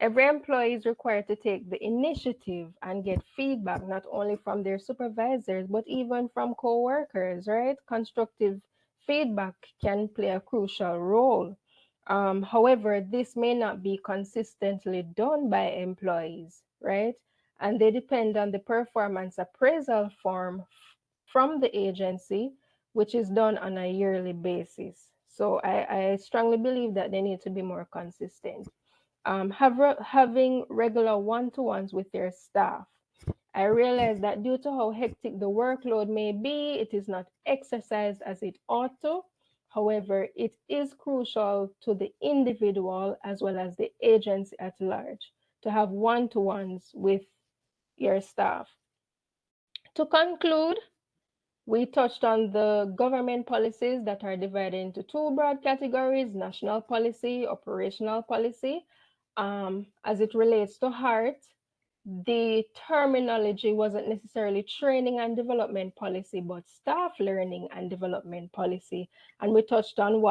Speaker 10: Every employee is required to take the initiative and get feedback, not only from their supervisors, but even from co-workers, right? Constructive feedback can play a crucial role. However, this may not be consistently done by employees, right? And they depend on the performance appraisal form from the agency, which is done on a yearly basis. So I strongly believe that they need to be more consistent. Having regular one-to-ones with their staff. I realize that due to how hectic the workload may be, it is not exercised as it ought to. However, it is crucial to the individual as well as the agency at large to have one-to-ones with your staff. To conclude, We touched on the government policies that are divided into two broad categories: national policy, operational policy. As it relates to HART, the terminology wasn't necessarily training and development policy, but staff learning and development policy. And we touched on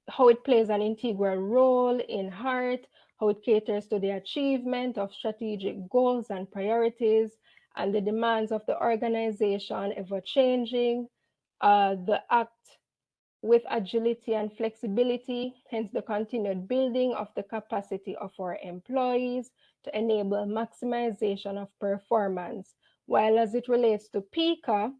Speaker 10: how it plays an integral role in HART, how it caters to the achievement of strategic goals and priorities, and the demands of the organization ever changing. The act with agility and flexibility, hence the continued building of the capacity of our employees to enable maximization of performance. While as it relates to PICA,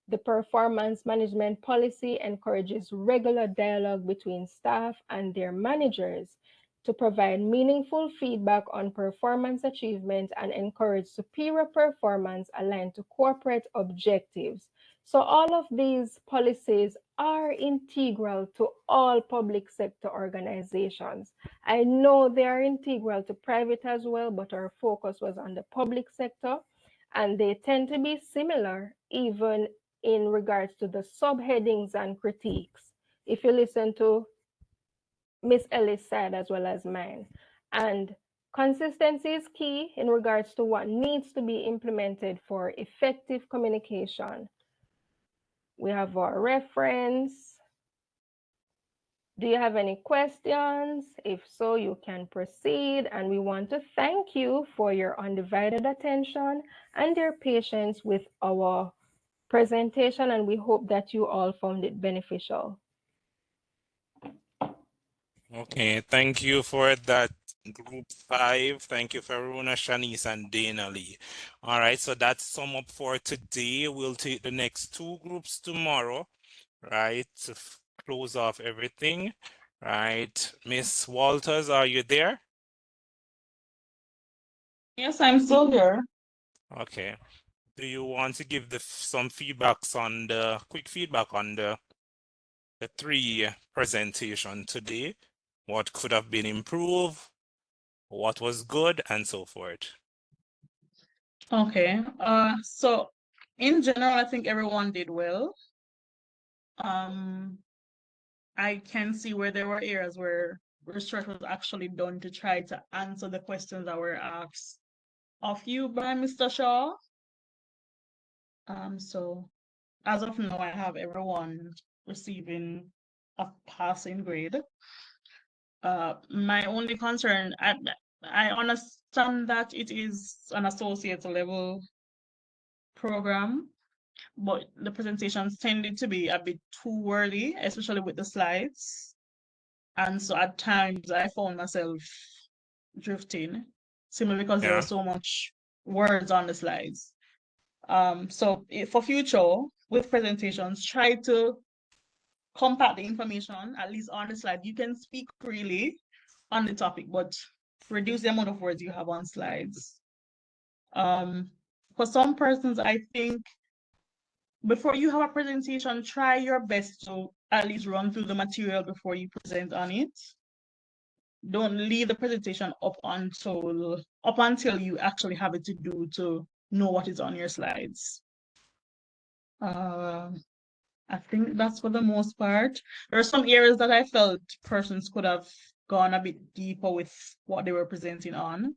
Speaker 10: the performance management policy encourages regular dialogue between staff and their managers to provide meaningful feedback on performance achievement and encourage superior performance aligned to corporate objectives. So all of these policies are integral to all public sector organizations. I know they are integral to private as well, but our focus was on the public sector, and they tend to be similar even in regards to the subheadings and critiques. If you listen to Miss Ellis' side as well as mine. And consistency is key in regards to what needs to be implemented for effective communication. We have our reference. Do you have any questions? If so, you can proceed. And we want to thank you for your undivided attention and your patience with our presentation. And we hope that you all found it beneficial.
Speaker 2: Okay, thank you for that, Group 5. Thank you, Faruna, Shanice, and Dana Lee. All right, so that's sum up for today. We'll take the next two groups tomorrow, right, to close off everything. Right, Miss Walters, are you there?
Speaker 4: Yes, I'm still here.
Speaker 2: Okay. Do you want to give some feedbacks on the quick feedback on the three presentation today? What could have been improved? What was good, and so forth?
Speaker 4: Okay. So in general, I think everyone did well. I can see where there were areas where research was actually done to try to answer the questions that were asked of you by Mr. Shaw. So as of now, I have everyone receiving a passing grade. My only concern, I understand that it is an associate level program, but the presentations tended to be a bit too wordy, especially with the slides. And so at times I found myself drifting, simply because there was so much words on the slides. So for future, with presentations, try to compact the information, at least on the slide. You can speak freely on the topic, but reduce the amount of words you have on slides. For some persons, I think before you have a presentation, try your best to at least run through the material before you present on it. Don't leave the presentation up until you actually have it to do to know what is on your slides. I think that's for the most part. There are some areas that I felt persons could have gone a bit deeper with what they were presenting on.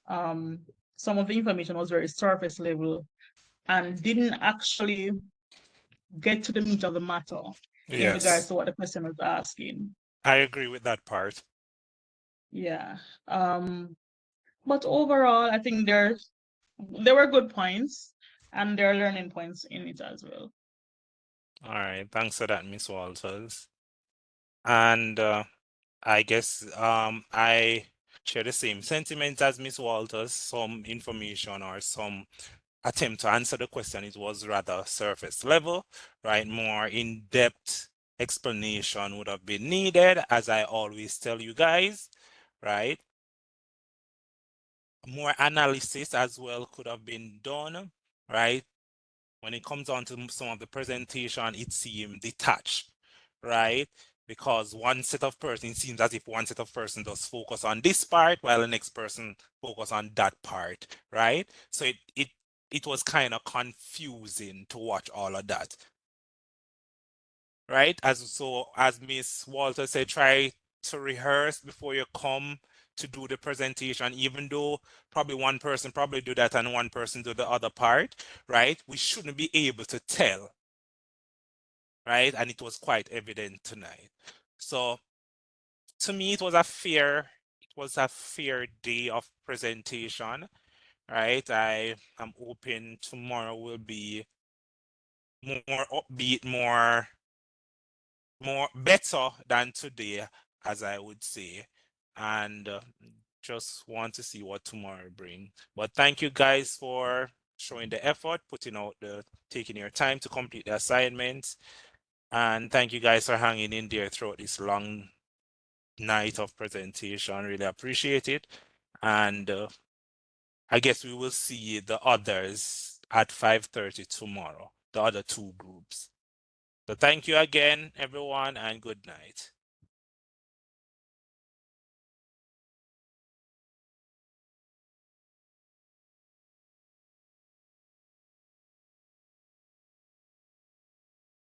Speaker 4: Some of the information was very surface level and didn't actually get to the meat of the matter in regards to what the question was asking.
Speaker 2: I agree with that part.
Speaker 4: Yeah. But overall, I think there were good points and there are learning points in it as well.
Speaker 2: All right, thanks for that, Miss Walters. And I guess I share the same sentiments as Miss Walters. Some information or some attempt to answer the question, it was rather surface level, right? More in-depth explanation would have been needed, as I always tell you guys, right? More analysis as well could have been done, right? When it comes on to some of the presentation, it seemed detached, right? Because one set of person, it seems as if one set of person does focus on this part while the next person focus on that part, right? So it it was kind of confusing to watch all of that. Right? As Miss Walter said, try to rehearse before you come to do the presentation, even though probably one person probably do that and one person do the other part, right? We shouldn't be able to tell, right? And it was quite evident tonight. So to me, it was a fair day of presentation, right? I am hoping tomorrow will be more upbeat, more better than today, as I would say, and just want to see what tomorrow brings. But thank you guys for showing the effort, taking your time to complete the assignments, and thank you guys for hanging in there throughout this long night of presentation. Really appreciate it, and I guess we will see the others at 5:30 tomorrow, the other two groups. So thank you again, everyone, and good night.